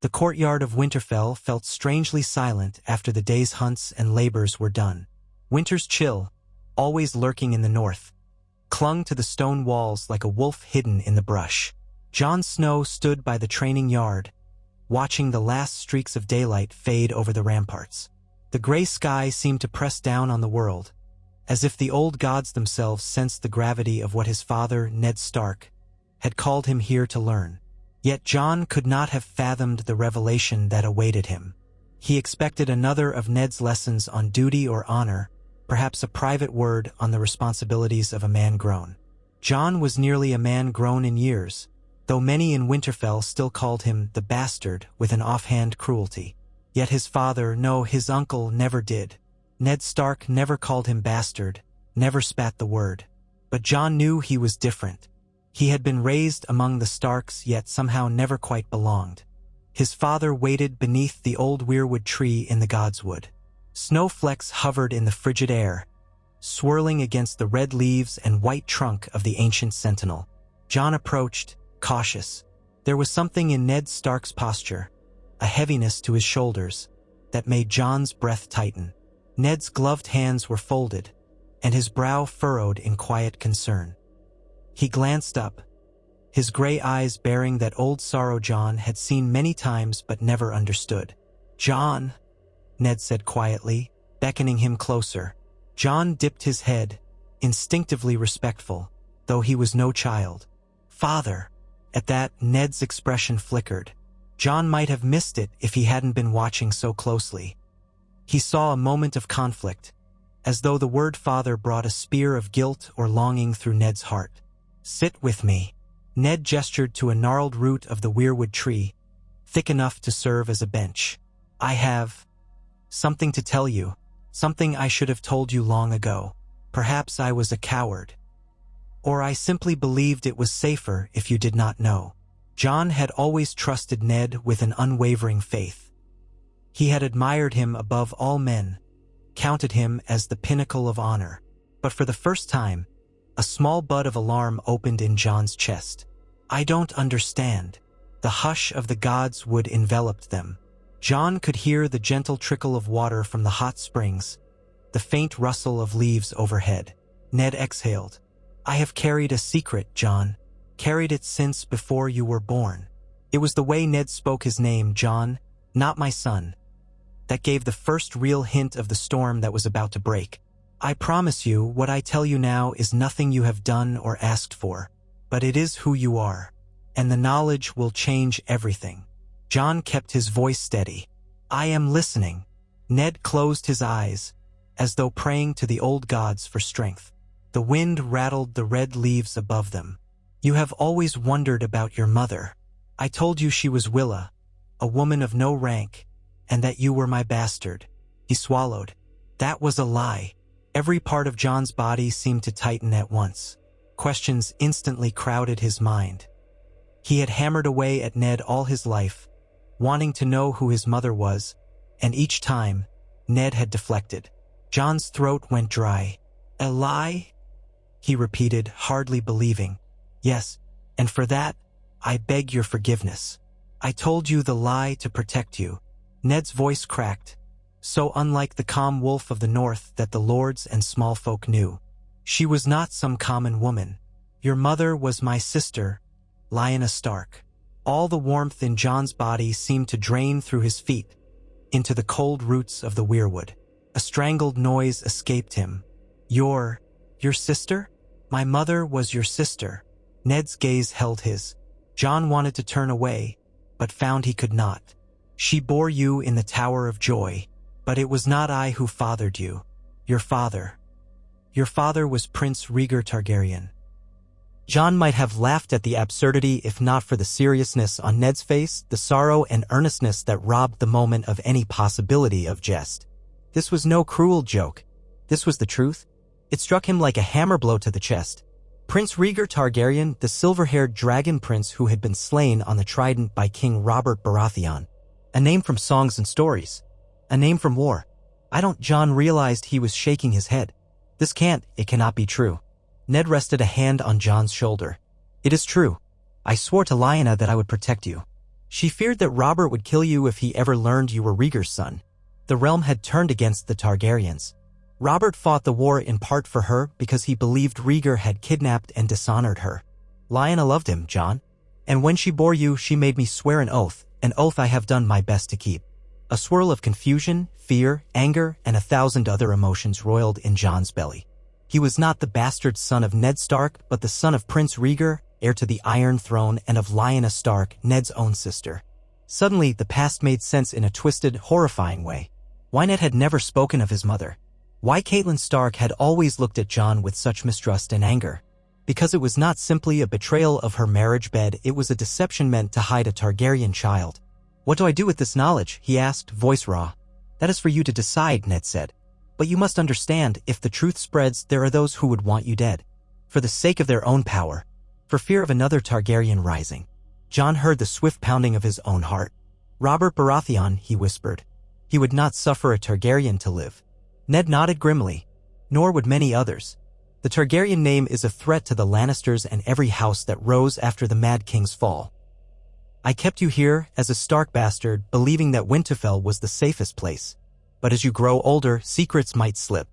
The courtyard of Winterfell felt strangely silent after the day's hunts and labors were done. Winter's chill, always lurking in the north, clung to the stone walls like a wolf hidden in the brush. Jon Snow stood by the training yard, watching the last streaks of daylight fade over the ramparts. The gray sky seemed to press down on the world, as if the old gods themselves sensed the gravity of what his father, Ned Stark, had called him here to learn. Yet Jon could not have fathomed the revelation that awaited him. He expected another of Ned's lessons on duty or honor, perhaps a private word on the responsibilities of a man grown. Jon was nearly a man grown in years, though many in Winterfell still called him the bastard with an offhand cruelty. Yet his father, no, his uncle, never did. Ned Stark never called him bastard, never spat the word. But Jon knew he was different. He had been raised among the Starks, yet somehow never quite belonged. His father waited beneath the old weirwood tree in the Godswood. Snowflakes hovered in the frigid air, swirling against the red leaves and white trunk of the ancient sentinel. Jon approached, cautious. There was something in Ned Stark's posture, a heaviness to his shoulders, that made Jon's breath tighten. Ned's gloved hands were folded, and his brow furrowed in quiet concern. He glanced up, his gray eyes bearing that old sorrow Jon had seen many times but never understood. "Jon," Ned said quietly, beckoning him closer. Jon dipped his head, instinctively respectful, though he was no child. "Father." At that, Ned's expression flickered. Jon might have missed it if he hadn't been watching so closely. He saw a moment of conflict, as though the word father brought a spear of guilt or longing through Ned's heart. "Sit with me." Ned gestured to a gnarled root of the weirwood tree, thick enough to serve as a bench. "I have something to tell you, something I should have told you long ago. Perhaps I was a coward. Or I simply believed it was safer if you did not know." Jon had always trusted Ned with an unwavering faith. He had admired him above all men, counted him as the pinnacle of honor. But for the first time, a small bud of alarm opened in Jon's chest. "I don't understand." The hush of the Godswood enveloped them. Jon could hear the gentle trickle of water from the hot springs, the faint rustle of leaves overhead. Ned exhaled. "I have carried a secret, Jon. Carried it since before you were born." It was the way Ned spoke his name, Jon, not my son, that gave the first real hint of the storm that was about to break. "I promise you, what I tell you now is nothing you have done or asked for, but it is who you are, and the knowledge will change everything." Jon kept his voice steady. "I am listening." Ned closed his eyes, as though praying to the old gods for strength. The wind rattled the red leaves above them. "You have always wondered about your mother. I told you she was Willa, a woman of no rank, and that you were my bastard." He swallowed. That was a lie. Every part of Jon's body seemed to tighten at once. Questions instantly crowded his mind. He had hammered away at Ned all his life, wanting to know who his mother was, and each time, Ned had deflected. Jon's throat went dry. "A lie?" he repeated, hardly believing. "Yes, and for that, I beg your forgiveness. I told you the lie to protect you." Ned's voice cracked, so unlike the calm wolf of the north that the lords and small folk knew. "She was not some common woman. Your mother was my sister, Lyanna Stark." All the warmth in Jon's body seemed to drain through his feet, into the cold roots of the weirwood. A strangled noise escaped him. Your sister? My mother was your sister." Ned's gaze held his. Jon wanted to turn away, but found he could not. "She bore you in the Tower of Joy, but it was not I who fathered you. Your father. Your father was Prince Rhaegar Targaryen." Jon might have laughed at the absurdity if not for the seriousness on Ned's face, the sorrow and earnestness that robbed the moment of any possibility of jest. This was no cruel joke. This was the truth. It struck him like a hammer blow to the chest. Prince Rhaegar Targaryen, the silver-haired dragon prince who had been slain on the Trident by King Robert Baratheon. A name from songs and stories. A name from war. Jon realized he was shaking his head. It cannot be true. Ned rested a hand on Jon's shoulder. "It is true. I swore to Lyanna that I would protect you." She feared that Robert would kill you if he ever learned you were Rhaegar's son. The realm had turned against the Targaryens. Robert fought the war in part for her because he believed Rhaegar had kidnapped and dishonored her. Lyanna loved him, Jon. And when she bore you, she made me swear an oath I have done my best to keep. A swirl of confusion, fear, anger, and 1,000 other emotions roiled in Jon's belly. He was not the bastard son of Ned Stark, but the son of Prince Rhaegar, heir to the Iron Throne, and of Lyanna Stark, Ned's own sister. Suddenly, the past made sense in a twisted, horrifying way. Why Ned had never spoken of his mother. Why Catelyn Stark had always looked at Jon with such mistrust and anger. Because it was not simply a betrayal of her marriage bed, it was a deception meant to hide a Targaryen child. What do I do with this knowledge? He asked, voice raw. That is for you to decide, Ned said. But you must understand, if the truth spreads, there are those who would want you dead. For the sake of their own power. For fear of another Targaryen rising. Jon heard the swift pounding of his own heart. Robert Baratheon, he whispered. He would not suffer a Targaryen to live. Ned nodded grimly. Nor would many others. The Targaryen name is a threat to the Lannisters and every house that rose after the Mad King's fall. I kept you here, as a Stark bastard, believing that Winterfell was the safest place. But as you grow older, secrets might slip.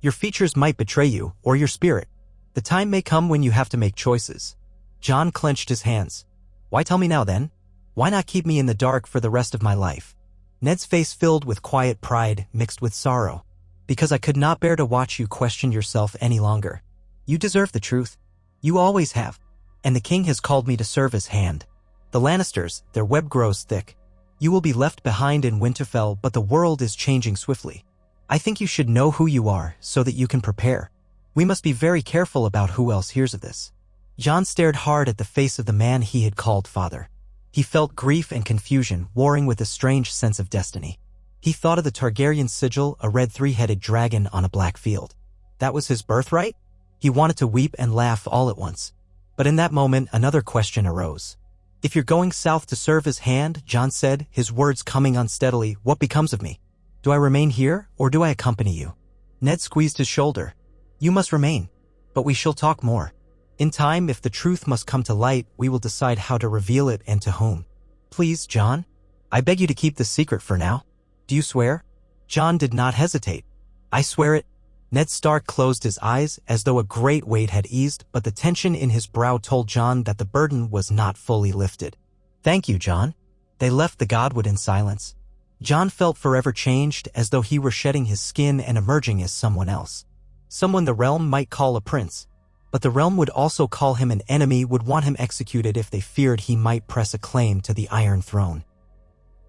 Your features might betray you, or your spirit. The time may come when you have to make choices. Jon clenched his hands. Why tell me now then? Why not keep me in the dark for the rest of my life? Ned's face filled with quiet pride mixed with sorrow. Because I could not bear to watch you question yourself any longer. You deserve the truth. You always have. And the king has called me to serve his hand. The Lannisters, their web grows thick. You will be left behind in Winterfell, but the world is changing swiftly. I think you should know who you are so that you can prepare. We must be very careful about who else hears of this. Jon stared hard at the face of the man he had called father. He felt grief and confusion warring with a strange sense of destiny. He thought of the Targaryen sigil, a red three-headed dragon on a black field. That was his birthright? He wanted to weep and laugh all at once. But in that moment, another question arose. If you're going south to serve his hand, Jon said, his words coming unsteadily, what becomes of me? Do I remain here, or do I accompany you? Ned squeezed his shoulder. You must remain. But we shall talk more. In time, if the truth must come to light, we will decide how to reveal it and to whom. Please, Jon? I beg you to keep this secret for now. Do you swear? Jon did not hesitate. I swear it. Ned Stark closed his eyes as though a great weight had eased, but the tension in his brow told Jon that the burden was not fully lifted. Thank you, Jon. They left the Godwood in silence. Jon felt forever changed, as though he were shedding his skin and emerging as someone else. Someone the realm might call a prince. But the realm would also call him an enemy, would want him executed if they feared he might press a claim to the Iron Throne.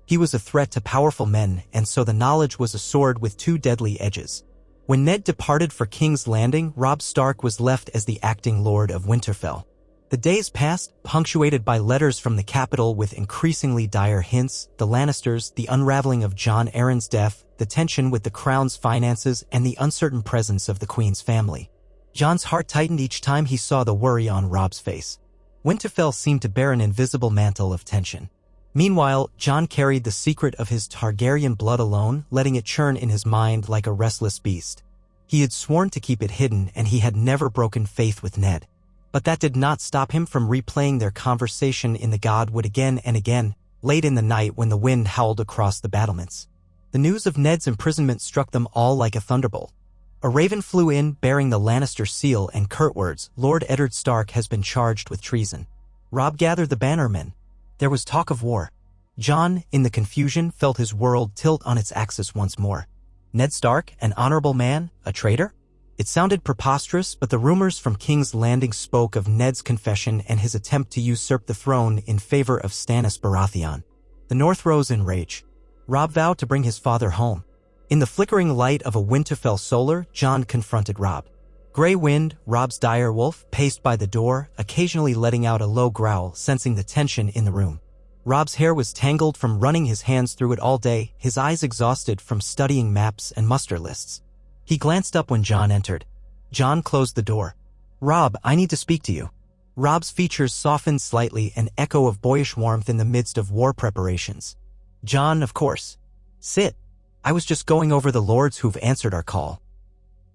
He was a threat to powerful men, and so the knowledge was a sword with two deadly edges. When Ned departed for King's Landing, Robb Stark was left as the acting Lord of Winterfell. The days passed, punctuated by letters from the capital with increasingly dire hints, the Lannisters, the unraveling of Jon Arryn's death, the tension with the crown's finances, and the uncertain presence of the Queen's family. Jon's heart tightened each time he saw the worry on Robb's face. Winterfell seemed to bear an invisible mantle of tension. Meanwhile, Jon carried the secret of his Targaryen blood alone, letting it churn in his mind like a restless beast. He had sworn to keep it hidden, and he had never broken faith with Ned. But that did not stop him from replaying their conversation in the Godwood again and again, late in the night when the wind howled across the battlements. The news of Ned's imprisonment struck them all like a thunderbolt. A raven flew in, bearing the Lannister seal and curt words, Lord Eddard Stark has been charged with treason. Robb gathered the bannermen. There was talk of war. Jon, in the confusion, felt his world tilt on its axis once more. Ned Stark, an honorable man, a traitor? It sounded preposterous, but the rumors from King's Landing spoke of Ned's confession and his attempt to usurp the throne in favor of Stannis Baratheon. The North rose in rage. Robb vowed to bring his father home. In the flickering light of a Winterfell solar, Jon confronted Robb. Grey Wind, Robb's dire wolf, paced by the door, occasionally letting out a low growl, sensing the tension in the room. Robb's hair was tangled from running his hands through it all day, his eyes exhausted from studying maps and muster lists. He glanced up when Jon entered. Jon closed the door. Robb, I need to speak to you. Robb's features softened slightly, an echo of boyish warmth in the midst of war preparations. Jon, of course. Sit. I was just going over the lords who've answered our call.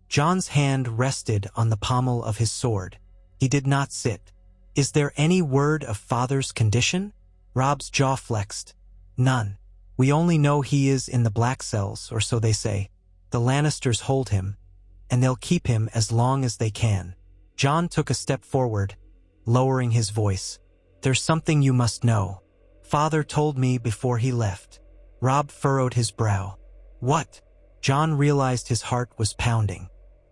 Jon's hand rested on the pommel of his sword. He did not sit. Is there any word of father's condition? Robb's jaw flexed. None. We only know he is in the black cells, or so they say. The Lannisters hold him, and they'll keep him as long as they can. Jon took a step forward, lowering his voice. There's something you must know. Father told me before he left. Robb furrowed his brow. What? Jon realized his heart was pounding.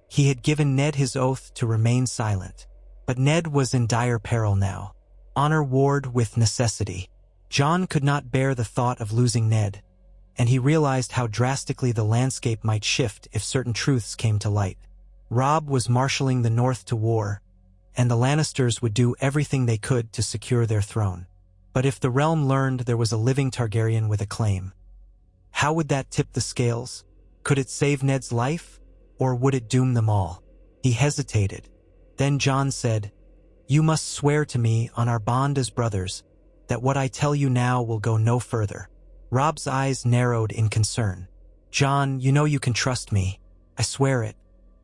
He had given Ned his oath to remain silent. But Ned was in dire peril now. Honor warred with necessity. Jon could not bear the thought of losing Ned, and he realized how drastically the landscape might shift if certain truths came to light. Robb was marshaling the North to war, and the Lannisters would do everything they could to secure their throne. But if the realm learned there was a living Targaryen with a claim, how would that tip the scales? Could it save Ned's life, or would it doom them all? He hesitated. Then Jon said, You must swear to me on our bond as brothers that what I tell you now will go no further. Robb's eyes narrowed in concern. Jon, you know you can trust me. I swear it.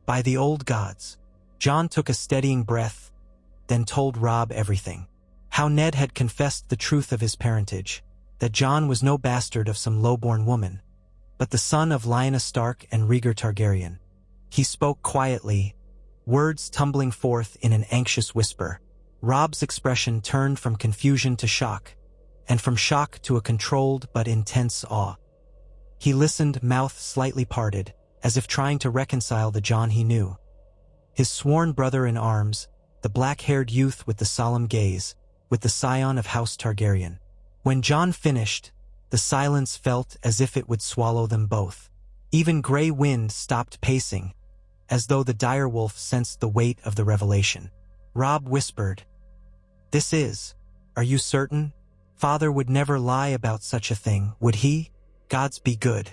By the old gods. Jon took a steadying breath, then told Robb everything. How Ned had confessed the truth of his parentage, that Jon was no bastard of some low-born woman, but the son of Lyanna Stark and Rhaegar Targaryen. He spoke quietly, words tumbling forth in an anxious whisper. Robb's expression turned from confusion to shock, and from shock to a controlled but intense awe. He listened, mouth slightly parted, as if trying to reconcile the Jon he knew. His sworn brother in arms, the black-haired youth with the solemn gaze, with the scion of House Targaryen. When Jon finished, the silence felt as if it would swallow them both. Even Grey Wind stopped pacing, as though the direwolf sensed the weight of the revelation. Robb whispered, This is. Are you certain? Father would never lie about such a thing, would he? Gods be good.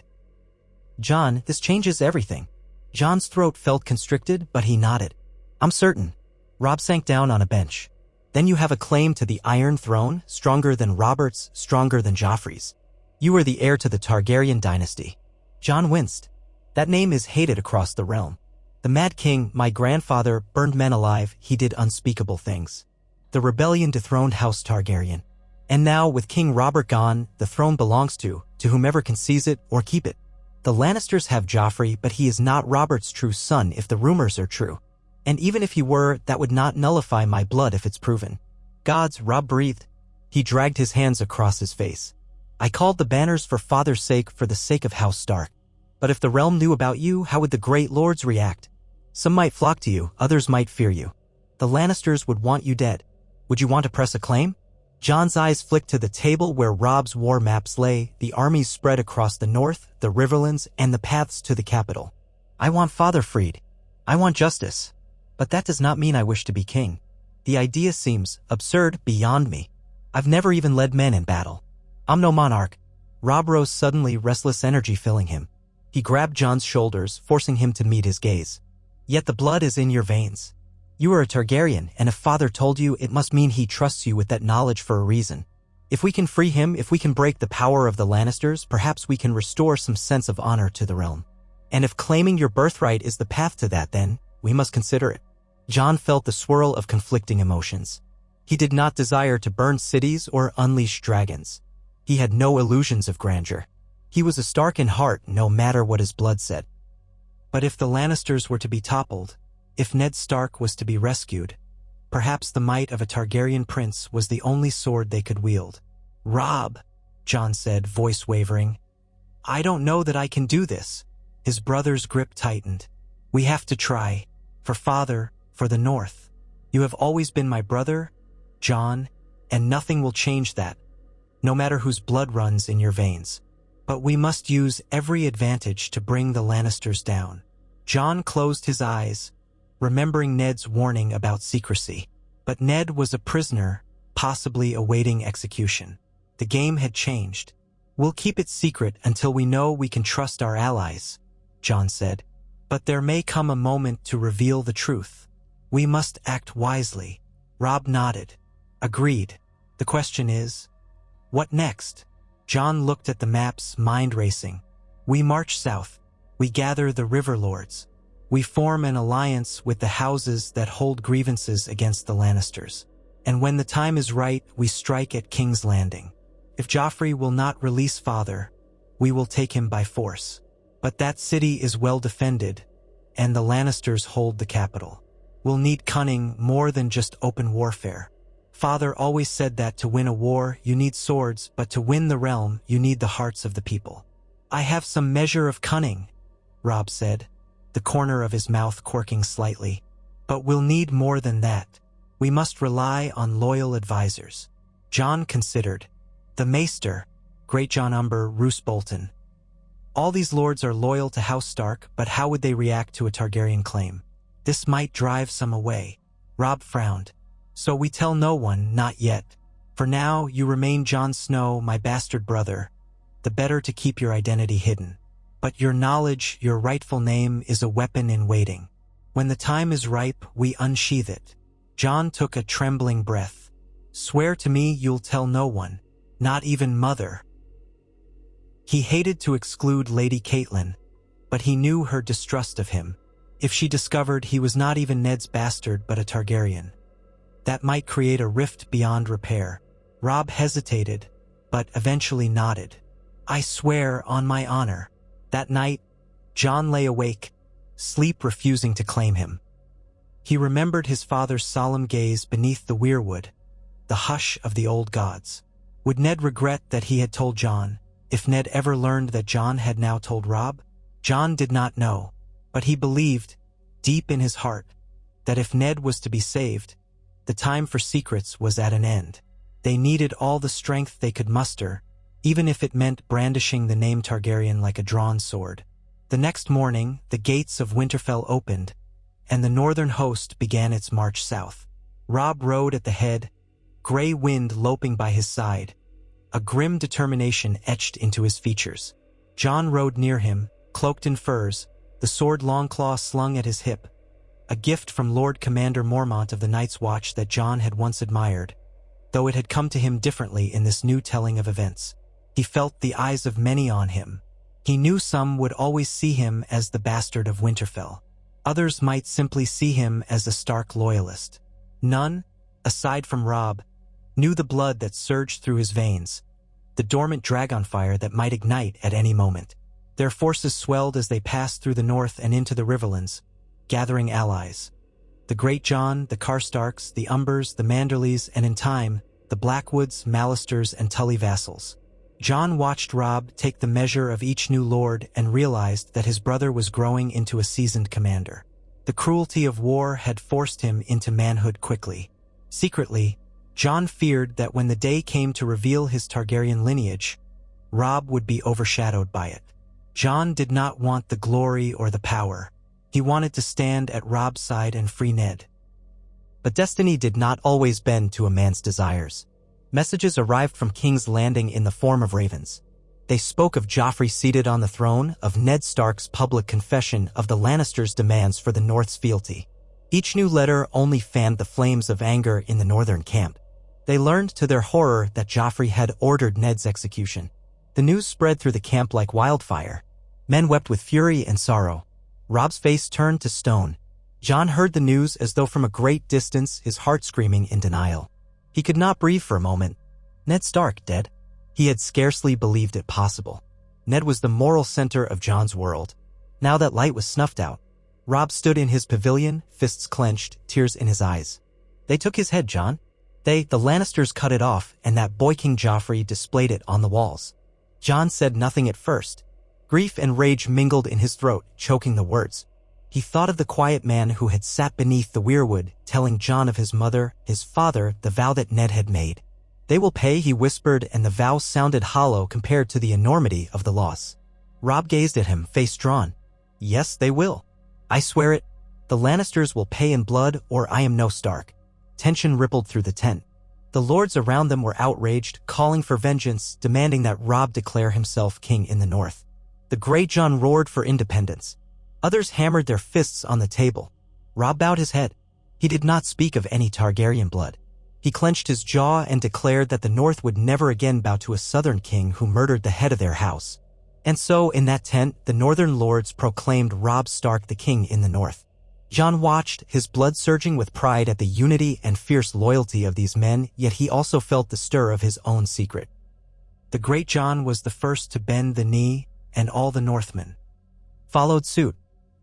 Jon, this changes everything. Jon's throat felt constricted, but he nodded. I'm certain. Robb sank down on a bench. Then you have a claim to the Iron Throne, stronger than Robert's, stronger than Joffrey's. You are the heir to the Targaryen dynasty. Jon winced. That name is hated across the realm. The Mad King, my grandfather, burned men alive. He did unspeakable things. The rebellion dethroned House Targaryen. And now, with King Robert gone, the throne belongs to whomever can seize it or keep it. The Lannisters have Joffrey, but he is not Robert's true son if the rumors are true. And even if he were, that would not nullify my blood if it's proven. Gods, Robb breathed. He dragged his hands across his face. I called the banners for father's sake, for the sake of House Stark. But if the realm knew about you, how would the great lords react? Some might flock to you, others might fear you. The Lannisters would want you dead. Would you want to press a claim? Jon's eyes flicked to the table where Robb's war maps lay, the armies spread across the north, the riverlands, and the paths to the capital. I want father freed. I want justice. But that does not mean I wish to be king. The idea seems absurd beyond me. I've never even led men in battle. I'm no monarch. Robb rose suddenly, restless energy filling him. He grabbed Jon's shoulders, forcing him to meet his gaze. Yet the blood is in your veins. You are a Targaryen, and if father told you, it must mean he trusts you with that knowledge for a reason. If we can free him, if we can break the power of the Lannisters, perhaps we can restore some sense of honor to the realm. And if claiming your birthright is the path to that, then we must consider it. Jon felt the swirl of conflicting emotions. He did not desire to burn cities or unleash dragons. He had no illusions of grandeur. He was a Stark in heart, no matter what his blood said. But if the Lannisters were to be toppled, if Ned Stark was to be rescued, perhaps the might of a Targaryen prince was the only sword they could wield. Robb, Jon said, voice wavering. I don't know that I can do this. His brother's grip tightened. We have to try. For father, for the North. You have always been my brother, Jon, and nothing will change that, no matter whose blood runs in your veins. But we must use every advantage to bring the Lannisters down. Jon closed his eyes, remembering Ned's warning about secrecy. But Ned was a prisoner, possibly awaiting execution. The game had changed. We'll keep it secret until we know we can trust our allies, Jon said. But there may come a moment to reveal the truth. We must act wisely. Robb nodded. Agreed. The question is, what next? Jon looked at the maps, mind racing. We march south. We gather the river lords. We form an alliance with the houses that hold grievances against the Lannisters. And when the time is right, we strike at King's Landing. If Joffrey will not release father, we will take him by force. But that city is well defended, and the Lannisters hold the capital. We'll need cunning more than just open warfare. Father always said that to win a war, you need swords, but to win the realm, you need the hearts of the people. I have some measure of cunning, Robb said, the corner of his mouth quirking slightly. But we'll need more than that. We must rely on loyal advisors. Jon considered. The Maester, Great John Umber, Roose Bolton. All these lords are loyal to House Stark, but how would they react to a Targaryen claim? This might drive some away. Robb frowned. So we tell no one, not yet. For now, you remain Jon Snow, my bastard brother. The better to keep your identity hidden. But your knowledge, your rightful name, is a weapon in waiting. When the time is ripe, we unsheath it. Jon took a trembling breath. Swear to me you'll tell no one, not even Mother. He hated to exclude Lady Catelyn, but he knew her distrust of him. If she discovered he was not even Ned's bastard but a Targaryen, that might create a rift beyond repair. Robb hesitated, but eventually nodded. I swear on my honor. That night, Jon lay awake, sleep refusing to claim him. He remembered his father's solemn gaze beneath the weirwood, the hush of the old gods. Would Ned regret that he had told Jon? If Ned ever learned that Jon had now told Robb? Jon did not know, but he believed, deep in his heart, that if Ned was to be saved, the time for secrets was at an end. They needed all the strength they could muster, even if it meant brandishing the name Targaryen like a drawn sword. The next morning, the gates of Winterfell opened, and the northern host began its march south. Robb rode at the head, gray wind loping by his side, a grim determination etched into his features. Jon rode near him, cloaked in furs, the sword Longclaw slung at his hip, a gift from Lord Commander Mormont of the Night's Watch that Jon had once admired, though it had come to him differently in this new telling of events. He felt the eyes of many on him. He knew some would always see him as the bastard of Winterfell. Others might simply see him as a Stark loyalist. None, aside from Robb, knew the blood that surged through his veins, the dormant dragon fire that might ignite at any moment. Their forces swelled as they passed through the north and into the Riverlands, gathering allies. The Great Jon, the Karstarks, the Umbers, the Manderleys, and in time, the Blackwoods, Mallisters, and Tully vassals. Jon watched Robb take the measure of each new lord and realized that his brother was growing into a seasoned commander. The cruelty of war had forced him into manhood quickly. Secretly, Jon feared that when the day came to reveal his Targaryen lineage, Robb would be overshadowed by it. Jon did not want the glory or the power. He wanted to stand at Robb's side and free Ned. But destiny did not always bend to a man's desires. Messages arrived from King's Landing in the form of ravens. They spoke of Joffrey seated on the throne, of Ned Stark's public confession of the Lannisters' demands for the North's fealty. Each new letter only fanned the flames of anger in the northern camp. They learned to their horror that Joffrey had ordered Ned's execution. The news spread through the camp like wildfire. Men wept with fury and sorrow. Robb's face turned to stone. Jon heard the news as though from a great distance, his heart screaming in denial. He could not breathe for a moment. Ned Stark dead? He had scarcely believed it possible. Ned was the moral center of Jon's world. Now that light was snuffed out. Robb stood in his pavilion, fists clenched, tears in his eyes. They took his head, Jon. The Lannisters cut it off, and that boy King Joffrey displayed it on the walls. Jon said nothing at first. Grief and rage mingled in his throat, choking the words. He thought of the quiet man who had sat beneath the weirwood, telling Jon of his mother, his father, the vow that Ned had made. They will pay, he whispered, and the vow sounded hollow compared to the enormity of the loss. Robb gazed at him, face drawn. Yes, they will. I swear it. The Lannisters will pay in blood, or I am no Stark. Tension rippled through the tent. The lords around them were outraged, calling for vengeance, demanding that Robb declare himself king in the north. The Great Jon roared for independence. Others hammered their fists on the table. Robb bowed his head. He did not speak of any Targaryen blood. He clenched his jaw and declared that the North would never again bow to a southern king who murdered the head of their house. And so, in that tent, the northern lords proclaimed Robb Stark the king in the North. Jon watched, his blood surging with pride at the unity and fierce loyalty of these men, yet he also felt the stir of his own secret. The great Jon was the first to bend the knee, and all the Northmen followed suit.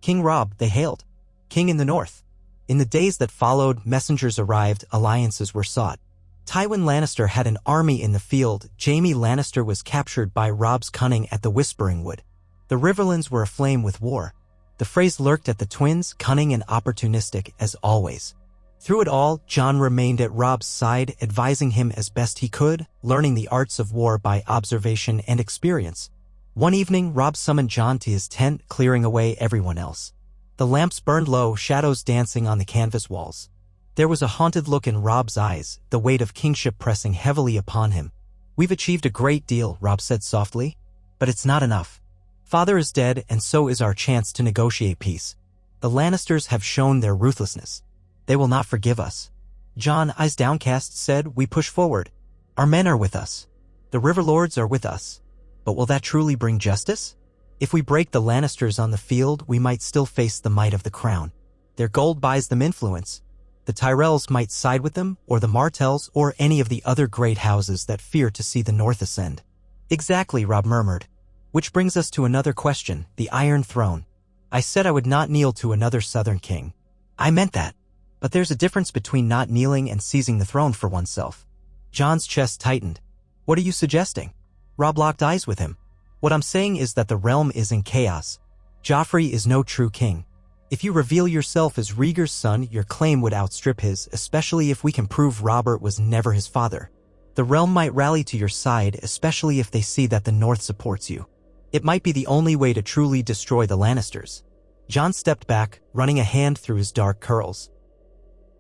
King Robb, they hailed. King in the north. In the days that followed, messengers arrived, alliances were sought. Tywin Lannister had an army in the field. Jaime Lannister was captured by Robb's cunning at the Whispering Wood. The Riverlands were aflame with war. The phrase lurked at the twins, cunning and opportunistic as always. Through it all, Jon remained at Robb's side, advising him as best he could, learning the arts of war by observation and experience. One evening, Robb summoned Jon to his tent, clearing away everyone else. The lamps burned low, shadows dancing on the canvas walls. There was a haunted look in Robb's eyes, the weight of kingship pressing heavily upon him. "We've achieved a great deal," Robb said softly, "but it's not enough. Father is dead, and so is our chance to negotiate peace. The Lannisters have shown their ruthlessness. They will not forgive us." Jon, eyes downcast, said, "We push forward. Our men are with us. The Riverlords are with us. But will that truly bring justice? If we break the Lannisters on the field, we might still face the might of the crown. Their gold buys them influence. The Tyrells might side with them, or the Martells, or any of the other great houses that fear to see the North ascend." "Exactly," Robb murmured. "Which brings us to another question, the Iron Throne. I said I would not kneel to another Southern king. I meant that. But there's a difference between not kneeling and seizing the throne for oneself." Jon's chest tightened. "What are you suggesting?" Robb locked eyes with him. "What I'm saying is that the realm is in chaos. Joffrey is no true king. If you reveal yourself as Rhaegar's son, your claim would outstrip his, especially if we can prove Robert was never his father. The realm might rally to your side, especially if they see that the North supports you. It might be the only way to truly destroy the Lannisters." Jon stepped back, running a hand through his dark curls.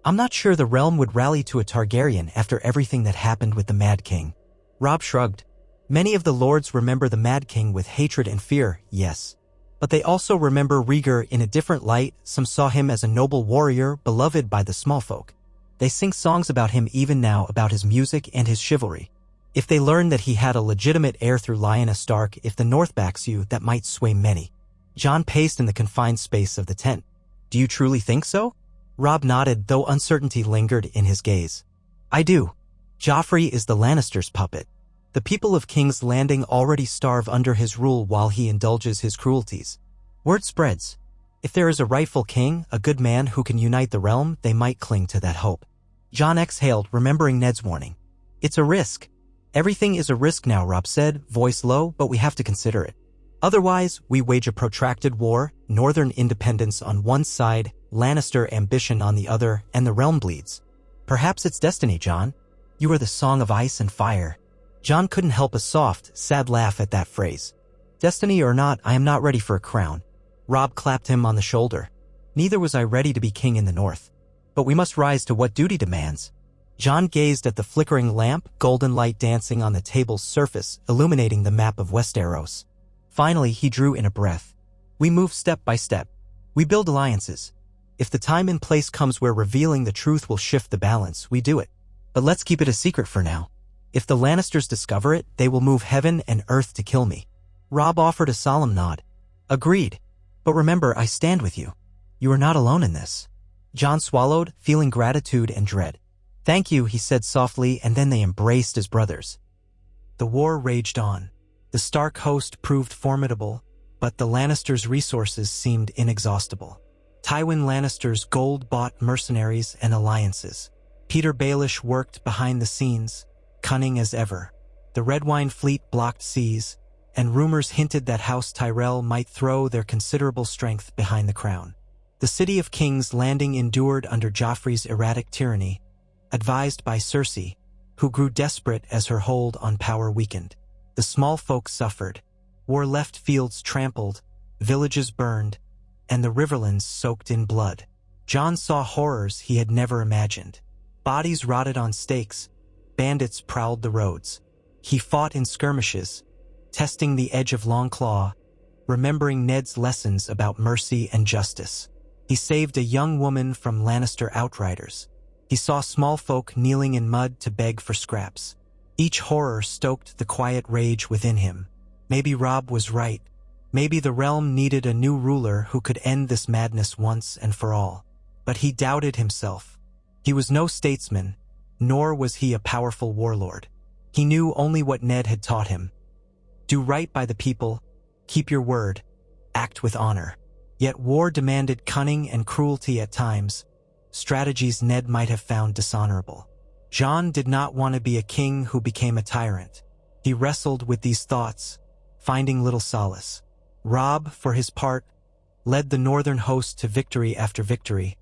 "I'm not sure the realm would rally to a Targaryen after everything that happened with the Mad King." Robb shrugged. "Many of the lords remember the Mad King with hatred and fear, yes. But they also remember Rhaegar in a different light. Some saw him as a noble warrior, beloved by the small folk. They sing songs about him even now, about his music and his chivalry. If they learn that he had a legitimate heir through Lyanna Stark, if the North backs you, that might sway many." Jon paced in the confined space of the tent. "Do you truly think so?" Robb nodded, though uncertainty lingered in his gaze. "I do. Joffrey is the Lannisters' puppet. The people of King's Landing already starve under his rule while he indulges his cruelties. Word spreads. If there is a rightful king, a good man who can unite the realm, they might cling to that hope." Jon exhaled, remembering Ned's warning. "It's a risk." "Everything is a risk now," Robb said, voice low, "but we have to consider it. Otherwise, we wage a protracted war, northern independence on one side, Lannister ambition on the other, and the realm bleeds. Perhaps it's destiny, Jon. You are the song of ice and fire." Jon couldn't help a soft, sad laugh at that phrase. "Destiny or not, I am not ready for a crown." Robb clapped him on the shoulder. "Neither was I ready to be king in the North. But we must rise to what duty demands." Jon gazed at the flickering lamp, golden light dancing on the table's surface, illuminating the map of Westeros. Finally, he drew in a breath. "We move step by step. We build alliances. If the time and place comes where revealing the truth will shift the balance, we do it. But let's keep it a secret for now. If the Lannisters discover it, they will move heaven and earth to kill me." Robb offered a solemn nod. "Agreed. But remember, I stand with you. You are not alone in this." Jon swallowed, feeling gratitude and dread. "Thank you," he said softly, and then they embraced as brothers. The war raged on. The Stark host proved formidable, but the Lannisters' resources seemed inexhaustible. Tywin Lannister's gold bought mercenaries and alliances. Peter Baelish worked behind the scenes, cunning as ever. The Red Wine fleet blocked seas, and rumors hinted that House Tyrell might throw their considerable strength behind the crown. The city of King's Landing endured under Joffrey's erratic tyranny, advised by Cersei, who grew desperate as her hold on power weakened. The small folk suffered. War left fields trampled, villages burned, and the riverlands soaked in blood. Jon saw horrors he had never imagined. Bodies rotted on stakes. Bandits prowled the roads. He fought in skirmishes, testing the edge of Longclaw, remembering Ned's lessons about mercy and justice. He saved a young woman from Lannister outriders. He saw small folk kneeling in mud to beg for scraps. Each horror stoked the quiet rage within him. Maybe Robb was right. Maybe the realm needed a new ruler who could end this madness once and for all. But he doubted himself. He was no statesman, nor was he a powerful warlord. He knew only what Ned had taught him. Do right by the people, keep your word, act with honor. Yet war demanded cunning and cruelty at times, strategies Ned might have found dishonorable. Jon did not want to be a king who became a tyrant. He wrestled with these thoughts, finding little solace. Robb, for his part, led the northern host to victory after victory,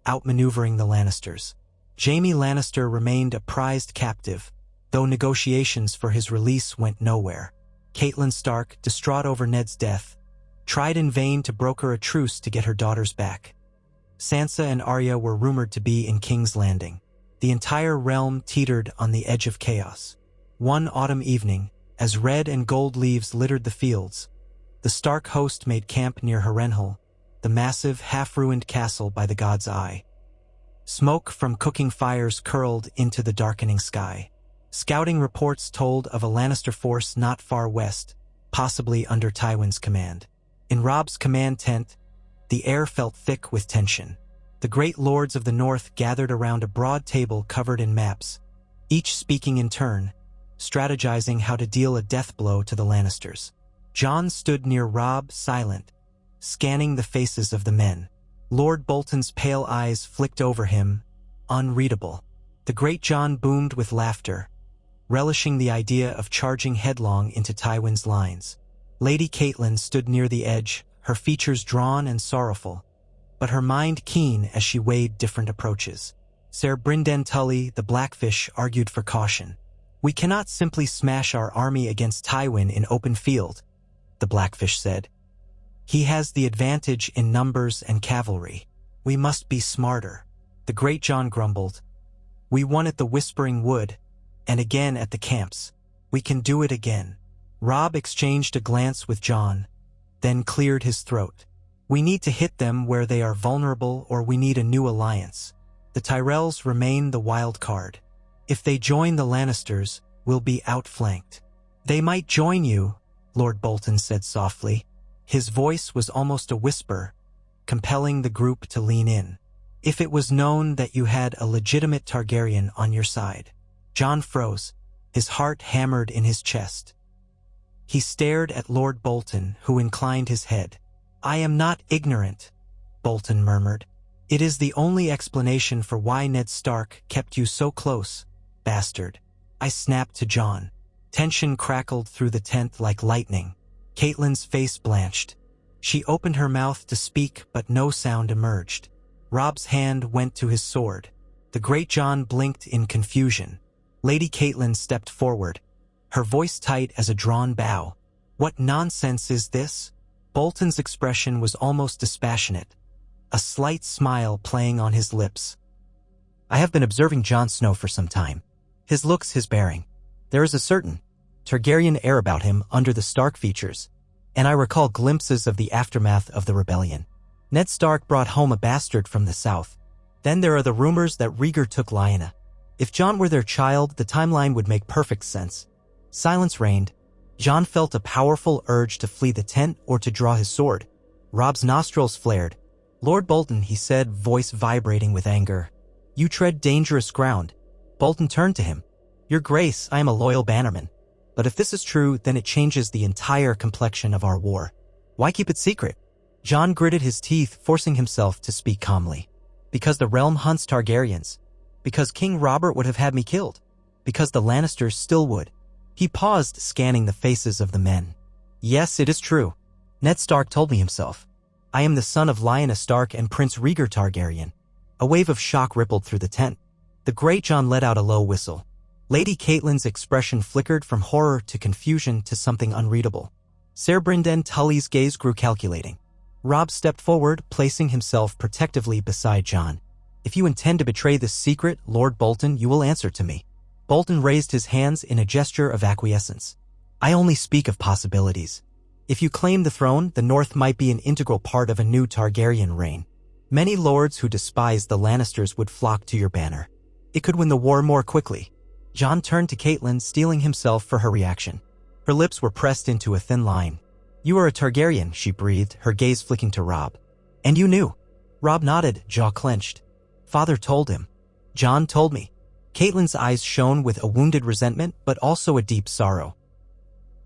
outmaneuvering the Lannisters. Jaime Lannister remained a prized captive, though negotiations for his release went nowhere. Catelyn Stark, distraught over Ned's death, tried in vain to broker a truce to get her daughters back. Sansa and Arya were rumored to be in King's Landing. The entire realm teetered on the edge of chaos. One autumn evening, as red and gold leaves littered the fields, the Stark host made camp near Harrenhal, the massive, half-ruined castle by the God's Eye. Smoke from cooking fires curled into the darkening sky. Scouting reports told of a Lannister force not far west, possibly under Tywin's command. In Robb's command tent, the air felt thick with tension. The great lords of the north gathered around a broad table covered in maps, each speaking in turn, strategizing how to deal a death blow to the Lannisters. Jon stood near Robb, silent, scanning the faces of the men. Lord Bolton's pale eyes flicked over him, unreadable. The great Jon boomed with laughter, relishing the idea of charging headlong into Tywin's lines. Lady Catelyn stood near the edge, her features drawn and sorrowful, but her mind keen as she weighed different approaches. Ser Brynden Tully, the Blackfish, argued for caution. "We cannot simply smash our army against Tywin in open field," the Blackfish said. "He has the advantage in numbers and cavalry. We must be smarter." The great Jon grumbled. "We won at the Whispering Wood, and again at the camps. We can do it again." Robb exchanged a glance with Jon, then cleared his throat. "We need to hit them where they are vulnerable, or we need a new alliance. The Tyrells remain the wild card. If they join the Lannisters, we'll be outflanked." "They might join you," Lord Bolton said softly. His voice was almost a whisper, compelling the group to lean in. "If it was known that you had a legitimate Targaryen on your side." Jon froze, his heart hammered in his chest. He stared at Lord Bolton, who inclined his head. "I am not ignorant," Bolton murmured. "It is the only explanation for why Ned Stark kept you so close, bastard." I snapped to Jon. Tension crackled through the tent like lightning. Catelyn's face blanched. She opened her mouth to speak, but no sound emerged. Robb's hand went to his sword. The great Jon blinked in confusion. Lady Catelyn stepped forward, her voice tight as a drawn bow. "What nonsense is this?" Bolton's expression was almost dispassionate, a slight smile playing on his lips. "I have been observing Jon Snow for some time. His looks, his bearing. There is a certain Targaryen air about him under the Stark features, and I recall glimpses of the aftermath of the rebellion. Ned Stark brought home a bastard from the south. Then there are the rumors that Rhaegar took Lyanna. If Jon were their child, the timeline would make perfect sense." Silence reigned. Jon felt a powerful urge to flee the tent or to draw his sword. Robb's nostrils flared. "Lord Bolton," he said, voice vibrating with anger. "You tread dangerous ground." Bolton turned to him. "Your Grace, I am a loyal bannerman. But if this is true, then it changes the entire complexion of our war. Why keep it secret?" Jon gritted his teeth, forcing himself to speak calmly. "Because the realm hunts Targaryens. Because King Robert would have had me killed. Because the Lannisters still would." He paused, scanning the faces of the men. "Yes, it is true. Ned Stark told me himself. I am the son of Lyanna Stark and Prince Rhaegar Targaryen." A wave of shock rippled through the tent. The great Jon let out a low whistle. Lady Catelyn's expression flickered from horror to confusion to something unreadable. Ser Brynden Tully's gaze grew calculating. Robb stepped forward, placing himself protectively beside Jon. "If you intend to betray this secret, Lord Bolton, you will answer to me." Bolton raised his hands in a gesture of acquiescence. "I only speak of possibilities. If you claim the throne, the North might be an integral part of a new Targaryen reign. Many lords who despise the Lannisters would flock to your banner. It could win the war more quickly." Jon turned to Catelyn, steeling himself for her reaction. Her lips were pressed into a thin line. "You are a Targaryen," she breathed, her gaze flicking to Robb. "And you knew." Robb nodded, jaw clenched. "Father told him. Jon told me." Caitlyn's eyes shone with a wounded resentment but also a deep sorrow.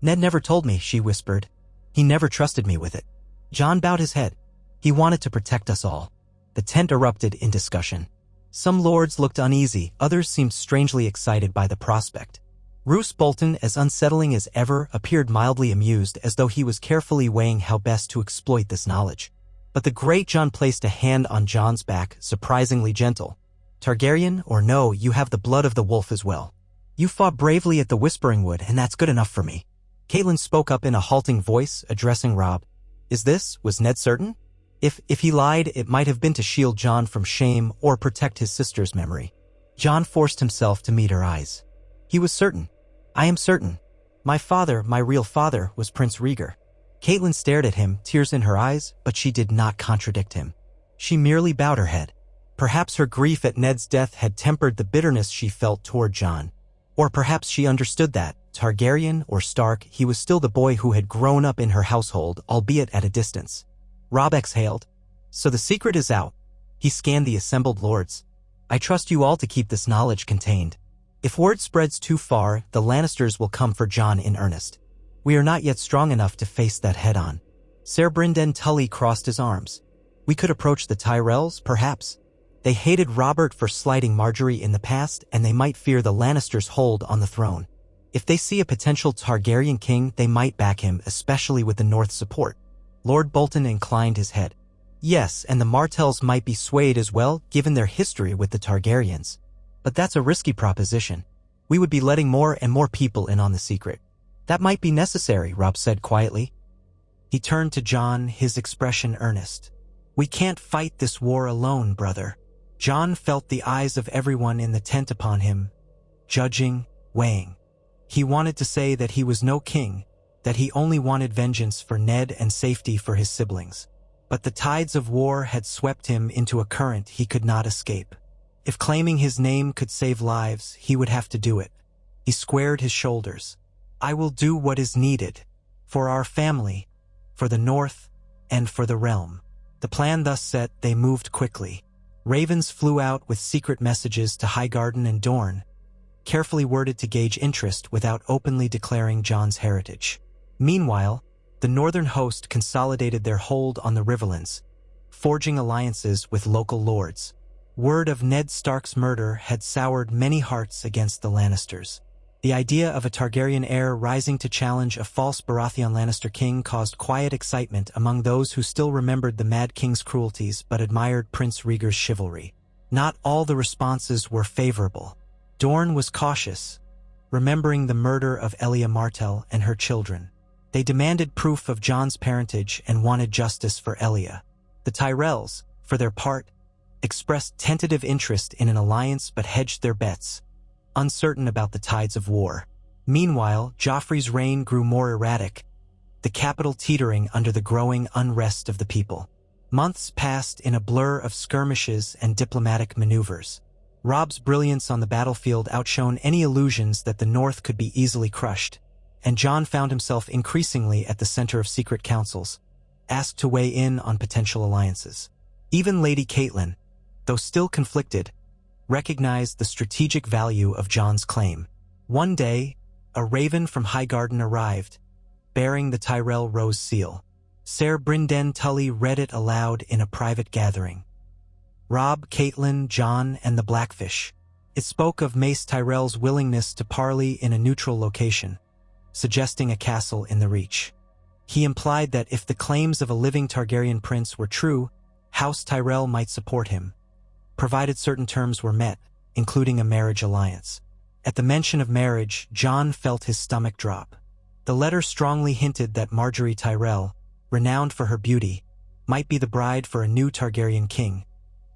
"Ned never told me," she whispered. "He never trusted me with it." Jon bowed his head. He wanted to protect us all. The tent erupted in discussion. Some lords looked uneasy, others seemed strangely excited by the prospect. Roose Bolton, as unsettling as ever, appeared mildly amused as though he was carefully weighing how best to exploit this knowledge. But the great Jon placed a hand on Jon's back, surprisingly gentle. "Targaryen or no, you have the blood of the wolf as well. You fought bravely at the Whispering Wood, and that's good enough for me." Caitlyn spoke up in a halting voice, addressing Robb. Was Ned certain? If he lied, it might have been to shield Jon from shame or protect his sister's memory. Jon forced himself to meet her eyes. He was certain. "I am certain. My father, my real father, was Prince Rhaegar." Caitlyn stared at him, tears in her eyes, but she did not contradict him. She merely bowed her head. Perhaps her grief at Ned's death had tempered the bitterness she felt toward Jon. Or perhaps she understood that, Targaryen or Stark, he was still the boy who had grown up in her household, albeit at a distance. Robb exhaled. "So the secret is out." He scanned the assembled lords. "I trust you all to keep this knowledge contained. If word spreads too far, the Lannisters will come for Jon in earnest. We are not yet strong enough to face that head-on." Ser Brynden Tully crossed his arms. "We could approach the Tyrells, perhaps. They hated Robert for slighting Margaery in the past, and they might fear the Lannisters' hold on the throne. If they see a potential Targaryen king, they might back him, especially with the North's support." Lord Bolton inclined his head. "Yes, and the Martells might be swayed as well, given their history with the Targaryens. But that's a risky proposition. We would be letting more and more people in on the secret." "That might be necessary," Robb said quietly. He turned to Jon, his expression earnest. "We can't fight this war alone, brother." Jon felt the eyes of everyone in the tent upon him, judging, weighing. He wanted to say that he was no king, that he only wanted vengeance for Ned and safety for his siblings. But the tides of war had swept him into a current he could not escape. If claiming his name could save lives, he would have to do it. He squared his shoulders. "I will do what is needed. For our family, for the North, and for the realm." The plan thus set, they moved quickly. Ravens flew out with secret messages to Highgarden and Dorne, carefully worded to gauge interest without openly declaring Jon's heritage. Meanwhile, the northern host consolidated their hold on the Riverlands, forging alliances with local lords. Word of Ned Stark's murder had soured many hearts against the Lannisters. The idea of a Targaryen heir rising to challenge a false Baratheon Lannister king caused quiet excitement among those who still remembered the Mad King's cruelties but admired Prince Rhaegar's chivalry. Not all the responses were favorable. Dorne was cautious, remembering the murder of Elia Martell and her children. They demanded proof of Jon's parentage and wanted justice for Elia. The Tyrells, for their part, expressed tentative interest in an alliance but hedged their bets, uncertain about the tides of war. Meanwhile, Joffrey's reign grew more erratic, the capital teetering under the growing unrest of the people. Months passed in a blur of skirmishes and diplomatic maneuvers. Robb's brilliance on the battlefield outshone any illusions that the North could be easily crushed, and Jon found himself increasingly at the center of secret councils, asked to weigh in on potential alliances. Even Lady Caitlyn, though still conflicted, recognized the strategic value of Jon's claim. One day, a raven from Highgarden arrived, bearing the Tyrell rose seal. Ser Brynden Tully read it aloud in a private gathering. Robb, Caitlyn, Jon, and the Blackfish. It spoke of Mace Tyrell's willingness to parley in a neutral location, suggesting a castle in the Reach. He implied that if the claims of a living Targaryen prince were true, House Tyrell might support him, provided certain terms were met, including a marriage alliance. At the mention of marriage, Jon felt his stomach drop. The letter strongly hinted that Margaery Tyrell, renowned for her beauty, might be the bride for a new Targaryen king,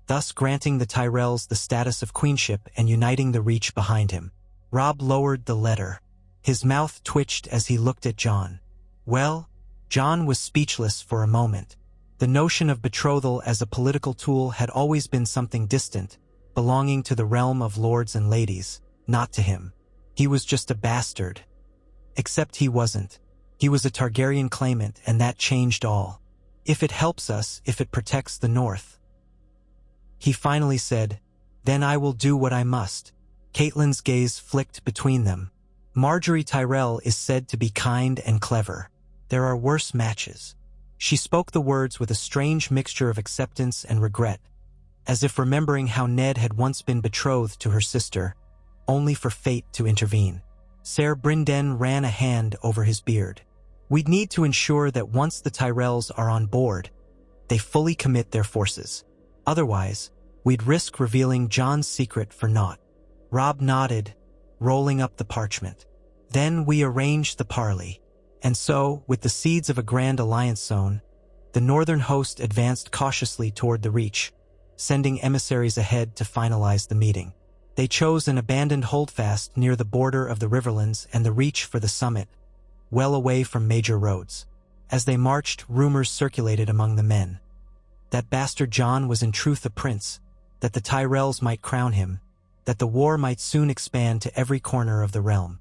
thus granting the Tyrells the status of queenship and uniting the Reach behind him. Robb lowered the letter. His mouth twitched as he looked at Jon. Well, Jon was speechless for a moment. The notion of betrothal as a political tool had always been something distant, belonging to the realm of lords and ladies, not to him. He was just a bastard. Except he wasn't. He was a Targaryen claimant, and that changed all. If it helps us, if it protects the North. He finally said, "Then I will do what I must." Catelyn's gaze flicked between them. Marjorie Tyrell is said to be kind and clever. There are worse matches. She spoke the words with a strange mixture of acceptance and regret, as if remembering how Ned had once been betrothed to her sister, only for fate to intervene. Ser Brynden ran a hand over his beard. We'd need to ensure that once the Tyrells are on board, they fully commit their forces. Otherwise, we'd risk revealing Jon's secret for naught. Robb nodded, rolling up the parchment. Then we arranged the parley. And so, with the seeds of a grand alliance sown, the northern host advanced cautiously toward the Reach, sending emissaries ahead to finalize the meeting. They chose an abandoned holdfast near the border of the Riverlands and the Reach for the summit, well away from major roads. As they marched, rumors circulated among the men. That bastard Jon was in truth a prince, that the Tyrells might crown him, that the war might soon expand to every corner of the realm.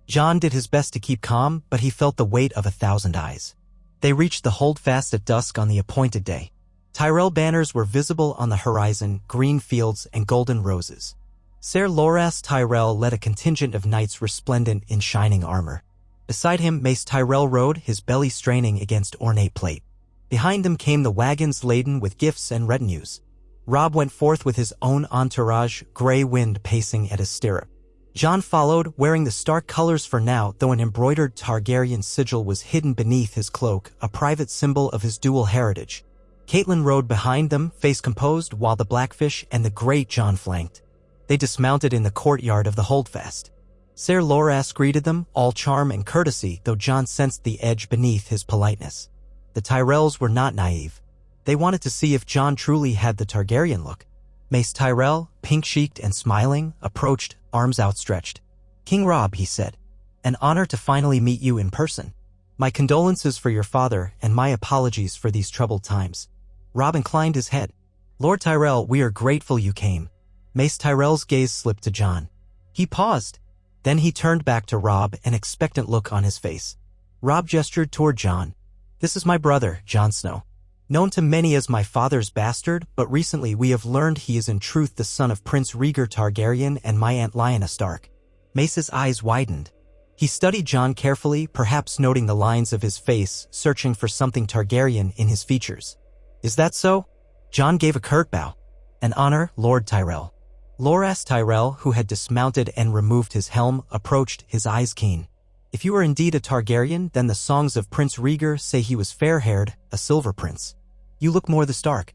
Jon did his best to keep calm, but he felt the weight of 1,000 eyes. They reached the holdfast at dusk on the appointed day. Tyrell banners were visible on the horizon, green fields and golden roses. Ser Loras Tyrell led a contingent of knights resplendent in shining armor. Beside him, Mace Tyrell rode, his belly straining against ornate plate. Behind them came the wagons laden with gifts and retinues. Robb went forth with his own entourage, Grey Wind pacing at his stirrup. Jon followed, wearing the Stark colors for now, though an embroidered Targaryen sigil was hidden beneath his cloak, a private symbol of his dual heritage. Catelyn rode behind them, face composed, while the Blackfish and the great Jon flanked. They dismounted in the courtyard of the holdfast. Ser Loras greeted them, all charm and courtesy, though Jon sensed the edge beneath his politeness. The Tyrells were not naive. They wanted to see if Jon truly had the Targaryen look. Mace Tyrell, pink-cheeked and smiling, approached, arms outstretched. "King Robb," he said, "an honor to finally meet you in person. My condolences for your father and my apologies for these troubled times." Robb inclined his head. "Lord Tyrell, we are grateful you came." Mace Tyrell's gaze slipped to Jon. He paused. Then he turned back to Robb, an expectant look on his face. Robb gestured toward Jon. "This is my brother, Jon Snow. Known to many as my father's bastard, but recently we have learned he is in truth the son of Prince Rhaegar Targaryen and my Aunt Lyanna Stark." Mace's eyes widened. He studied Jon carefully, perhaps noting the lines of his face, searching for something Targaryen in his features. "Is that so?" Jon gave a curt bow. "An honor, Lord Tyrell." Loras Tyrell, who had dismounted and removed his helm, approached, his eyes keen. "If you are indeed a Targaryen, then the songs of Prince Rhaegar say he was fair-haired, a silver prince. You look more the Stark."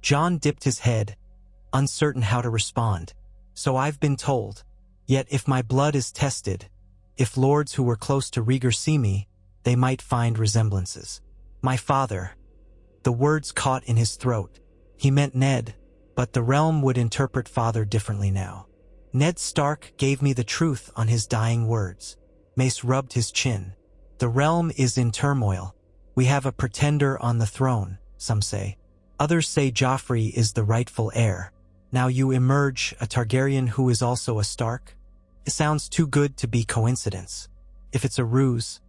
Jon dipped his head, uncertain how to respond. "So I've been told. Yet if my blood is tested, if lords who were close to Rhaegar see me, they might find resemblances. My father." The words caught in his throat. He meant Ned, but the realm would interpret father differently now. "Ned Stark gave me the truth on his dying words." Mace rubbed his chin. "The realm is in turmoil. We have a pretender on the throne, some say. Others say Joffrey is the rightful heir. Now you emerge a Targaryen who is also a Stark? It sounds too good to be coincidence. If it's a ruse."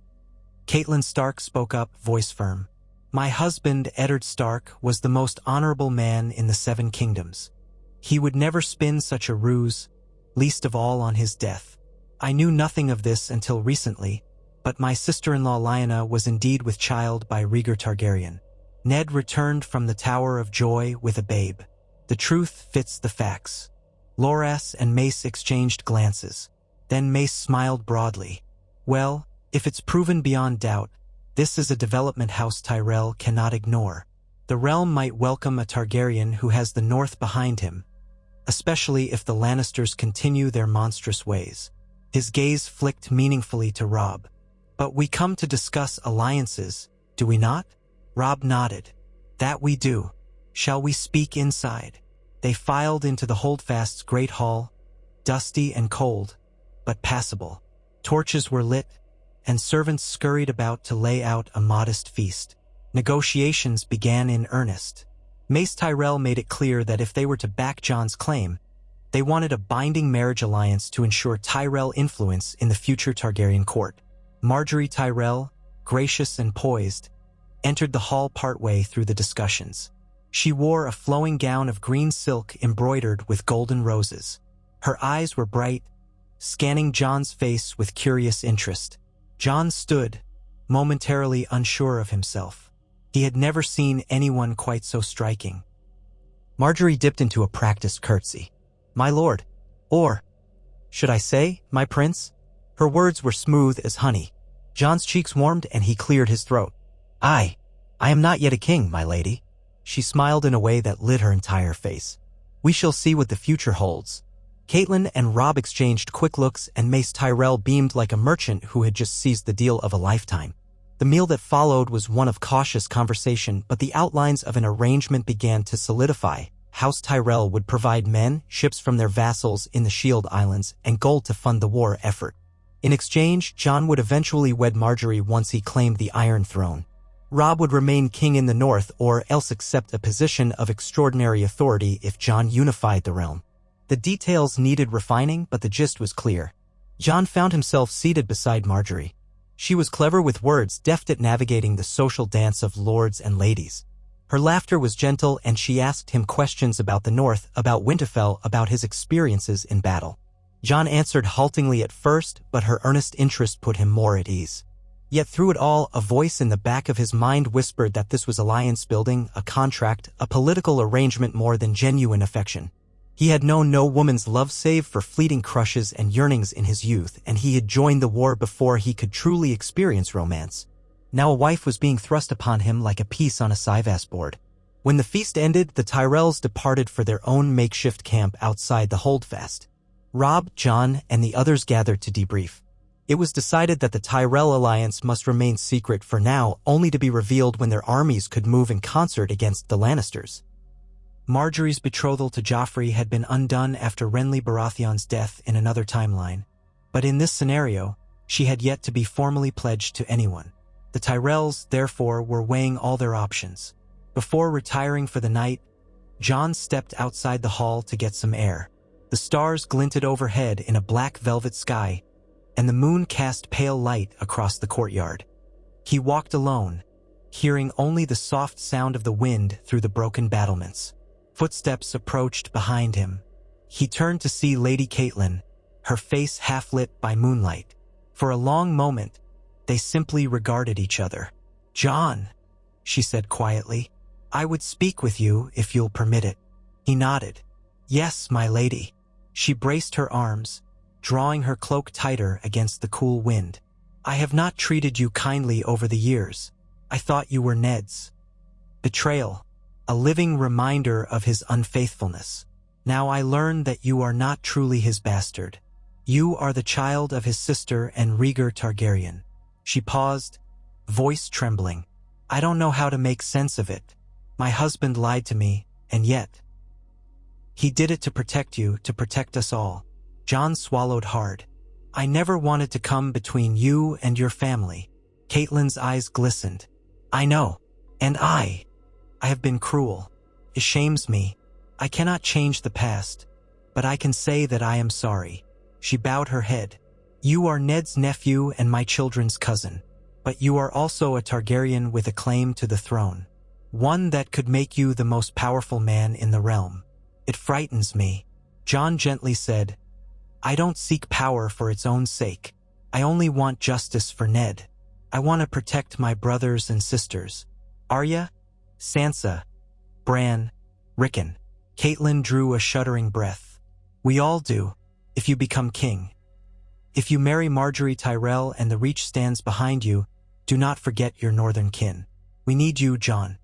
Catelyn Stark spoke up, voice firm. "My husband, Eddard Stark, was the most honorable man in the Seven Kingdoms. He would never spin such a ruse, least of all on his death. I knew nothing of this until recently, but my sister-in-law Lyanna was indeed with child by Rhaegar Targaryen. Ned returned from the Tower of Joy with a babe. The truth fits the facts." Loras and Mace exchanged glances. Then Mace smiled broadly. "Well, if it's proven beyond doubt, this is a development House Tyrell cannot ignore. The realm might welcome a Targaryen who has the North behind him, especially if the Lannisters continue their monstrous ways." His gaze flicked meaningfully to Robb. "But we come to discuss alliances, do we not?" Robb nodded. "That we do. Shall we speak inside?" They filed into the holdfast's great hall, dusty and cold, but passable. Torches were lit, and servants scurried about to lay out a modest feast. Negotiations began in earnest. Mace Tyrell made it clear that if they were to back Jon's claim, they wanted a binding marriage alliance to ensure Tyrell influence in the future Targaryen court. Marjorie Tyrell, gracious and poised, entered the hall partway through the discussions. She wore a flowing gown of green silk embroidered with golden roses. Her eyes were bright, scanning Jon's face with curious interest. Jon stood, momentarily unsure of himself. He had never seen anyone quite so striking. Marjorie dipped into a practiced curtsy. "My lord," or, should I say, "my prince?" Her words were smooth as honey. Jon's cheeks warmed and he cleared his throat. I am not yet a king, my lady." She smiled in a way that lit her entire face. "We shall see what the future holds." Catelyn and Robb exchanged quick looks, and Mace Tyrell beamed like a merchant who had just seized the deal of a lifetime. The meal that followed was one of cautious conversation, but the outlines of an arrangement began to solidify. House Tyrell would provide men, ships from their vassals in the Shield Islands, and gold to fund the war effort. In exchange, Jon would eventually wed Marjorie once he claimed the Iron Throne. Robb would remain king in the north or else accept a position of extraordinary authority if Jon unified the realm. The details needed refining, but the gist was clear. Jon found himself seated beside Marjorie. She was clever with words, deft at navigating the social dance of lords and ladies. Her laughter was gentle, and she asked him questions about the north, about Winterfell, about his experiences in battle. Jon answered haltingly at first, but her earnest interest put him more at ease. Yet through it all, a voice in the back of his mind whispered that this was alliance building, a contract, a political arrangement more than genuine affection. He had known no woman's love save for fleeting crushes and yearnings in his youth, and he had joined the war before he could truly experience romance. Now a wife was being thrust upon him like a piece on a Sivas board. When the feast ended, the Tyrells departed for their own makeshift camp outside the holdfast. Robb, Jon, and the others gathered to debrief. It was decided that the Tyrell alliance must remain secret for now, only to be revealed when their armies could move in concert against the Lannisters. Marjorie's betrothal to Joffrey had been undone after Renly Baratheon's death in another timeline, but in this scenario, she had yet to be formally pledged to anyone. The Tyrells, therefore, were weighing all their options. Before retiring for the night, Jon stepped outside the hall to get some air. The stars glinted overhead in a black velvet sky, and the moon cast pale light across the courtyard. He walked alone, hearing only the soft sound of the wind through the broken battlements. Footsteps approached behind him. He turned to see Lady Catelyn, her face half-lit by moonlight. For a long moment, they simply regarded each other. "Jon," she said quietly, "I would speak with you if you'll permit it." He nodded. "Yes, my lady." She braced her arms, drawing her cloak tighter against the cool wind. "I have not treated you kindly over the years. I thought you were Ned's." Betrayal, a living reminder of his unfaithfulness. "Now I learn that you are not truly his bastard. You are the child of his sister and Rhaegar Targaryen." She paused, voice trembling. "I don't know how to make sense of it. My husband lied to me, and yet he did it to protect you, to protect us all." Jon swallowed hard. "I never wanted to come between you and your family." Catelyn's eyes glistened. "I know. And I have been cruel. It shames me. I cannot change the past, but I can say that I am sorry." She bowed her head. "You are Ned's nephew and my children's cousin, but you are also a Targaryen with a claim to the throne. One that could make you the most powerful man in the realm. It frightens me." Jon gently said, "I don't seek power for its own sake. I only want justice for Ned. I want to protect my brothers and sisters. Arya, Sansa, Bran, Rickon." Catelyn drew a shuddering breath. "We all do, if you become king. If you marry Marjorie Tyrell and the Reach stands behind you, do not forget your northern kin. We need you, Jon."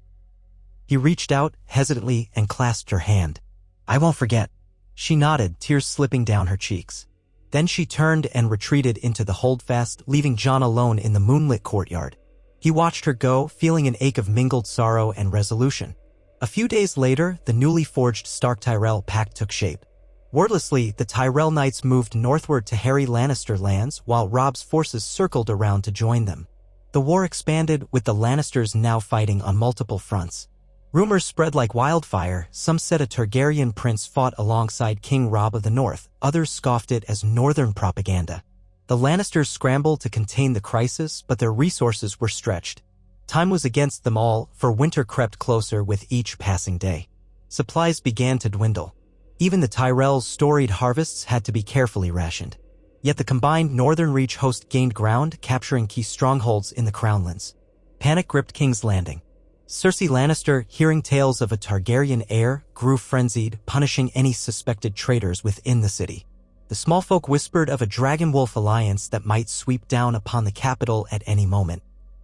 He reached out hesitantly and clasped her hand. "I won't forget." She nodded, tears slipping down her cheeks. Then she turned and retreated into the holdfast, leaving Jon alone in the moonlit courtyard. He watched her go, feeling an ache of mingled sorrow and resolution. A few days later, the newly forged Stark Tyrell pact took shape. Wordlessly, the Tyrell Knights moved northward to Harry Lannister lands, while Robb's forces circled around to join them. The war expanded, with the Lannisters now fighting on multiple fronts. Rumors spread like wildfire. Some said a Targaryen prince fought alongside King Robb of the North. Others scoffed it as northern propaganda. The Lannisters scrambled to contain the crisis, but their resources were stretched. Time was against them all, for winter crept closer with each passing day. Supplies began to dwindle. Even the Tyrell's storied harvests had to be carefully rationed. Yet the combined Northern Reach host gained ground, capturing key strongholds in the Crownlands. Panic gripped King's Landing. Cersei Lannister, hearing tales of a Targaryen heir, grew frenzied, punishing any suspected traitors within the city. The small folk whispered of a dragon-wolf alliance that might sweep down upon the capital at any moment.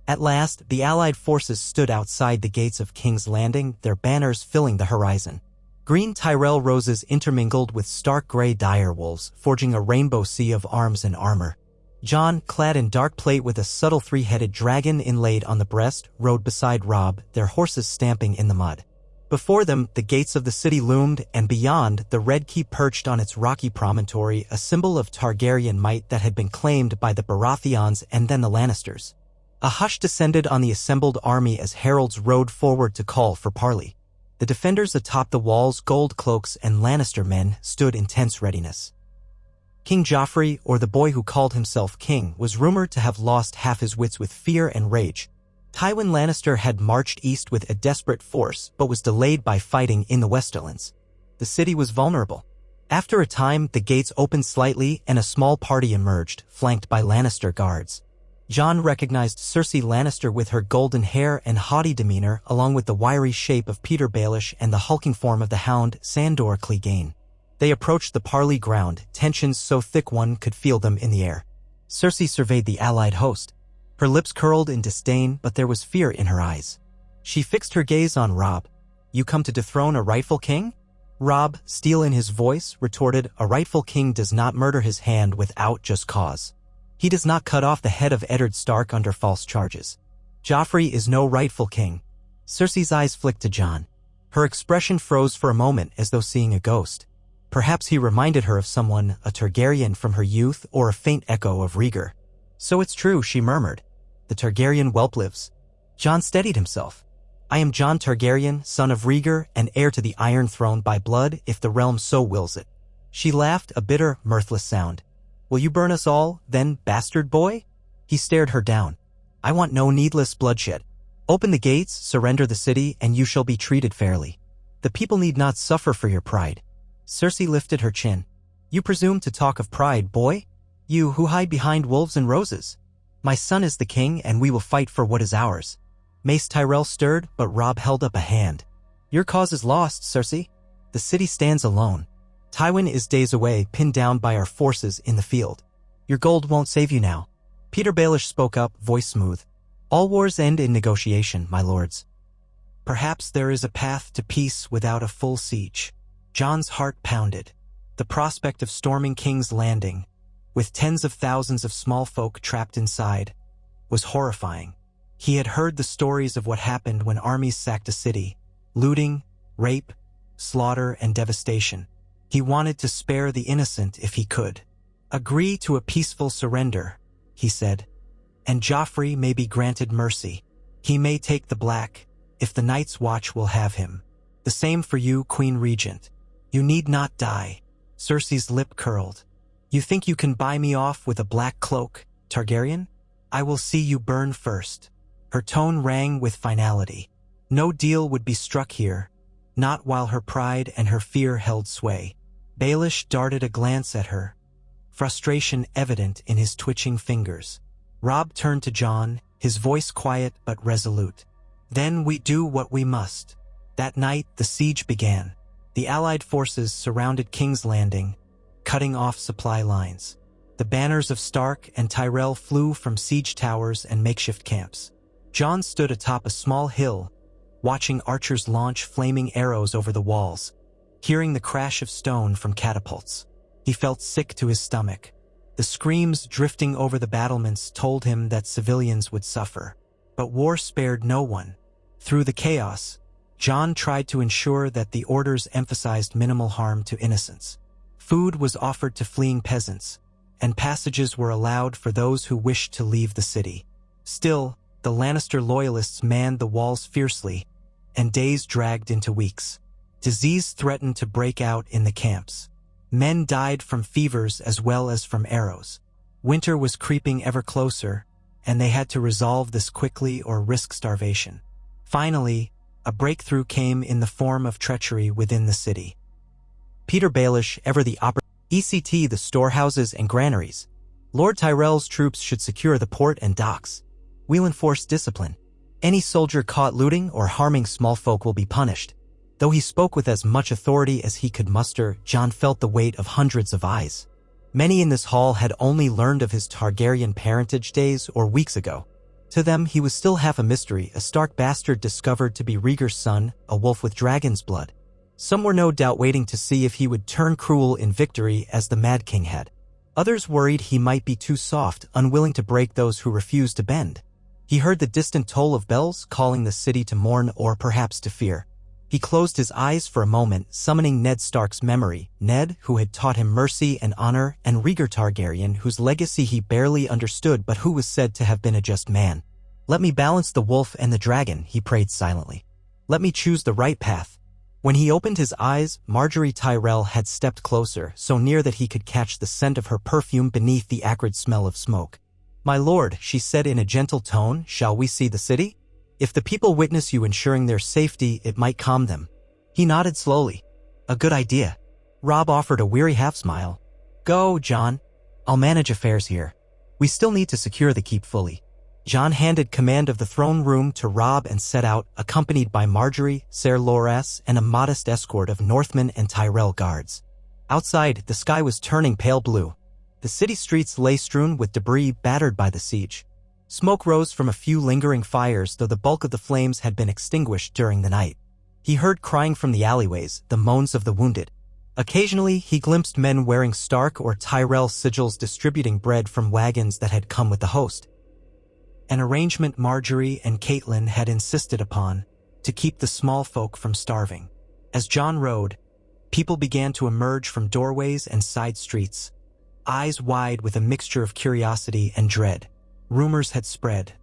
At last, the allied forces stood outside the gates of King's Landing, their banners filling the horizon. Green Tyrell roses intermingled with stark gray direwolves, forging a rainbow sea of arms and armor. Jon, clad in dark plate with a subtle three-headed dragon inlaid on the breast, rode beside Robb, their horses stamping in the mud. Before them, the gates of the city loomed, and beyond, the Red Keep perched on its rocky promontory, a symbol of Targaryen might that had been claimed by the Baratheons and then the Lannisters. A hush descended on the assembled army as heralds rode forward to call for parley. The defenders atop the walls, gold cloaks, and Lannister men stood in tense readiness. King Joffrey, or the boy who called himself king, was rumored to have lost half his wits with fear and rage. Tywin Lannister had marched east with a desperate force, but was delayed by fighting in the Westerlands. The city was vulnerable. After a time, the gates opened slightly and a small party emerged, flanked by Lannister guards. Jon recognized Cersei Lannister with her golden hair and haughty demeanor, along with the wiry shape of Petyr Baelish and the hulking form of the Hound, Sandor Clegane. They approached the parley ground, tensions so thick one could feel them in the air. Cersei surveyed the allied host. Her lips curled in disdain, but there was fear in her eyes. She fixed her gaze on Robb. "You come to dethrone a rightful king?" Robb, steel in his voice, retorted, "A rightful king does not murder his hand without just cause. He does not cut off the head of Eddard Stark under false charges. Joffrey is no rightful king." Cersei's eyes flicked to Jon. Her expression froze for a moment as though seeing a ghost. Perhaps he reminded her of someone, a Targaryen from her youth or a faint echo of Rhaegar. "So it's true," she murmured. "The Targaryen whelp lives." Jon steadied himself. "I am Jon Targaryen, son of Rhaegar, and heir to the Iron Throne by blood if the realm so wills it." She laughed, a bitter, mirthless sound. "Will you burn us all, then, bastard boy?" He stared her down. "I want no needless bloodshed. Open the gates, surrender the city, and you shall be treated fairly. The people need not suffer for your pride." Cersei lifted her chin. "You presume to talk of pride, boy? You who hide behind wolves and roses? My son is the king, and we will fight for what is ours." Mace Tyrell stirred, but Robb held up a hand. "Your cause is lost, Cersei. The city stands alone. Tywin is days away, pinned down by our forces in the field. Your gold won't save you now." Petyr Baelish spoke up, voice smooth. "All wars end in negotiation, my lords. Perhaps there is a path to peace without a full siege." Jon's heart pounded. The prospect of storming King's Landing, with tens of thousands of small folk trapped inside, was horrifying. He had heard the stories of what happened when armies sacked a city: looting, rape, slaughter, and devastation. He wanted to spare the innocent if he could. "Agree to a peaceful surrender," he said, "and Joffrey may be granted mercy. He may take the black, if the Night's Watch will have him. The same for you, Queen Regent. You need not die." Cersei's lip curled. "You think you can buy me off with a black cloak, Targaryen? I will see you burn first." Her tone rang with finality. No deal would be struck here, not while her pride and her fear held sway. Baelish darted a glance at her, frustration evident in his twitching fingers. Robb turned to Jon, his voice quiet but resolute. "Then we do what we must." That night, the siege began. The allied forces surrounded King's Landing, cutting off supply lines. The banners of Stark and Tyrell flew from siege towers and makeshift camps. Jon stood atop a small hill, watching archers launch flaming arrows over the walls, hearing the crash of stone from catapults. He felt sick to his stomach. The screams drifting over the battlements told him that civilians would suffer. But war spared no one. Through the chaos, Jon tried to ensure that the orders emphasized minimal harm to innocents. Food was offered to fleeing peasants, and passages were allowed for those who wished to leave the city. Still, the Lannister loyalists manned the walls fiercely, and days dragged into weeks. Disease threatened to break out in the camps. Men died from fevers as well as from arrows. Winter was creeping ever closer, and they had to resolve this quickly or risk starvation. Finally, a breakthrough came in the form of treachery within the city. Peter Baelish ever the ECT the storehouses and granaries. Lord Tyrell's troops should secure the port and docks. We'll enforce discipline. Any soldier caught looting or harming small folk will be punished. Though he spoke with as much authority as he could muster, Jon felt the weight of hundreds of eyes. Many in this hall had only learned of his Targaryen parentage days or weeks ago. To them, he was still half a mystery, a stark bastard discovered to be Rhaegar's son, a wolf with dragon's blood. Some were no doubt waiting to see if he would turn cruel in victory as the Mad King had. Others worried he might be too soft, unwilling to break those who refused to bend. He heard the distant toll of bells calling the city to mourn or perhaps to fear. He closed his eyes for a moment, summoning Ned Stark's memory, Ned who had taught him mercy and honor, and Rhaegar Targaryen whose legacy he barely understood but who was said to have been a just man. Let me balance the wolf and the dragon, he prayed silently. Let me choose the right path. When he opened his eyes, Margaery Tyrell had stepped closer, so near that he could catch the scent of her perfume beneath the acrid smell of smoke. My lord, she said in a gentle tone, shall we see the city? If the people witness you ensuring their safety, it might calm them. He nodded slowly. A good idea. Robb offered a weary half-smile. Go, Jon. I'll manage affairs here. We still need to secure the keep fully. Jon handed command of the throne room to Robb and set out, accompanied by Margaery, Ser Loras, and a modest escort of Northmen and Tyrell guards. Outside, the sky was turning pale blue. The city streets lay strewn with debris battered by the siege. Smoke rose from a few lingering fires, though the bulk of the flames had been extinguished during the night. He heard crying from the alleyways, the moans of the wounded. Occasionally, he glimpsed men wearing Stark or Tyrell sigils distributing bread from wagons that had come with the host. An arrangement Margaery and Catelyn had insisted upon to keep the small folk from starving. As Jon rode, people began to emerge from doorways and side streets, eyes wide with a mixture of curiosity and dread. Rumors had spread.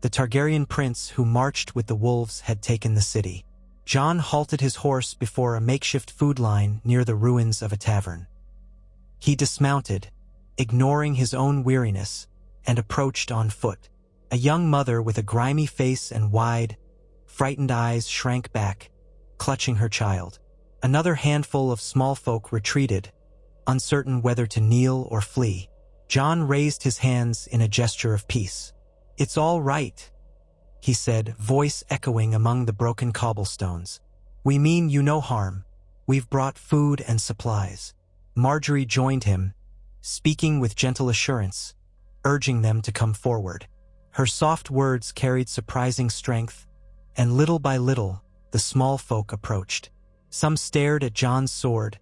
The Targaryen prince who marched with the wolves had taken the city. Jon halted his horse before a makeshift food line near the ruins of a tavern. He dismounted, ignoring his own weariness, and approached on foot. A young mother with a grimy face and wide, frightened eyes shrank back, clutching her child. Another handful of small folk retreated, uncertain whether to kneel or flee. Jon raised his hands in a gesture of peace. It's all right, he said, voice echoing among the broken cobblestones. We mean you no harm. We've brought food and supplies. Margaery joined him, speaking with gentle assurance, urging them to come forward. Her soft words carried surprising strength, and little by little, the small folk approached. Some stared at Jon's sword,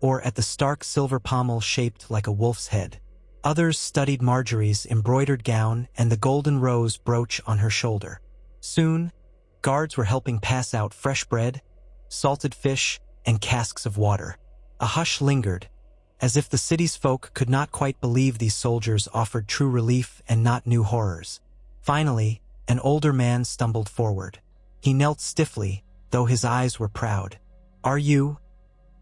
or at the stark silver pommel shaped like a wolf's head. Others studied Margaery's embroidered gown and the golden rose brooch on her shoulder. Soon, guards were helping pass out fresh bread, salted fish, and casks of water. A hush lingered, as if the city's folk could not quite believe these soldiers offered true relief and not new horrors. Finally, an older man stumbled forward. He knelt stiffly, though his eyes were proud. Are you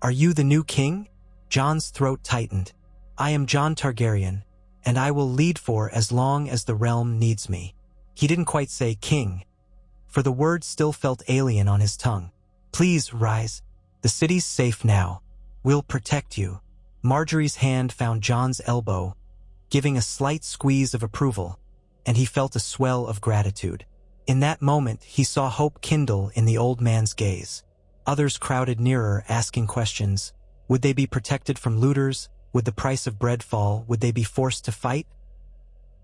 the new king? Jon's throat tightened. I am Jon Targaryen, and I will lead for as long as the realm needs me. He didn't quite say king, for the word still felt alien on his tongue. Please rise. The city's safe now. We'll protect you. Margaery's hand found Jon's elbow, giving a slight squeeze of approval, and he felt a swell of gratitude. In that moment, he saw hope kindle in the old man's gaze. Others crowded nearer, asking questions. Would they be protected from looters? Would the price of bread fall? Would they be forced to fight?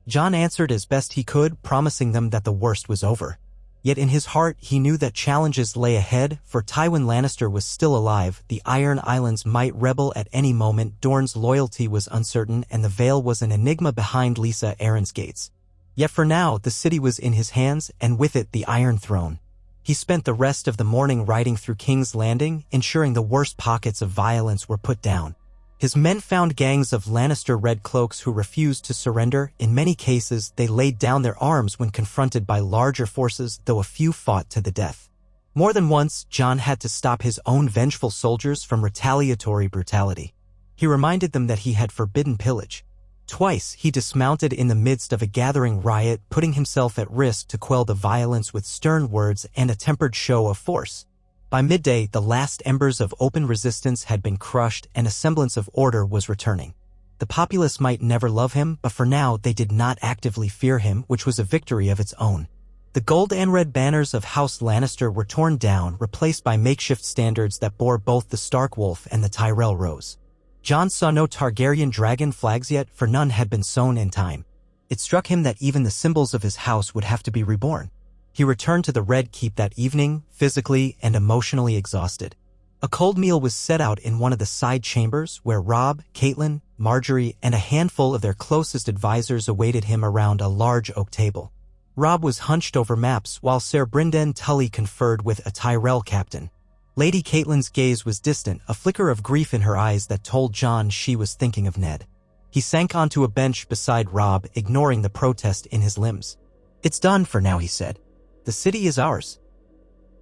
Jon answered as best he could, promising them that the worst was over. Yet in his heart, he knew that challenges lay ahead, for Tywin Lannister was still alive, the Iron Islands might rebel at any moment, Dorne's loyalty was uncertain, and the Vale was an enigma behind Lysa Arryn's gates. Yet for now, the city was in his hands, and with it the Iron Throne. He spent the rest of the morning riding through King's Landing, ensuring the worst pockets of violence were put down. His men found gangs of Lannister Red Cloaks who refused to surrender. In many cases, they laid down their arms when confronted by larger forces, though a few fought to the death. More than once, Jon had to stop his own vengeful soldiers from retaliatory brutality. He reminded them that he had forbidden pillage. Twice, he dismounted in the midst of a gathering riot, putting himself at risk to quell the violence with stern words and a tempered show of force. By midday, the last embers of open resistance had been crushed and a semblance of order was returning. The populace might never love him, but for now they did not actively fear him, which was a victory of its own. The gold and red banners of House Lannister were torn down, replaced by makeshift standards that bore both the Stark Wolf and the Tyrell Rose. Jon saw no Targaryen dragon flags yet, for none had been sown in time. It struck him that even the symbols of his house would have to be reborn. He returned to the Red Keep that evening, physically and emotionally exhausted. A cold meal was set out in one of the side chambers where Robb, Catelyn, Margaery, and a handful of their closest advisors awaited him around a large oak table. Robb was hunched over maps while Ser Brynden Tully conferred with a Tyrell captain. Lady Catelyn's gaze was distant, a flicker of grief in her eyes that told Jon she was thinking of Ned. He sank onto a bench beside Robb, ignoring the protest in his limbs. "It's done for now," he said. "The city is ours."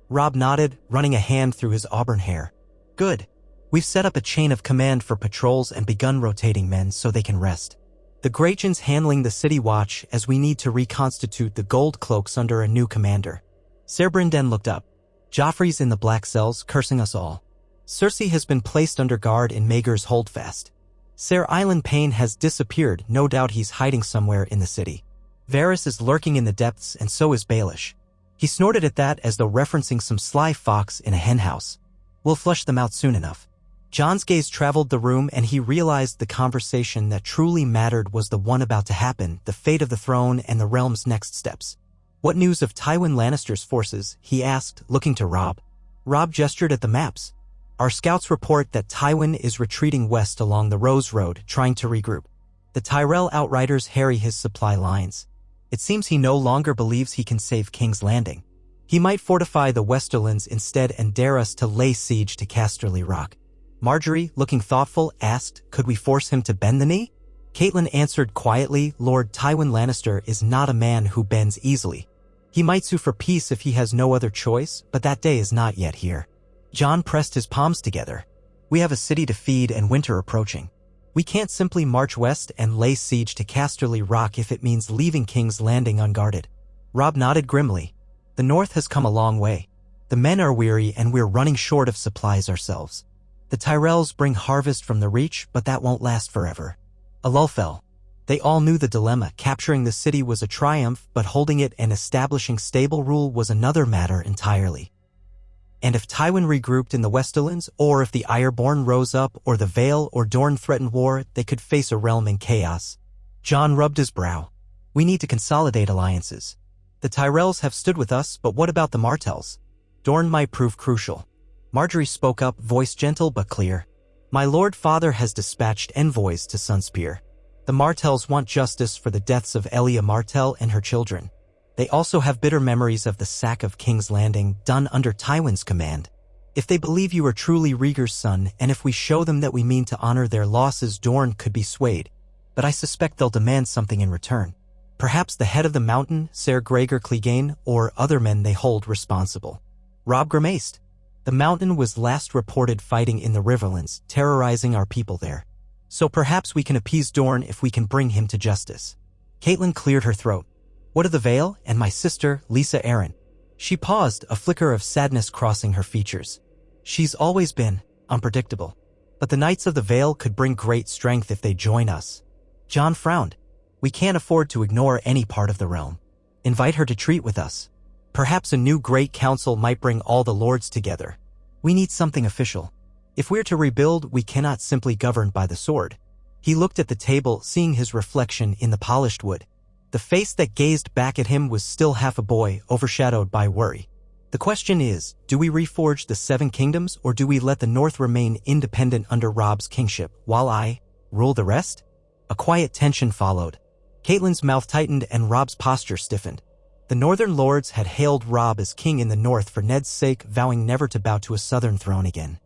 Robb nodded, running a hand through his auburn hair. "Good. We've set up a chain of command for patrols and begun rotating men so they can rest. The Greyjoy's handling the city watch as we need to reconstitute the gold cloaks under a new commander." Ser Brynden looked up. "Joffrey's in the black cells, cursing us all. Cersei has been placed under guard in Maegor's holdfast. Ser Island Payne has disappeared, no doubt he's hiding somewhere in the city. Varys is lurking in the depths and so is Baelish." He snorted at that as though referencing some sly fox in a henhouse. "We'll flush them out soon enough." Jon's gaze traveled the room and he realized the conversation that truly mattered was the one about to happen, the fate of the throne and the realm's next steps. "What news of Tywin Lannister's forces?" he asked, looking to Robb. Robb gestured at the maps. "Our scouts report that Tywin is retreating west along the Rose Road, trying to regroup. The Tyrell outriders harry his supply lines. It seems he no longer believes he can save King's Landing. He might fortify the Westerlands instead and dare us to lay siege to Casterly Rock." Margaery, looking thoughtful, asked, "Could we force him to bend the knee?" Catelyn answered quietly, "Lord Tywin Lannister is not a man who bends easily. He might sue for peace if he has no other choice, but that day is not yet here." Jon pressed his palms together. "We have a city to feed and winter approaching. We can't simply march west and lay siege to Casterly Rock if it means leaving King's Landing unguarded." Robb nodded grimly. "The North has come a long way. The men are weary and we're running short of supplies ourselves. The Tyrells bring harvest from the Reach, but that won't last forever." A lull fell. They all knew the dilemma. Capturing the city was a triumph, but holding it and establishing stable rule was another matter entirely. And if Tywin regrouped in the Westerlands, or if the Ironborn rose up, or the Vale or Dorne threatened war, they could face a realm in chaos. Jon rubbed his brow. "We need to consolidate alliances. The Tyrells have stood with us, but what about the Martells? Dorne might prove crucial." Margaery spoke up, voice gentle but clear. "My Lord Father has dispatched envoys to Sunspear. The Martells want justice for the deaths of Elia Martell and her children. They also have bitter memories of the sack of King's Landing, done under Tywin's command. If they believe you are truly Rhaegar's son, and if we show them that we mean to honor their losses, Dorne could be swayed. But I suspect they'll demand something in return. Perhaps the head of the mountain, Ser Gregor Clegane, or other men they hold responsible." Robb grimaced. "The mountain was last reported fighting in the Riverlands, terrorizing our people there. So perhaps we can appease Dorne if we can bring him to justice." Catelyn cleared her throat. "What of the Vale and my sister, Lisa Arryn?" She paused, a flicker of sadness crossing her features. "She's always been unpredictable. But the Knights of the Vale could bring great strength if they join us." Jon frowned. "We can't afford to ignore any part of the realm. Invite her to treat with us. Perhaps a new great council might bring all the lords together. We need something official. If we're to rebuild, we cannot simply govern by the sword." He looked at the table, seeing his reflection in the polished wood. The face that gazed back at him was still half a boy, overshadowed by worry. "The question is, do we reforge the Seven Kingdoms, or do we let the North remain independent under Robb's kingship, while I rule the rest?" A quiet tension followed. Catelyn's mouth tightened and Robb's posture stiffened. The Northern lords had hailed Robb as king in the North for Ned's sake, vowing never to bow to a Southern throne again.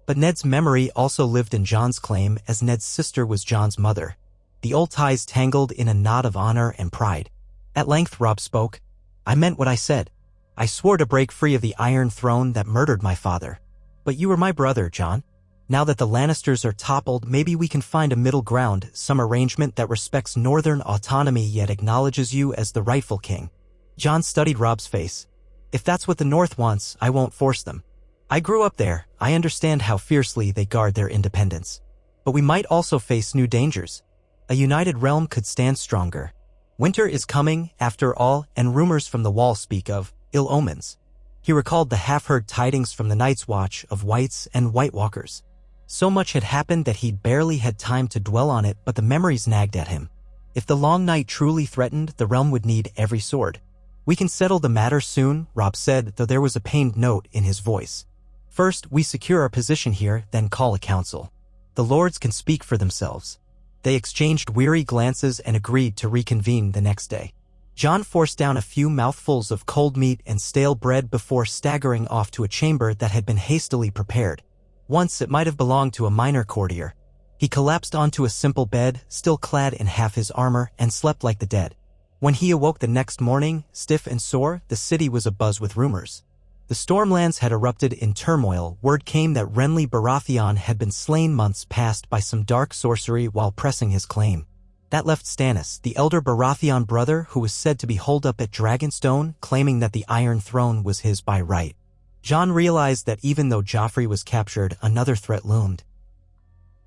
But Ned's memory also lived in Jon's claim, as Ned's sister was Jon's mother. The old ties tangled in a knot of honor and pride. At length Robb spoke. "I meant what I said. I swore to break free of the Iron Throne that murdered my father. But you were my brother, Jon. Now that the Lannisters are toppled, maybe we can find a middle ground, some arrangement that respects Northern autonomy yet acknowledges you as the rightful king." Jon studied Robb's face. "If that's what the North wants, I won't force them. I grew up there. I understand how fiercely they guard their independence. But we might also face new dangers. A united realm could stand stronger. Winter is coming, after all, and rumors from the wall speak of ill omens. He recalled the half-heard tidings from the Night's Watch of whites and White Walkers. So much had happened that he barely had time to dwell on it, but the memories nagged at him. If the long night truly threatened, the realm would need every sword. We can settle the matter soon, Robb said, though there was a pained note in his voice. First, we secure our position here, then call a council. The lords can speak for themselves. They exchanged weary glances and agreed to reconvene the next day. Jon forced down a few mouthfuls of cold meat and stale bread before staggering off to a chamber that had been hastily prepared. Once it might have belonged to a minor courtier. He collapsed onto a simple bed, still clad in half his armor, and slept like the dead. When he awoke the next morning, stiff and sore, the city was abuzz with rumors. The Stormlands had erupted in turmoil. Word came that Renly Baratheon had been slain months past by some dark sorcery while pressing his claim. That left Stannis, the elder Baratheon brother who was said to be holed up at Dragonstone, claiming that the Iron Throne was his by right. Jon realized that even though Joffrey was captured, another threat loomed.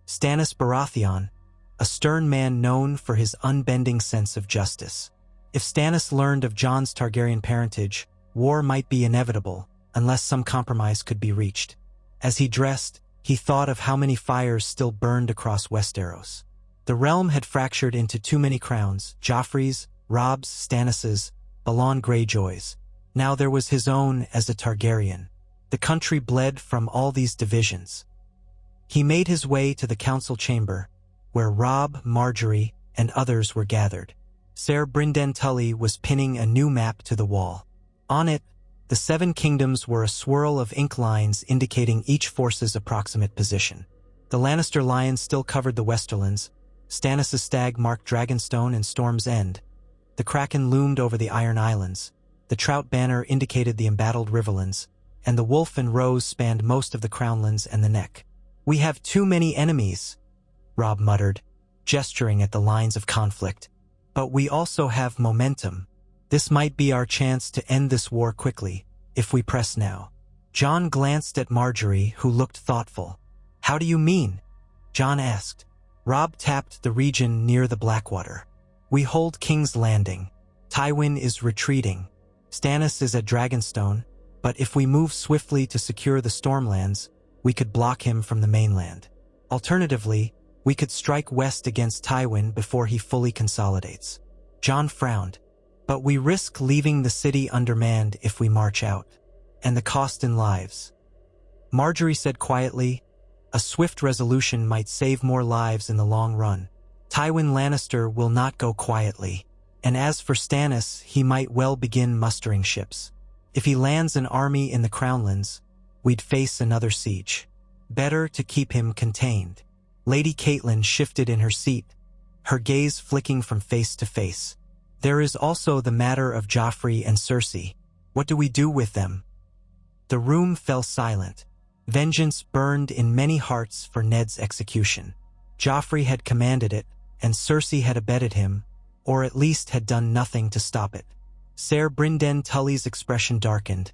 Stannis Baratheon, a stern man known for his unbending sense of justice. If Stannis learned of Jon's Targaryen parentage, war might be inevitable, unless some compromise could be reached. As he dressed, he thought of how many fires still burned across Westeros. The realm had fractured into too many crowns, Joffrey's, Robb's, Stannis's, Balon Greyjoy's. Now there was his own as a Targaryen. The country bled from all these divisions. He made his way to the council chamber, where Robb, Margaery, and others were gathered. Ser Brynden Tully was pinning a new map to the wall. On it, the 7 kingdoms were a swirl of ink lines indicating each force's approximate position. The Lannister lion still covered the Westerlands. Stannis' stag marked Dragonstone and Storm's End. The Kraken loomed over the Iron Islands. The Trout banner indicated the embattled Riverlands, and the Wolf and Rose spanned most of the Crownlands and the Neck. "We have too many enemies," Robb muttered, gesturing at the lines of conflict. "But we also have momentum. This might be our chance to end this war quickly, if we press now." Jon glanced at Margaery, who looked thoughtful. "How do you mean?" Jon asked. Robb tapped the region near the Blackwater. "We hold King's Landing. Tywin is retreating. Stannis is at Dragonstone, but if we move swiftly to secure the Stormlands, we could block him from the mainland. Alternatively, we could strike west against Tywin before he fully consolidates." Jon frowned. "But we risk leaving the city undermanned if we march out, and the cost in lives." Margaery said quietly, "A swift resolution might save more lives in the long run. Tywin Lannister will not go quietly, and as for Stannis, he might well begin mustering ships. If he lands an army in the Crownlands, we'd face another siege. Better to keep him contained." Lady Catelyn shifted in her seat, her gaze flicking from face to face. "There is also the matter of Joffrey and Cersei. What do we do with them?" The room fell silent. Vengeance burned in many hearts for Ned's execution. Joffrey had commanded it, and Cersei had abetted him, or at least had done nothing to stop it. Ser Brynden Tully's expression darkened,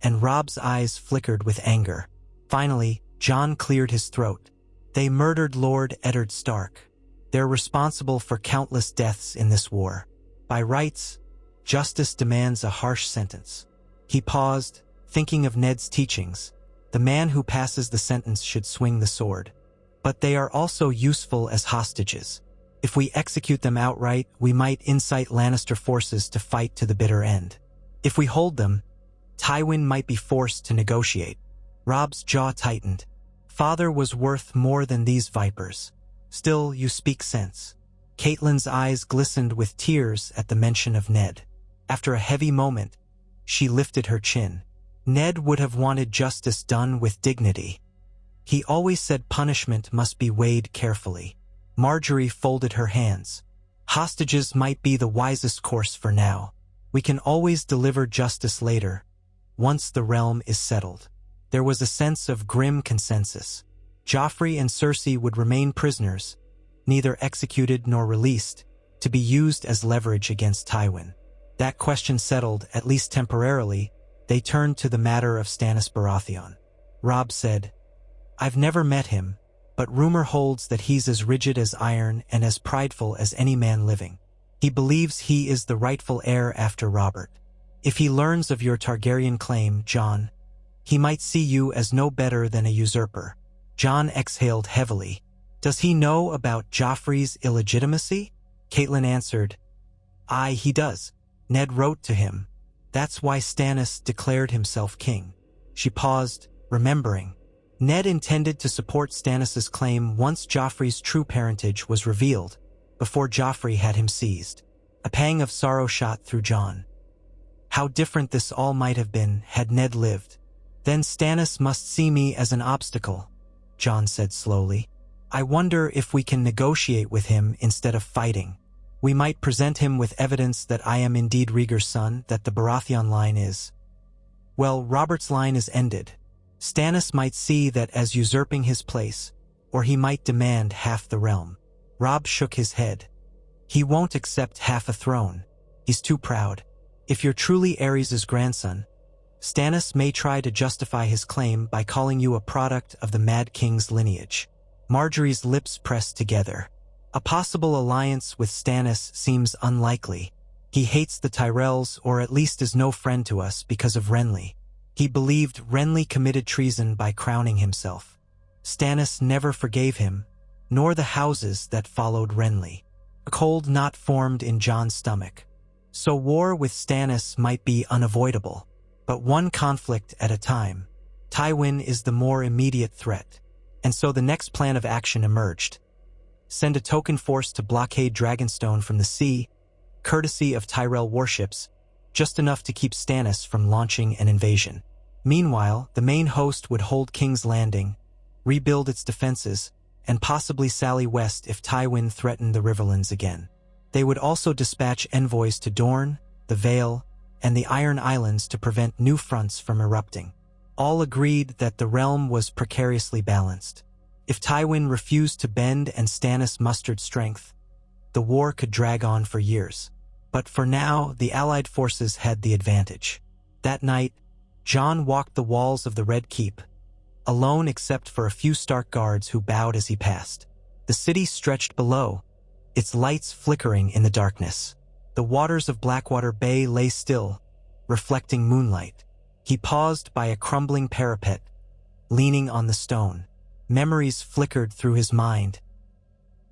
and Robb's eyes flickered with anger. Finally, Jon cleared his throat. "They murdered Lord Eddard Stark. They're responsible for countless deaths in this war. By rights, justice demands a harsh sentence." He paused, thinking of Ned's teachings. The man who passes the sentence should swing the sword. But they are also useful as hostages. If we execute them outright, we might incite Lannister forces to fight to the bitter end. If we hold them, Tywin might be forced to negotiate. Robb's jaw tightened. Father was worth more than these vipers. Still, you speak sense. Catelyn's eyes glistened with tears at the mention of Ned. After a heavy moment, she lifted her chin. Ned would have wanted justice done with dignity. He always said punishment must be weighed carefully. Margaery folded her hands. Hostages might be the wisest course for now. We can always deliver justice later, once the realm is settled. There was a sense of grim consensus. Joffrey and Cersei would remain prisoners, neither executed nor released, to be used as leverage against Tywin. That question settled, at least temporarily, they turned to the matter of Stannis Baratheon. Robb said. I've never met him, but rumor holds that he's as rigid as iron and as prideful as any man living. He believes he is the rightful heir after Robert. If he learns of your Targaryen claim, Jon, he might see you as no better than a usurper. Jon exhaled heavily. Does he know about Joffrey's illegitimacy? Catelyn answered. Aye, he does. Ned wrote to him. That's why Stannis declared himself king. She paused, remembering. Ned intended to support Stannis's claim once Joffrey's true parentage was revealed, before Joffrey had him seized. A pang of sorrow shot through Jon. How different this all might have been had Ned lived. Then Stannis must see me as an obstacle, Jon said slowly. I wonder if we can negotiate with him instead of fighting. We might present him with evidence that I am indeed Rhaegar's son, that the Baratheon line is. Well, Robert's line is ended. Stannis might see that as usurping his place, or he might demand half the realm. Robb shook his head. He won't accept half a throne. He's too proud. If you're truly Aerys' grandson, Stannis may try to justify his claim by calling you a product of the Mad King's lineage. Marjorie's lips pressed together. A possible alliance with Stannis seems unlikely. He hates the Tyrells, or at least is no friend to us because of Renly. He believed Renly committed treason by crowning himself. Stannis never forgave him, nor the houses that followed Renly. A cold knot formed in Jon's stomach. So war with Stannis might be unavoidable, but one conflict at a time. Tywin is the more immediate threat, and so the next plan of action emerged. Send a token force to blockade Dragonstone from the sea, courtesy of Tyrell warships, just enough to keep Stannis from launching an invasion. Meanwhile, the main host would hold King's Landing, rebuild its defenses, and possibly sally west if Tywin threatened the Riverlands again. They would also dispatch envoys to Dorne, the Vale, and the Iron Islands to prevent new fronts from erupting. All agreed that the realm was precariously balanced. If Tywin refused to bend and Stannis mustered strength, the war could drag on for years. But for now, the Allied forces had the advantage. That night, Jon walked the walls of the Red Keep, alone except for a few Stark guards who bowed as he passed. The city stretched below, its lights flickering in the darkness. The waters of Blackwater Bay lay still, reflecting moonlight. He paused by a crumbling parapet, leaning on the stone. Memories flickered through his mind.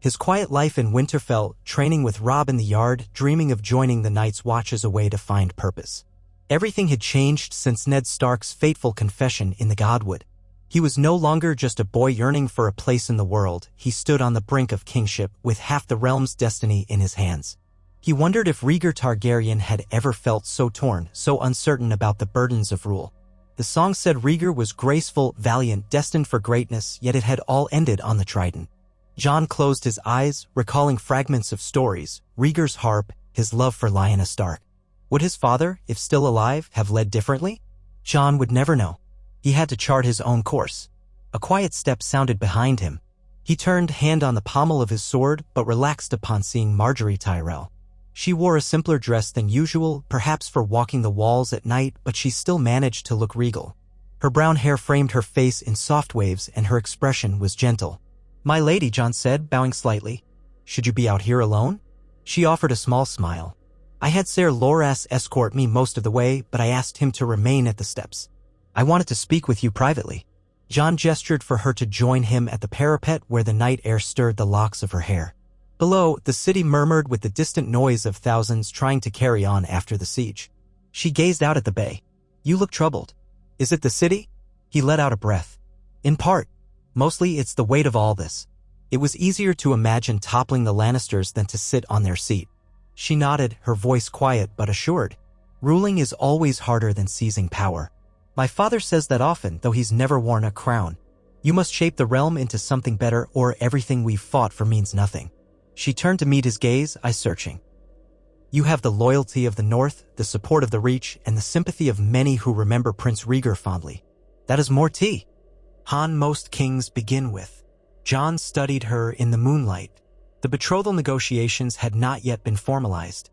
His quiet life in Winterfell, training with Robb in the yard, dreaming of joining the Night's Watch as a way to find purpose. Everything had changed since Ned Stark's fateful confession in the Godwood. He was no longer just a boy yearning for a place in the world. He stood on the brink of kingship with half the realm's destiny in his hands. He wondered if Rhaegar Targaryen had ever felt so torn, so uncertain about the burdens of rule. The song said Rhaegar was graceful, valiant, destined for greatness, yet it had all ended on the Trident. Jon closed his eyes, recalling fragments of stories, Rhaegar's harp, his love for Lyanna Stark. Would his father, if still alive, have led differently? Jon would never know. He had to chart his own course. A quiet step sounded behind him. He turned, hand on the pommel of his sword, but relaxed upon seeing Marjorie Tyrell. She wore a simpler dress than usual, perhaps for walking the walls at night, but she still managed to look regal. Her brown hair framed her face in soft waves, and her expression was gentle. "My lady," Jon said, bowing slightly. "Should you be out here alone?" She offered a small smile. "I had Ser Loras escort me most of the way, but I asked him to remain at the steps. I wanted to speak with you privately." Jon gestured for her to join him at the parapet where the night air stirred the locks of her hair. Below, the city murmured with the distant noise of thousands trying to carry on after the siege. She gazed out at the bay. "You look troubled. Is it the city?" He let out a breath. "In part. Mostly it's the weight of all this." It was easier to imagine toppling the Lannisters than to sit on their seat. She nodded, her voice quiet but assured. "Ruling is always harder than seizing power. My father says that often, though he's never worn a crown. You must shape the realm into something better, or everything we've fought for means nothing." She turned to meet his gaze, eyes searching. "You have the loyalty of the North, the support of the Reach, and the sympathy of many who remember Prince Rhaegar fondly. That is more tea." Han most kings begin with. Jon studied her in the moonlight. The betrothal negotiations had not yet been formalized,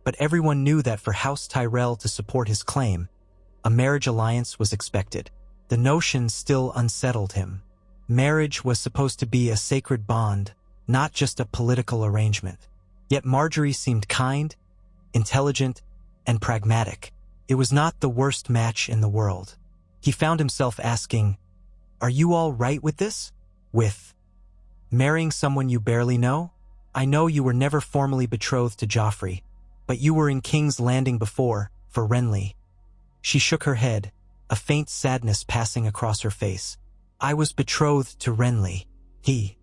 but everyone knew that for House Tyrell to support his claim, a marriage alliance was expected. The notion still unsettled him. Marriage was supposed to be a sacred bond, not just a political arrangement. Yet Marjorie seemed kind, intelligent, and pragmatic. It was not the worst match in the world. He found himself asking, "Are you all right with this? With marrying someone you barely know? I know you were never formally betrothed to Joffrey, but you were in King's Landing before, for Renly." She shook her head, a faint sadness passing across her face. "I was betrothed to Renly. He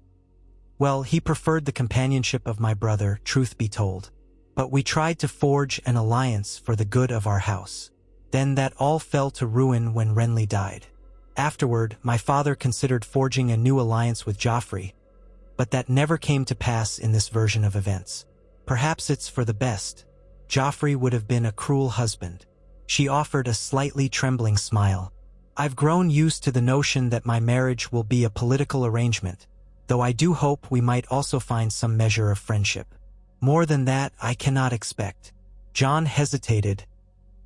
preferred the companionship of my brother, truth be told. But we tried to forge an alliance for the good of our house. Then that all fell to ruin when Renly died. Afterward, my father considered forging a new alliance with Joffrey, but that never came to pass in this version of events. Perhaps it's for the best. Joffrey would have been a cruel husband." She offered a slightly trembling smile. "I've grown used to the notion that my marriage will be a political arrangement, though I do hope we might also find some measure of friendship. More than that, I cannot expect." Jon hesitated,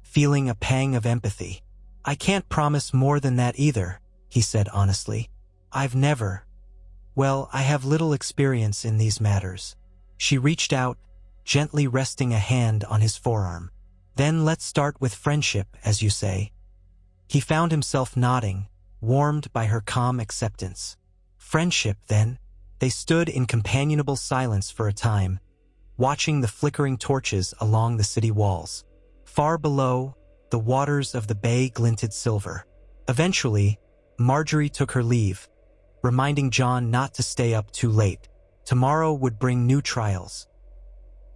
feeling a pang of empathy. "I can't promise more than that either," he said honestly. I have little experience in these matters." She reached out, gently resting a hand on his forearm. "Then let's start with friendship, as you say." He found himself nodding, warmed by her calm acceptance. Friendship, then. They stood in companionable silence for a time, watching the flickering torches along the city walls. Far below, the waters of the bay glinted silver. Eventually, Marjorie took her leave, reminding Jon not to stay up too late. Tomorrow would bring new trials.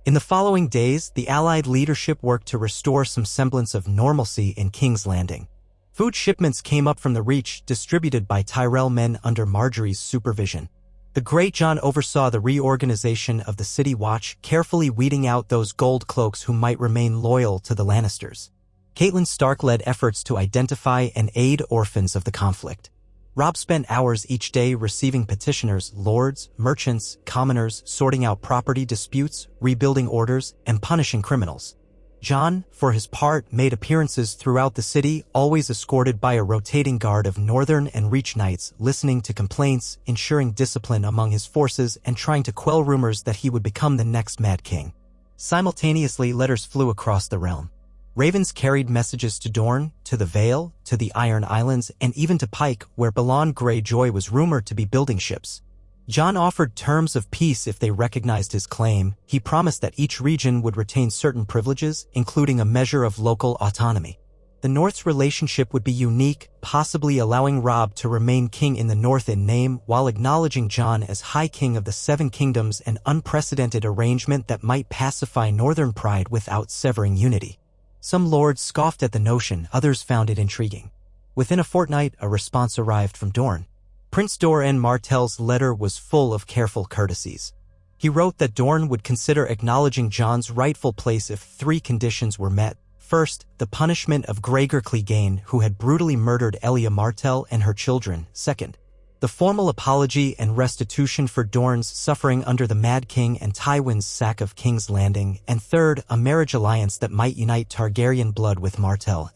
In the following days, the Allied leadership worked to restore some semblance of normalcy in King's Landing. Food shipments came up from the Reach, distributed by Tyrell men under Marjorie's supervision. The Great Jon oversaw the reorganization of the City Watch, carefully weeding out those gold cloaks who might remain loyal to the Lannisters. Catelyn Stark led efforts to identify and aid orphans of the conflict. Robb spent hours each day receiving petitioners, lords, merchants, commoners, sorting out property disputes, rebuilding orders, and punishing criminals. Jon, for his part, made appearances throughout the city, always escorted by a rotating guard of Northern and Reach Knights, listening to complaints, ensuring discipline among his forces, and trying to quell rumors that he would become the next Mad King. Simultaneously, letters flew across the realm. Ravens carried messages to Dorne, to the Vale, to the Iron Islands, and even to Pike, where Balon Greyjoy was rumored to be building ships. Jon offered terms of peace if they recognized his claim. He promised that each region would retain certain privileges, including a measure of local autonomy. The North's relationship would be unique, possibly allowing Robb to remain king in the North in name while acknowledging Jon as High King of the Seven Kingdoms, an unprecedented arrangement that might pacify Northern pride without severing unity. Some lords scoffed at the notion, others found it intriguing. Within a fortnight, a response arrived from Dorne. Prince Doran Martell's letter was full of careful courtesies. He wrote that Dorne would consider acknowledging Jon's rightful place if 3 conditions were met. First, the punishment of Gregor Clegane, who had brutally murdered Elia Martell and her children. Second, the formal apology and restitution for Dorne's suffering under the Mad King and Tywin's sack of King's Landing. And third, a marriage alliance that might unite Targaryen blood with Martell.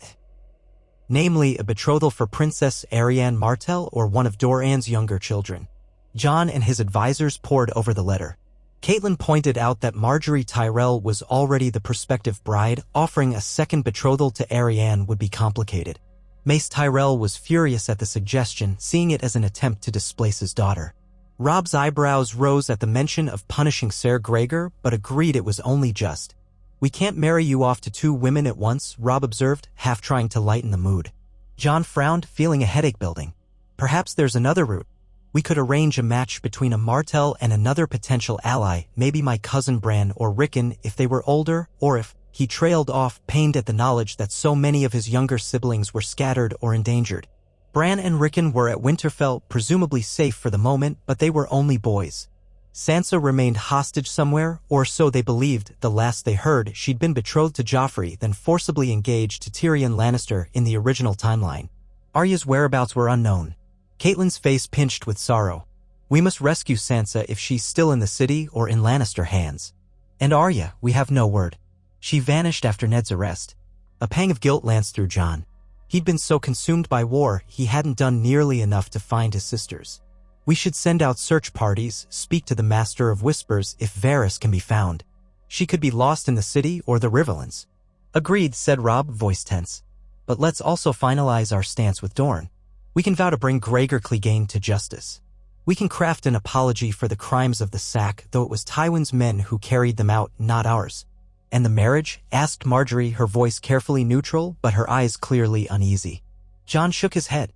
Namely, a betrothal for Princess Arianne Martell or one of Doran's younger children. Jon and his advisors pored over the letter. Catelyn pointed out that Marjorie Tyrell was already the prospective bride. Offering a second betrothal to Arianne would be complicated. Mace Tyrell was furious at the suggestion, seeing it as an attempt to displace his daughter. Robb's eyebrows rose at the mention of punishing Ser Gregor, but agreed it was only just. "We can't marry you off to 2 women at once," Robb observed, half trying to lighten the mood. Jon frowned, feeling a headache building. "Perhaps there's another route. We could arrange a match between a Martell and another potential ally, maybe my cousin Bran or Rickon if they were older, or if..." He trailed off, pained at the knowledge that so many of his younger siblings were scattered or endangered. Bran and Rickon were at Winterfell, presumably safe for the moment, but they were only boys. Sansa remained hostage somewhere, or so they believed. The last they heard, she'd been betrothed to Joffrey, then forcibly engaged to Tyrion Lannister in the original timeline. Arya's whereabouts were unknown. Catelyn's face pinched with sorrow. "We must rescue Sansa if she's still in the city or in Lannister hands. And Arya, we have no word. She vanished after Ned's arrest." A pang of guilt lanced through Jon. He'd been so consumed by war, he hadn't done nearly enough to find his sisters. We should send out search parties, speak to the Master of Whispers if Varys can be found. She could be lost in the city or the Riverlands. Agreed, said Robb, voice tense. But let's also finalize our stance with Dorne. We can vow to bring Gregor Clegane to justice. We can craft an apology for the crimes of the sack, though it was Tywin's men who carried them out, not ours. And the marriage? Asked Marjorie, her voice carefully neutral, but her eyes clearly uneasy. Jon shook his head.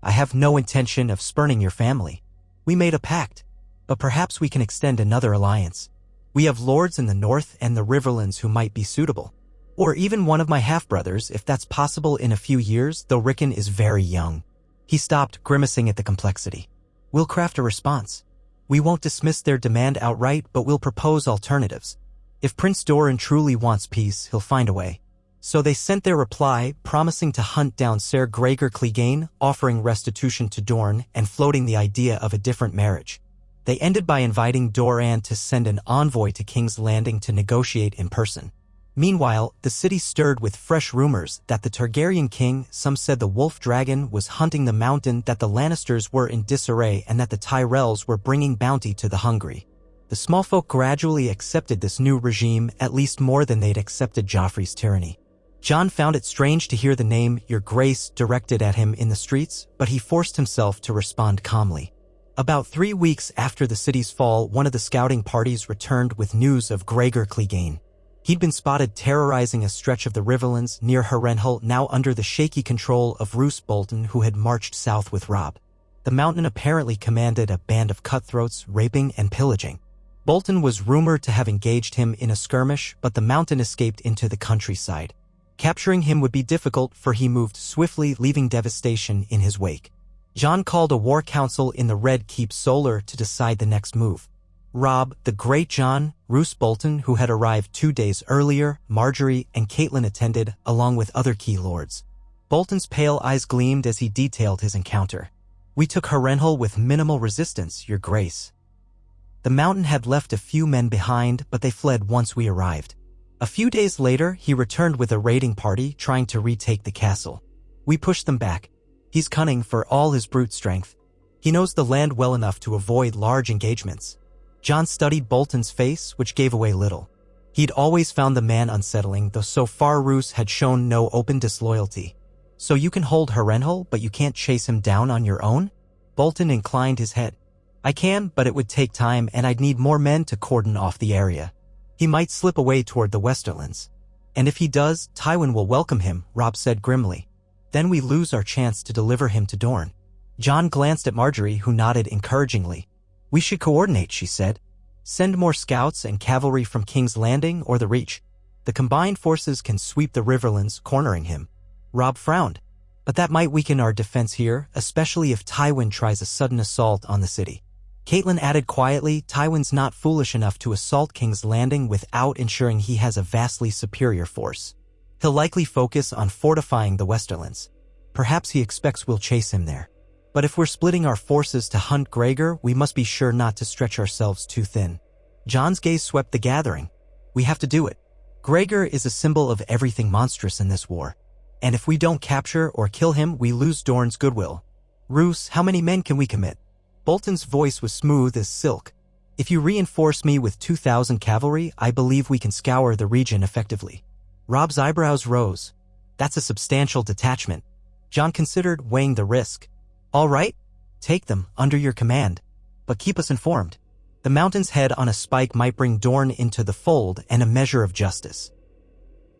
I have no intention of spurning your family. We made a pact, but perhaps we can extend another alliance. We have lords in the north and the Riverlands who might be suitable. Or even one of my half-brothers, if that's possible in a few years, though Rickon is very young. He stopped, grimacing at the complexity. We'll craft a response. We won't dismiss their demand outright, but we'll propose alternatives. If Prince Doran truly wants peace, he'll find a way. So they sent their reply, promising to hunt down Ser Gregor Clegane, offering restitution to Dorne, and floating the idea of a different marriage. They ended by inviting Doran to send an envoy to King's Landing to negotiate in person. Meanwhile, the city stirred with fresh rumors that the Targaryen king, some said the wolf dragon, was hunting the mountain, that the Lannisters were in disarray, and that the Tyrells were bringing bounty to the hungry. The small folk gradually accepted this new regime, at least more than they'd accepted Joffrey's tyranny. Jon found it strange to hear the name Your Grace directed at him in the streets, but he forced himself to respond calmly. About 3 weeks after the city's fall, one of the scouting parties returned with news of Gregor Clegane. He'd been spotted terrorizing a stretch of the Riverlands near Harrenhal, now under the shaky control of Roose Bolton, who had marched south with Robb. The mountain apparently commanded a band of cutthroats, raping and pillaging. Bolton was rumored to have engaged him in a skirmish, but the mountain escaped into the countryside. Capturing him would be difficult, for he moved swiftly, leaving devastation in his wake. Jon called a war council in the Red Keep Solar to decide the next move. Robb, the Great Jon, Roose Bolton, who had arrived 2 days earlier, Marjorie and Catelyn attended, along with other key lords. Bolton's pale eyes gleamed as he detailed his encounter. We took Harrenhal with minimal resistance, Your Grace. The mountain had left a few men behind, but they fled once we arrived. A few days later, he returned with a raiding party trying to retake the castle. We pushed them back. He's cunning for all his brute strength. He knows the land well enough to avoid large engagements. Jon studied Bolton's face, which gave away little. He'd always found the man unsettling, though so far Roose had shown no open disloyalty. So you can hold Harrenhal, but you can't chase him down on your own? Bolton inclined his head. I can, but it would take time, and I'd need more men to cordon off the area. He might slip away toward the Westerlands. And if he does, Tywin will welcome him, Robb said grimly. Then we lose our chance to deliver him to Dorne. Jon glanced at Marjorie, who nodded encouragingly. We should coordinate, she said. Send more scouts and cavalry from King's Landing or the Reach. The combined forces can sweep the Riverlands, cornering him. Robb frowned. But that might weaken our defense here, especially if Tywin tries a sudden assault on the city. Catelyn added quietly, Tywin's not foolish enough to assault King's Landing without ensuring he has a vastly superior force. He'll likely focus on fortifying the Westerlands. Perhaps he expects we'll chase him there. But if we're splitting our forces to hunt Gregor, we must be sure not to stretch ourselves too thin. Jon's gaze swept the gathering. We have to do it. Gregor is a symbol of everything monstrous in this war. And if we don't capture or kill him, we lose Dorne's goodwill. Roose, how many men can we commit? Bolton's voice was smooth as silk. If you reinforce me with 2,000 cavalry, I believe we can scour the region effectively. Robb's eyebrows rose. That's a substantial detachment. Jon considered, weighing the risk. All right, take them, under your command. But keep us informed. The mountain's head on a spike might bring Dorne into the fold, and a measure of justice.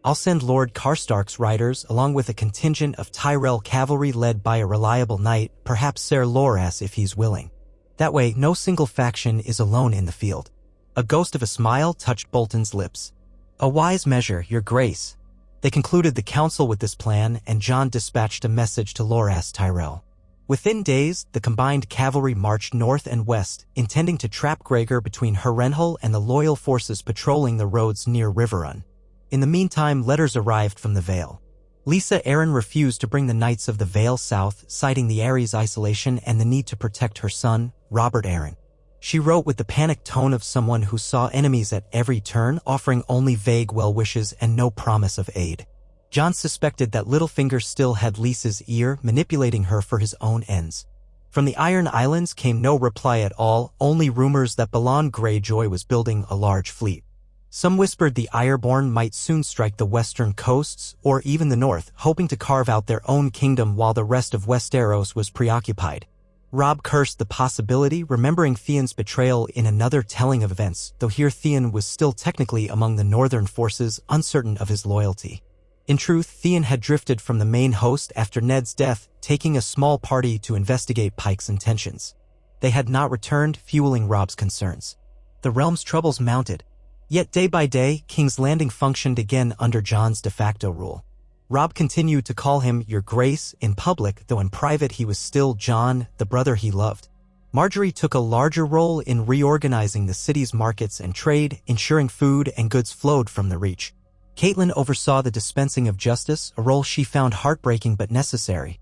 I'll send Lord Karstark's riders along with a contingent of Tyrell cavalry led by a reliable knight, perhaps Ser Loras if he's willing. That way, no single faction is alone in the field. A ghost of a smile touched Bolton's lips. A wise measure, Your Grace. They concluded the council with this plan, and Jon dispatched a message to Loras Tyrell. Within days, the combined cavalry marched north and west, intending to trap Gregor between Harrenhal and the loyal forces patrolling the roads near Riverrun. In the meantime, letters arrived from the Vale. Lisa Arryn refused to bring the Knights of the Vale south, citing the Aerys' isolation and the need to protect her son, Robert Arryn. She wrote with the panicked tone of someone who saw enemies at every turn, offering only vague well wishes and no promise of aid. Jon suspected that Littlefinger still had Lysa's ear, manipulating her for his own ends. From the Iron Islands came no reply at all, only rumors that Balon Greyjoy was building a large fleet. Some whispered the Ironborn might soon strike the western coasts, or even the north, hoping to carve out their own kingdom while the rest of Westeros was preoccupied. Robb cursed the possibility, remembering Theon's betrayal in another telling of events, though here Theon was still technically among the northern forces, uncertain of his loyalty. In truth, Theon had drifted from the main host after Ned's death, taking a small party to investigate Pike's intentions. They had not returned, fueling Robb's concerns. The realm's troubles mounted. Yet day by day, King's Landing functioned again under Jon's de facto rule. Robb continued to call him Your Grace in public, though in private he was still Jon, the brother he loved. Margaery took a larger role in reorganizing the city's markets and trade, ensuring food and goods flowed from the Reach. Catelyn oversaw the dispensing of justice, a role she found heartbreaking but necessary.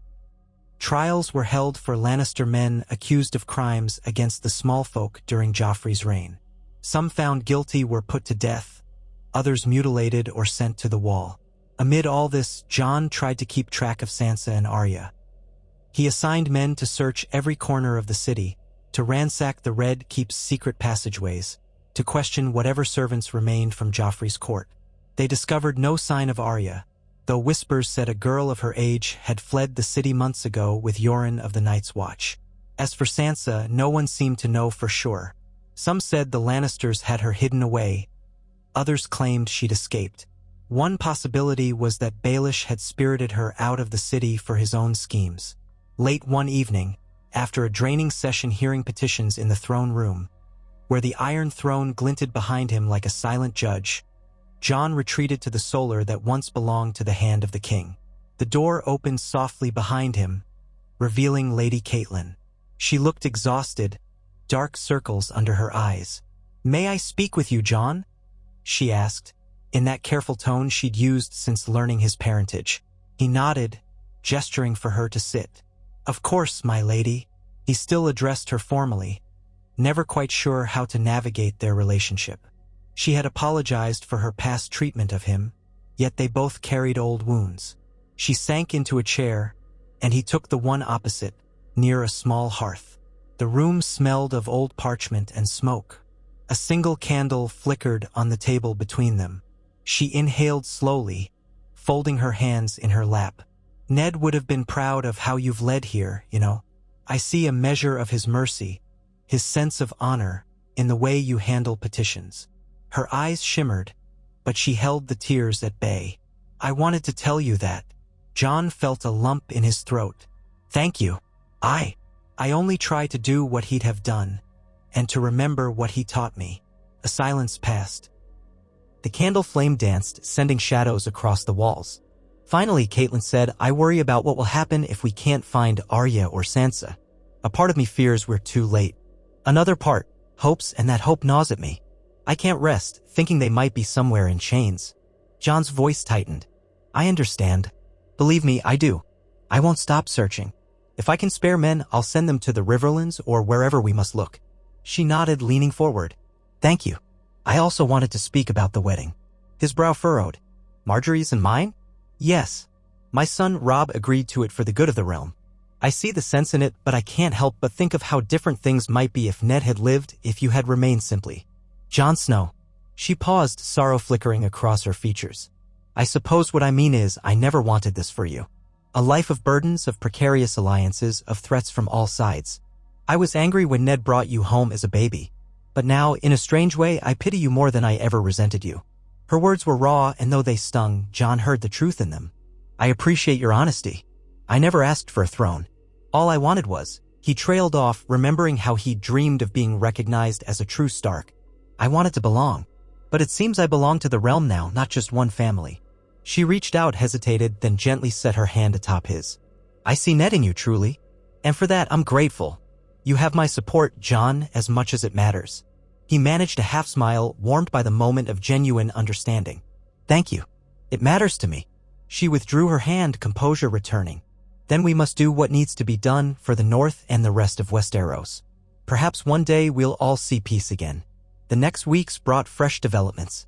Trials were held for Lannister men accused of crimes against the small folk during Joffrey's reign. Some found guilty were put to death, others mutilated or sent to the wall. Amid all this, Jon tried to keep track of Sansa and Arya. He assigned men to search every corner of the city, to ransack the Red Keep's secret passageways, to question whatever servants remained from Joffrey's court. They discovered no sign of Arya, though whispers said a girl of her age had fled the city months ago with Yoren of the Night's Watch. As for Sansa, no one seemed to know for sure. Some said the Lannisters had her hidden away. Others claimed she'd escaped. One possibility was that Baelish had spirited her out of the city for his own schemes. Late one evening, after a draining session hearing petitions in the throne room, where the Iron Throne glinted behind him like a silent judge, Jon retreated to the solar that once belonged to the hand of the king. The door opened softly behind him, revealing Lady Catelyn. She looked exhausted, dark circles under her eyes. "May I speak with you, Jon?" she asked, in that careful tone she'd used since learning his parentage. He nodded, gesturing for her to sit. "Of course, my lady." He still addressed her formally, never quite sure how to navigate their relationship. She had apologized for her past treatment of him, yet they both carried old wounds. She sank into a chair, and he took the one opposite, near a small hearth. The room smelled of old parchment and smoke. A single candle flickered on the table between them. She inhaled slowly, folding her hands in her lap. "Ned would have been proud of how you've led here, you know. I see a measure of his mercy, his sense of honor, in the way you handle petitions." Her eyes shimmered, but she held the tears at bay. "I wanted to tell you that." Jon felt a lump in his throat. "Thank you. I only try to do what he'd have done, and to remember what he taught me." A silence passed. The candle flame danced, sending shadows across the walls. Finally, Catelyn said, "I worry about what will happen if we can't find Arya or Sansa. A part of me fears we're too late. Another part hopes, and that hope gnaws at me. I can't rest, thinking they might be somewhere in chains." Jon's voice tightened. "I understand. Believe me, I do. I won't stop searching. If I can spare men, I'll send them to the Riverlands or wherever we must look." She nodded, leaning forward. "Thank you. I also wanted to speak about the wedding." His brow furrowed. "Margaery's and mine?" "Yes. My son Robb agreed to it for the good of the realm. I see the sense in it, but I can't help but think of how different things might be if Ned had lived, if you had remained simply Jon Snow." She paused, sorrow flickering across her features. "I suppose what I mean is I never wanted this for you. A life of burdens, of precarious alliances, of threats from all sides. I was angry when Ned brought you home as a baby. But now, in a strange way, I pity you more than I ever resented you." Her words were raw, and though they stung, Jon heard the truth in them. "I appreciate your honesty. I never asked for a throne. All I wanted was..." He trailed off, remembering how he dreamed of being recognized as a true Stark. "I wanted to belong. But it seems I belong to the realm now, not just one family." She reached out, hesitated, then gently set her hand atop his. "I see Ned in you, truly. And for that, I'm grateful. You have my support, Jon, as much as it matters." He managed a half-smile, warmed by the moment of genuine understanding. "Thank you. It matters to me." She withdrew her hand, composure returning. "Then we must do what needs to be done for the North and the rest of Westeros. Perhaps one day we'll all see peace again." The next weeks brought fresh developments.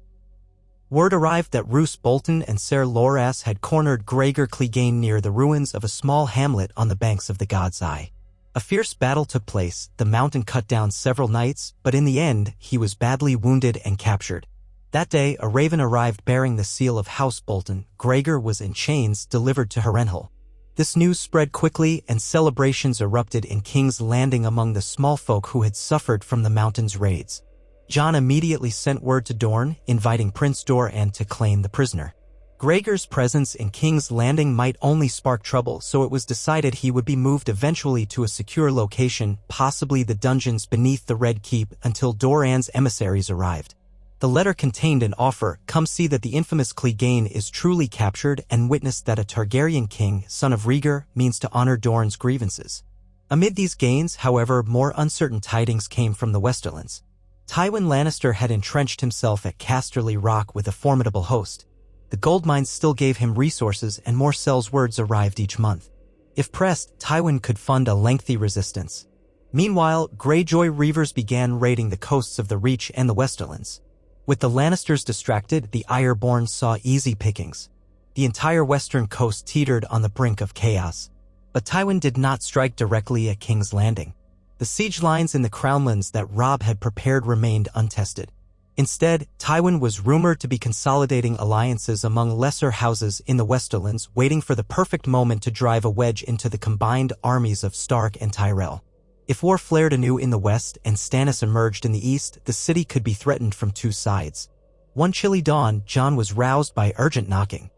Word arrived that Roose Bolton and Ser Loras had cornered Gregor Clegane near the ruins of a small hamlet on the banks of the God's Eye. A fierce battle took place, the mountain cut down several knights, but in the end, he was badly wounded and captured. That day, a raven arrived bearing the seal of House Bolton. Gregor was in chains, delivered to Harrenhal. This news spread quickly, and celebrations erupted in King's Landing among the small folk who had suffered from the mountain's raids. Jon immediately sent word to Dorne, inviting Prince Doran to claim the prisoner. Gregor's presence in King's Landing might only spark trouble, so it was decided he would be moved eventually to a secure location, possibly the dungeons beneath the Red Keep, until Doran's emissaries arrived. The letter contained an offer: come see that the infamous Clegane is truly captured, and witness that a Targaryen king, son of Rhaegar, means to honor Doran's grievances. Amid these gains, however, more uncertain tidings came from the Westerlands. Tywin Lannister had entrenched himself at Casterly Rock with a formidable host. The gold mines still gave him resources, and more sellswords arrived each month. If pressed, Tywin could fund a lengthy resistance. Meanwhile, Greyjoy reavers began raiding the coasts of the Reach and the Westerlands. With the Lannisters distracted, the Ironborn saw easy pickings. The entire western coast teetered on the brink of chaos. But Tywin did not strike directly at King's Landing. The siege lines in the Crownlands that Robb had prepared remained untested. Instead, Tywin was rumored to be consolidating alliances among lesser houses in the Westerlands, waiting for the perfect moment to drive a wedge into the combined armies of Stark and Tyrell. If war flared anew in the west and Stannis emerged in the east, the city could be threatened from two sides. One chilly dawn, Jon was roused by urgent knocking.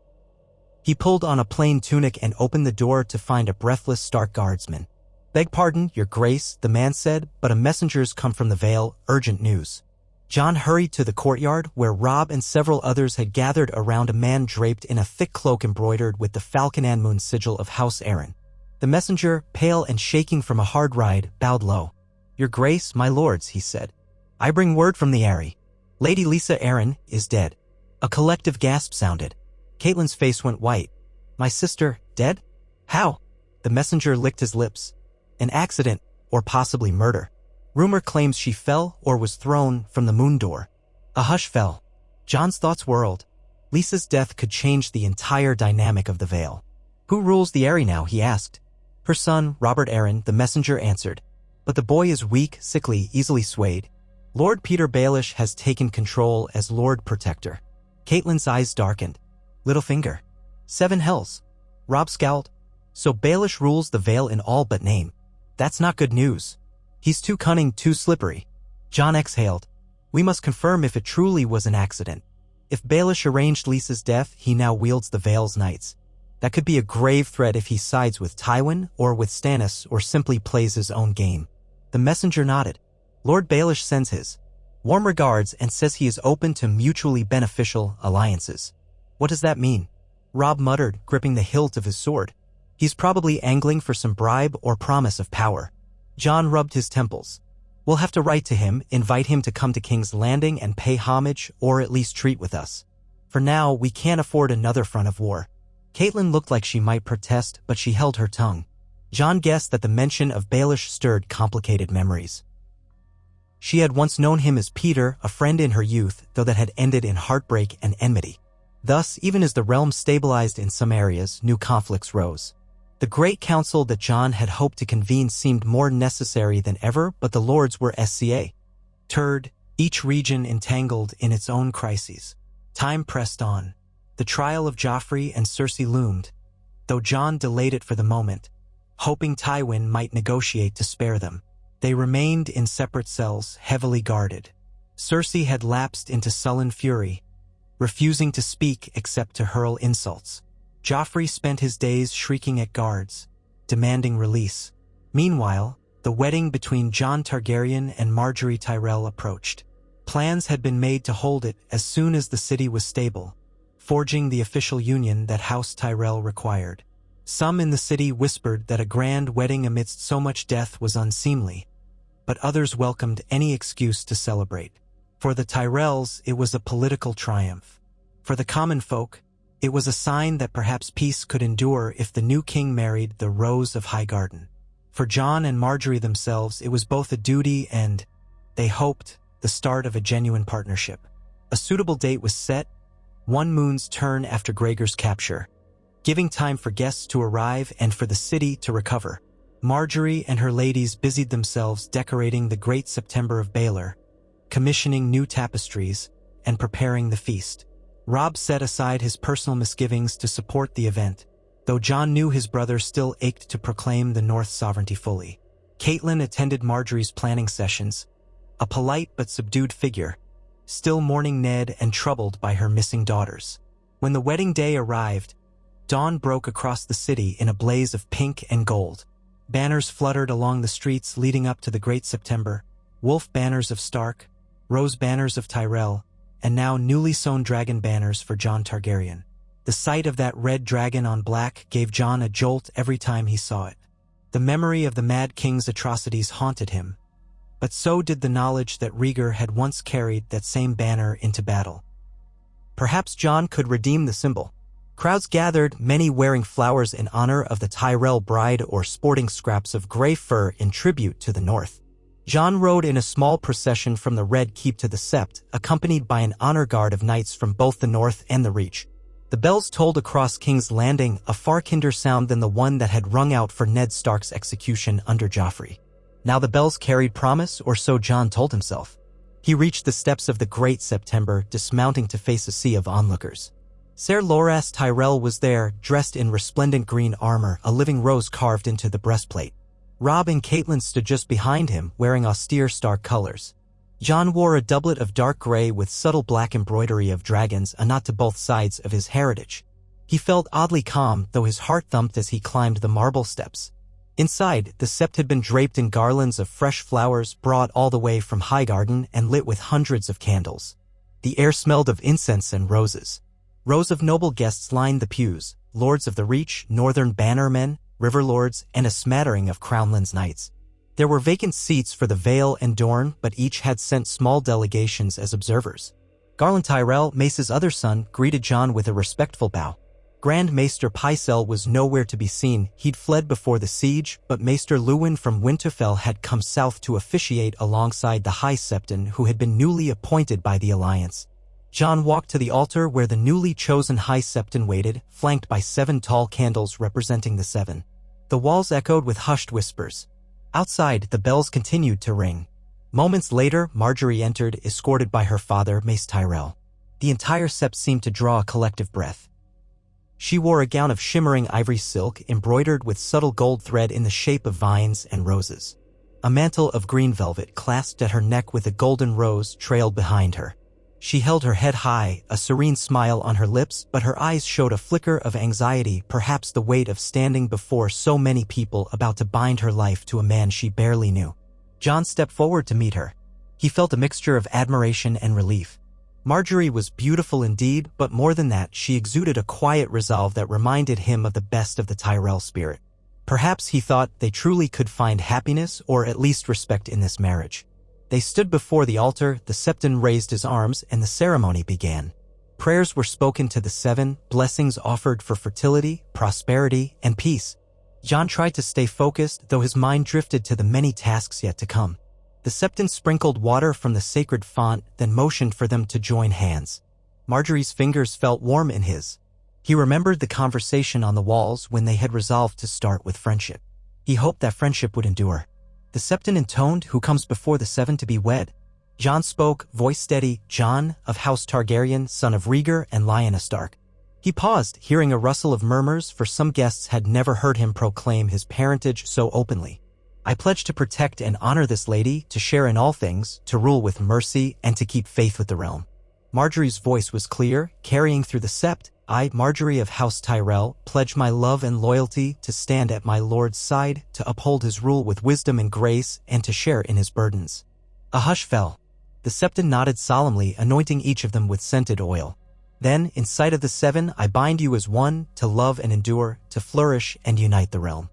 He pulled on a plain tunic and opened the door to find a breathless Stark guardsman. "Beg pardon, your grace," the man said, "but a messenger's come from the Vale, urgent news." Jon hurried to the courtyard, where Robb and several others had gathered around a man draped in a thick cloak embroidered with the Falcon and Moon sigil of House Arryn. The messenger, pale and shaking from a hard ride, bowed low. "Your grace, my lords," he said. "I bring word from the Eyrie. Lady Lysa Arryn is dead." A collective gasp sounded. Catelyn's face went white. "My sister, dead? How?" The messenger licked his lips. "An accident, or possibly murder. Rumor claims she fell or was thrown from the moon door." A hush fell. Jon's thoughts whirled. Lysa's death could change the entire dynamic of the Vale. "Who rules the Eyrie now?" he asked. "Her son, Robert Arryn," the messenger answered. "But the boy is weak, sickly, easily swayed. Lord Peter Baelish has taken control as Lord Protector." Catelyn's eyes darkened. "Littlefinger. 7 hells." Robb scowled. "So Baelish rules the Vale in all but name. That's not good news. He's too cunning, too slippery." Jon exhaled. "We must confirm if it truly was an accident. If Baelish arranged Lysa's death, he now wields the Vale's knights. That could be a grave threat if he sides with Tywin or with Stannis, or simply plays his own game." The messenger nodded. "Lord Baelish sends his warm regards and says he is open to mutually beneficial alliances." "What does that mean?" Robb muttered, gripping the hilt of his sword. "He's probably angling for some bribe or promise of power." Jon rubbed his temples. "We'll have to write to him, invite him to come to King's Landing and pay homage, or at least treat with us. For now, we can't afford another front of war." Catelyn looked like she might protest, but she held her tongue. Jon guessed that the mention of Baelish stirred complicated memories. She had once known him as Peter, a friend in her youth, though that had ended in heartbreak and enmity. Thus, even as the realm stabilized in some areas, new conflicts rose. The great council that Jon had hoped to convene seemed more necessary than ever, but the lords were scattered, each region entangled in its own crises. Time pressed on. The trial of Joffrey and Cersei loomed, though Jon delayed it for the moment, hoping Tywin might negotiate to spare them. They remained in separate cells, heavily guarded. Cersei had lapsed into sullen fury, refusing to speak except to hurl insults. Joffrey spent his days shrieking at guards, demanding release. Meanwhile, the wedding between Jon Targaryen and Margaery Tyrell approached. Plans had been made to hold it as soon as the city was stable, forging the official union that House Tyrell required. Some in the city whispered that a grand wedding amidst so much death was unseemly, but others welcomed any excuse to celebrate. For the Tyrells, it was a political triumph. For the common folk, it was a sign that perhaps peace could endure if the new king married the Rose of Highgarden. For Jon and Margaery themselves, it was both a duty and, they hoped, the start of a genuine partnership. A suitable date was set, one moon's turn after Gregor's capture, giving time for guests to arrive and for the city to recover. Marjorie and her ladies busied themselves decorating the great September of Baelor, commissioning new tapestries, and preparing the feast. Robb set aside his personal misgivings to support the event, though Jon knew his brother still ached to proclaim the North's sovereignty fully. Catelyn attended Marjorie's planning sessions, a polite but subdued figure, still mourning Ned and troubled by her missing daughters. When the wedding day arrived, dawn broke across the city in a blaze of pink and gold. Banners fluttered along the streets leading up to the Great September, wolf banners of Stark, rose banners of Tyrell, and now newly sewn dragon banners for Jon Targaryen. The sight of that red dragon on black gave Jon a jolt every time he saw it. The memory of the Mad King's atrocities haunted him, but so did the knowledge that Rhaegar had once carried that same banner into battle. Perhaps Jon could redeem the symbol. Crowds gathered, many wearing flowers in honor of the Tyrell bride or sporting scraps of gray fur in tribute to the North. Jon rode in a small procession from the Red Keep to the Sept, accompanied by an honor guard of knights from both the North and the Reach. The bells tolled across King's Landing, a far kinder sound than the one that had rung out for Ned Stark's execution under Joffrey. Now the bells carried promise, or so Jon told himself. He reached the steps of the Great September, dismounting to face a sea of onlookers. Ser Loras Tyrell was there, dressed in resplendent green armor, a living rose carved into the breastplate. Robb and Catelyn stood just behind him, wearing austere Stark colors. Jon wore a doublet of dark gray with subtle black embroidery of dragons, a nod to both sides of his heritage. He felt oddly calm, though his heart thumped as he climbed the marble steps. Inside, the sept had been draped in garlands of fresh flowers brought all the way from Highgarden and lit with hundreds of candles. The air smelled of incense and roses. Rows of noble guests lined the pews, lords of the Reach, northern bannermen, river lords, and a smattering of Crownlands knights. There were vacant seats for the Vale and Dorne, but each had sent small delegations as observers. Garland Tyrell, Mace's other son, greeted Jon with a respectful bow. Grand Maester Pycelle was nowhere to be seen. He'd fled before the siege, but Maester Luwin from Winterfell had come south to officiate alongside the High Septon, who had been newly appointed by the Alliance. Jon walked to the altar where the newly chosen High Septon waited, flanked by 7 tall candles representing the 7. The walls echoed with hushed whispers. Outside, the bells continued to ring. Moments later, Marjorie entered, escorted by her father, Mace Tyrell. The entire sept seemed to draw a collective breath. She wore a gown of shimmering ivory silk, embroidered with subtle gold thread in the shape of vines and roses. A mantle of green velvet clasped at her neck with a golden rose trailed behind her. She held her head high, a serene smile on her lips, but her eyes showed a flicker of anxiety, perhaps the weight of standing before so many people about to bind her life to a man she barely knew. Jon stepped forward to meet her. He felt a mixture of admiration and relief. Marjorie was beautiful indeed, but more than that, she exuded a quiet resolve that reminded him of the best of the Tyrell spirit. Perhaps he thought they truly could find happiness or at least respect in this marriage. They stood before the altar, the Septon raised his arms, and the ceremony began. Prayers were spoken to the 7, blessings offered for fertility, prosperity, and peace. Jon tried to stay focused, though his mind drifted to the many tasks yet to come. The Septon sprinkled water from the sacred font, then motioned for them to join hands. Marjorie's fingers felt warm in his. He remembered the conversation on the walls when they had resolved to start with friendship. He hoped that friendship would endure. The Septon intoned, "Who comes before the 7 to be wed?" Jon spoke, voice steady, "Jon, of House Targaryen, son of Rhaegar and Lyanna Stark." He paused, hearing a rustle of murmurs, for some guests had never heard him proclaim his parentage so openly. "I pledge to protect and honor this lady, to share in all things, to rule with mercy, and to keep faith with the realm." Marjorie's voice was clear, carrying through the sept. "I, Marjorie of House Tyrell, pledge my love and loyalty to stand at my lord's side, to uphold his rule with wisdom and grace, and to share in his burdens." A hush fell. The Septon nodded solemnly, anointing each of them with scented oil. "Then, in sight of the 7, I bind you as one, to love and endure, to flourish and unite the realm.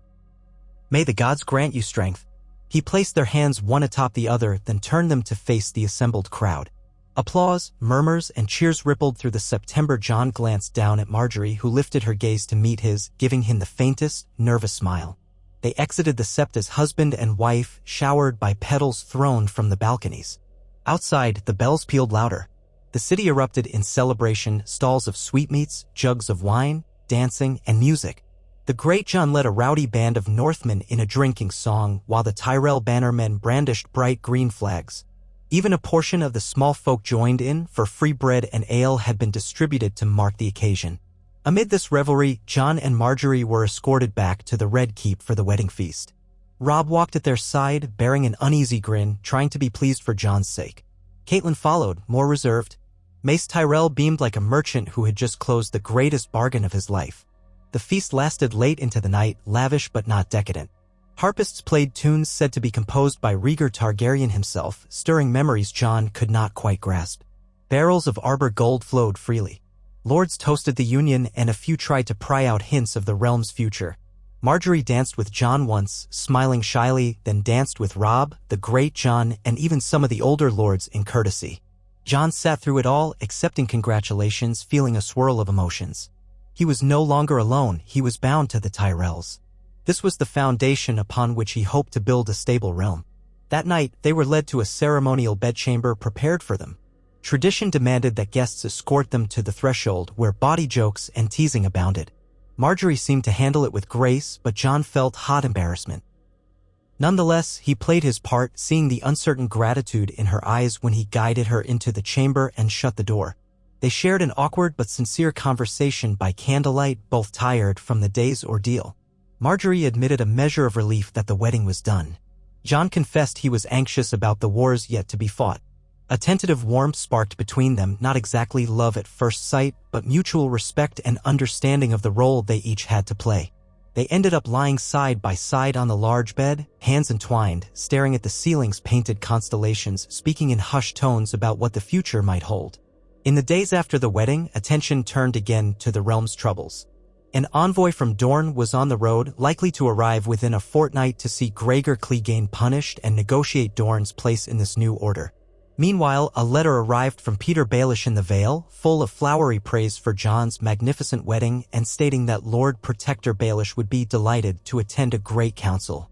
May the gods grant you strength." He placed their hands one atop the other, then turned them to face the assembled crowd. Applause, murmurs, and cheers rippled through the September. Jon glanced down at Marjorie, who lifted her gaze to meet his, giving him the faintest, nervous smile. They exited the sept as husband and wife, showered by petals thrown from the balconies. Outside, the bells pealed louder. The city erupted in celebration, stalls of sweetmeats, jugs of wine, dancing, and music. The Great John led a rowdy band of Northmen in a drinking song, while the Tyrell bannermen brandished bright green flags. Even a portion of the small folk joined in, for free bread and ale had been distributed to mark the occasion. Amid this revelry, Jon and Margaery were escorted back to the Red Keep for the wedding feast. Robb walked at their side, bearing an uneasy grin, trying to be pleased for Jon's sake. Catelyn followed, more reserved. Mace Tyrell beamed like a merchant who had just closed the greatest bargain of his life. The feast lasted late into the night, lavish but not decadent. Harpists played tunes said to be composed by Rhaegar Targaryen himself, stirring memories Jon could not quite grasp. Barrels of Arbor gold flowed freely. Lords toasted the Union, and a few tried to pry out hints of the realm's future. Margaery danced with Jon once, smiling shyly, then danced with Robb, the Great Jon, and even some of the older lords in courtesy. Jon sat through it all, accepting congratulations, feeling a swirl of emotions. He was no longer alone, he was bound to the Tyrells. This was the foundation upon which he hoped to build a stable realm. That night, they were led to a ceremonial bedchamber prepared for them. Tradition demanded that guests escort them to the threshold, where bawdy jokes and teasing abounded. Margaery seemed to handle it with grace, but Jon felt hot embarrassment. Nonetheless, he played his part, seeing the uncertain gratitude in her eyes when he guided her into the chamber and shut the door. They shared an awkward but sincere conversation by candlelight, both tired from the day's ordeal. Margaery admitted a measure of relief that the wedding was done. Jon confessed he was anxious about the wars yet to be fought. A tentative warmth sparked between them, not exactly love at first sight, but mutual respect and understanding of the role they each had to play. They ended up lying side by side on the large bed, hands entwined, staring at the ceiling's painted constellations, speaking in hushed tones about what the future might hold. In the days after the wedding, attention turned again to the realm's troubles. An envoy from Dorne was on the road, likely to arrive within a fortnight to see Gregor Clegane punished and negotiate Dorne's place in this new order. Meanwhile, a letter arrived from Peter Baelish in the Vale, full of flowery praise for Jon's magnificent wedding and stating that Lord Protector Baelish would be delighted to attend a great council,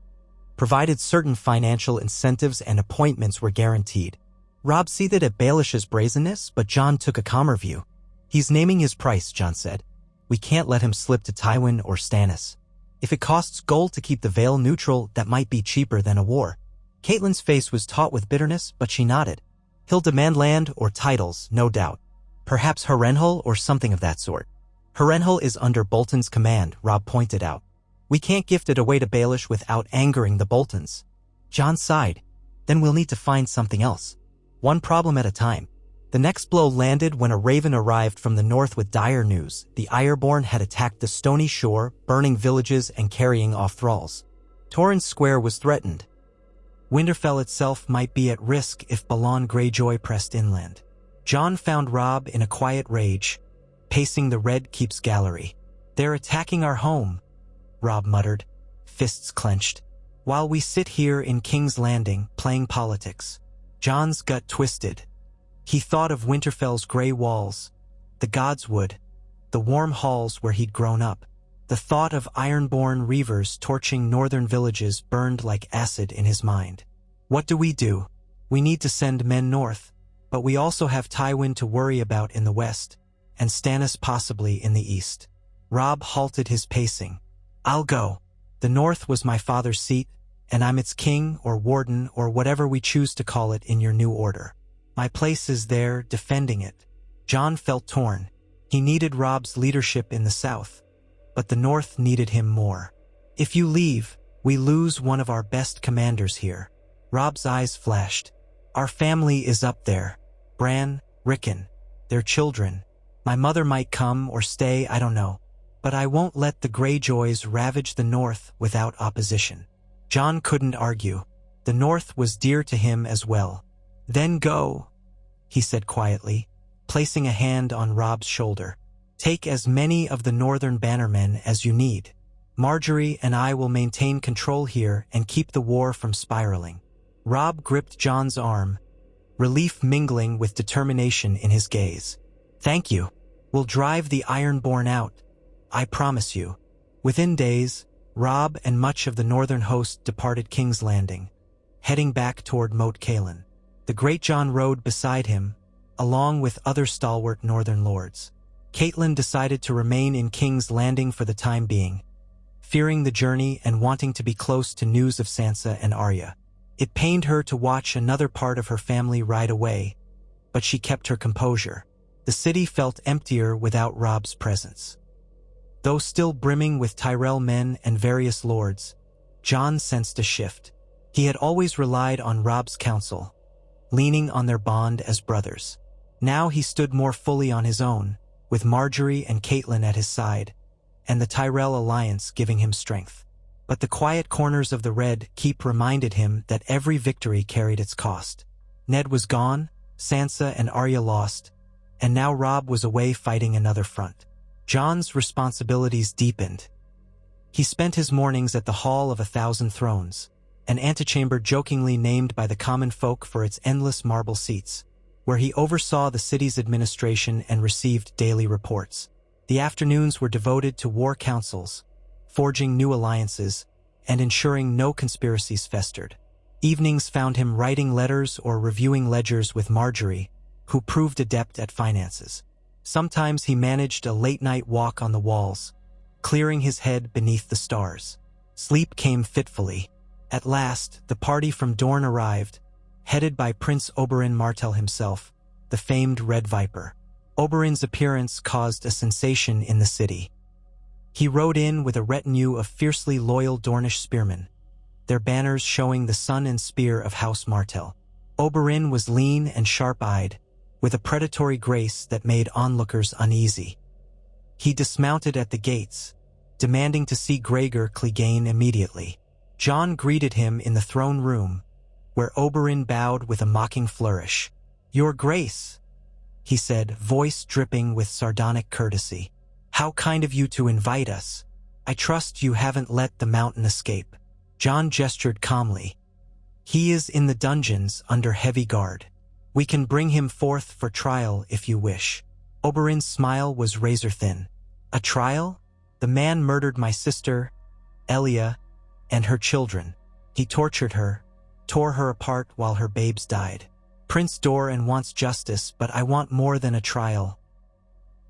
provided certain financial incentives and appointments were guaranteed. Robb seethed at Baelish's brazenness, but Jon took a calmer view. He's naming his price, Jon said. We can't let him slip to Tywin or Stannis. If it costs gold to keep the Vale neutral, that might be cheaper than a war. Catelyn's face was taut with bitterness, but she nodded. He'll demand land or titles, no doubt. Perhaps Harrenhal or something of that sort. Harrenhal is under Bolton's command, Robb pointed out. We can't gift it away to Baelish without angering the Boltons. Jon sighed. Then we'll need to find something else. One problem at a time. The next blow landed when a raven arrived from the north with dire news. The Ironborn had attacked the Stony Shore, burning villages and carrying off thralls. Torrhen's Square was threatened. Winterfell itself might be at risk if Balon Greyjoy pressed inland. Jon found Robb in a quiet rage, pacing the Red Keep's gallery. They're attacking our home, Robb muttered, fists clenched. While we sit here in King's Landing, playing politics. Jon's gut twisted. He thought of Winterfell's gray walls, the Godswood, the warm halls where he'd grown up. The thought of Ironborn reavers torching northern villages burned like acid in his mind. What do? We need to send men north, but we also have Tywin to worry about in the west, and Stannis possibly in the east. Robb halted his pacing. I'll go. The north was my father's seat, and I'm its king or warden or whatever we choose to call it in your new order. My place is there, defending it. Jon felt torn. He needed Robb's leadership in the south, but the north needed him more. If you leave, we lose one of our best commanders here. Robb's eyes flashed. Our family is up there. Bran, Rickon, their children. My mother might come or stay, I don't know. But I won't let the Greyjoys ravage the north without opposition. Jon couldn't argue. The north was dear to him as well. Then go, he said quietly, placing a hand on Robb's shoulder. Take as many of the northern bannermen as you need. Margaery and I will maintain control here and keep the war from spiraling. Robb gripped Jon's arm, relief mingling with determination in his gaze. Thank you. We'll drive the Ironborn out. I promise you. Within days, Robb and much of the northern host departed King's Landing, heading back toward Moat Cailin. The Great Jon rode beside him, along with other stalwart northern lords. Catelyn decided to remain in King's Landing for the time being, fearing the journey and wanting to be close to news of Sansa and Arya. It pained her to watch another part of her family ride away, but she kept her composure. The city felt emptier without Robb's presence. Though still brimming with Tyrell men and various lords, Jon sensed a shift. He had always relied on Robb's counsel, leaning on their bond as brothers. Now he stood more fully on his own, with Marjorie and Catelyn at his side, and the Tyrell alliance giving him strength. But the quiet corners of the Red Keep reminded him that every victory carried its cost. Ned was gone, Sansa and Arya lost, and now Robb was away fighting another front. Jon's responsibilities deepened. He spent his mornings at the Hall of 1,000 Thrones, an antechamber jokingly named by the common folk for its endless marble seats, where he oversaw the city's administration and received daily reports. The afternoons were devoted to war councils, forging new alliances, and ensuring no conspiracies festered. Evenings found him writing letters or reviewing ledgers with Marjorie, who proved adept at finances. Sometimes he managed a late-night walk on the walls, clearing his head beneath the stars. Sleep came fitfully. At last, the party from Dorne arrived, headed by Prince Oberyn Martell himself, the famed Red Viper. Oberyn's appearance caused a sensation in the city. He rode in with a retinue of fiercely loyal Dornish spearmen, their banners showing the sun and spear of House Martell. Oberyn was lean and sharp-eyed, with a predatory grace that made onlookers uneasy. He dismounted at the gates, demanding to see Gregor Clegane immediately. Jon greeted him in the throne room, where Oberyn bowed with a mocking flourish. "Your Grace," he said, voice dripping with sardonic courtesy. "How kind of you to invite us. I trust you haven't let the mountain escape." Jon gestured calmly. "He is in the dungeons under heavy guard. We can bring him forth for trial if you wish." Oberyn's smile was razor-thin. "A trial? The man murdered my sister, Elia, and her children. He tortured her, tore her apart while her babes died. Prince Doran wants justice, but I want more than a trial.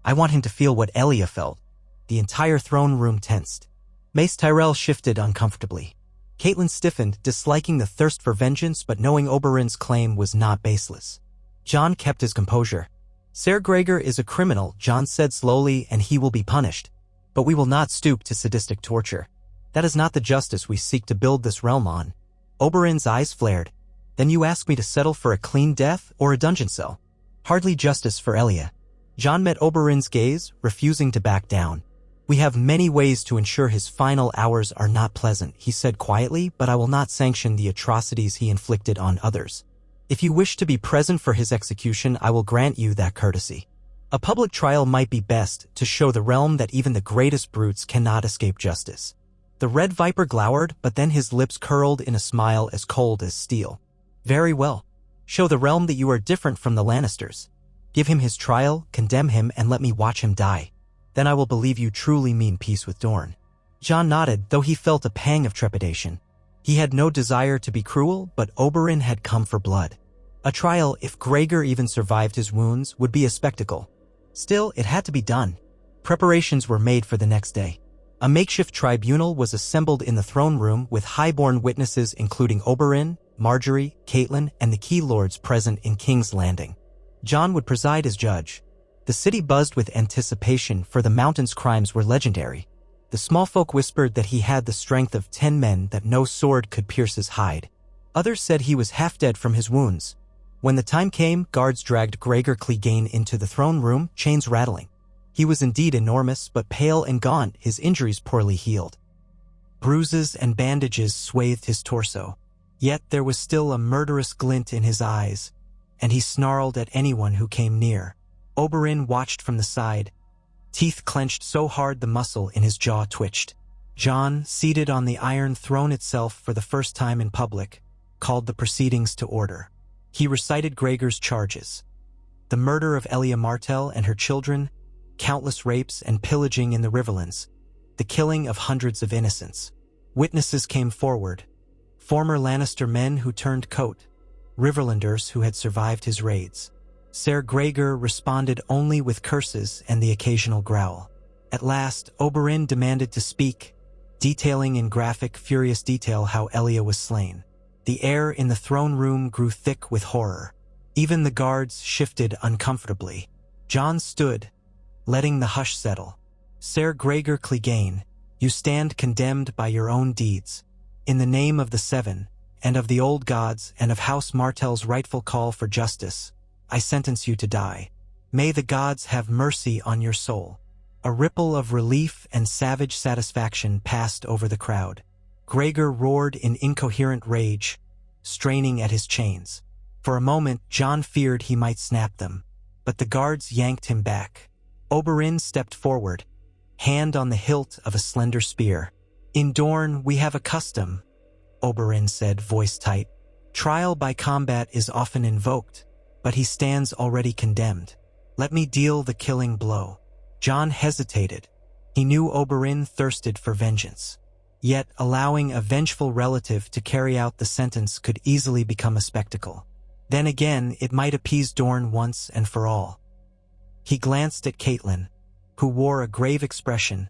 I want him to feel what Elia felt." The entire throne room tensed. Mace Tyrell shifted uncomfortably. Catelyn stiffened, disliking the thirst for vengeance but knowing Oberyn's claim was not baseless. Jon kept his composure. "Ser Gregor is a criminal," Jon said slowly, "and he will be punished. But we will not stoop to sadistic torture. That is not the justice we seek to build this realm on." Oberyn's eyes flared. "Then you ask me to settle for a clean death or a dungeon cell? Hardly justice for Elia." Jon met Oberyn's gaze, refusing to back down. "We have many ways to ensure his final hours are not pleasant," he said quietly, "but I will not sanction the atrocities he inflicted on others. If you wish to be present for his execution, I will grant you that courtesy. A public trial might be best to show the realm that even the greatest brutes cannot escape justice." The Red Viper glowered, but then his lips curled in a smile as cold as steel. "Very well. Show the realm that you are different from the Lannisters. Give him his trial, condemn him, and let me watch him die. Then I will believe you truly mean peace with Dorne." Jon nodded, though he felt a pang of trepidation. He had no desire to be cruel, but Oberyn had come for blood. A trial, if Gregor even survived his wounds, would be a spectacle. Still, it had to be done. Preparations were made for the next day. A makeshift tribunal was assembled in the throne room with highborn witnesses including Oberyn, Marjorie, Catelyn, and the key lords present in King's Landing. Jon would preside as judge. The city buzzed with anticipation, for the mountain's crimes were legendary. The small folk whispered that he had the strength of 10 men, that no sword could pierce his hide. Others said he was half dead from his wounds. When the time came, guards dragged Gregor Clegane into the throne room, chains rattling. He was indeed enormous, but pale and gaunt, his injuries poorly healed. Bruises and bandages swathed his torso. Yet there was still a murderous glint in his eyes, and he snarled at anyone who came near. Oberyn watched from the side, teeth clenched so hard the muscle in his jaw twitched. Jon, seated on the Iron Throne itself for the first time in public, called the proceedings to order. He recited Gregor's charges: the murder of Elia Martell and her children, countless rapes and pillaging in the Riverlands, the killing of hundreds of innocents. Witnesses came forward, former Lannister men who turned coat, Riverlanders who had survived his raids. Ser Gregor responded only with curses and the occasional growl. At last, Oberyn demanded to speak, detailing in graphic, furious detail how Elia was slain. The air in the throne room grew thick with horror. Even the guards shifted uncomfortably. Jon stood, letting the hush settle. Ser Gregor Clegane, you stand condemned by your own deeds. In the name of the Seven, and of the old gods, and of House Martell's rightful call for justice, I sentence you to die. May the gods have mercy on your soul. A ripple of relief and savage satisfaction passed over the crowd. Gregor roared in incoherent rage, straining at his chains. For a moment, Jon feared he might snap them, but the guards yanked him back. Oberyn stepped forward, hand on the hilt of a slender spear. In Dorne, we have a custom, Oberyn said, voice tight. Trial by combat is often invoked, but he stands already condemned. Let me deal the killing blow. Jon hesitated. He knew Oberyn thirsted for vengeance. Yet, allowing a vengeful relative to carry out the sentence could easily become a spectacle. Then again, it might appease Dorne once and for all. He glanced at Catelyn, who wore a grave expression,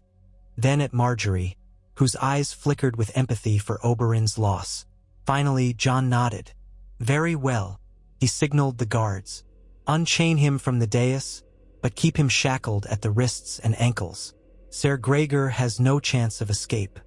then at Margaery, whose eyes flickered with empathy for Oberyn's loss. Finally, Jon nodded. Very well, he signaled the guards. Unchain him from the dais, but keep him shackled at the wrists and ankles. Ser Gregor has no chance of escape.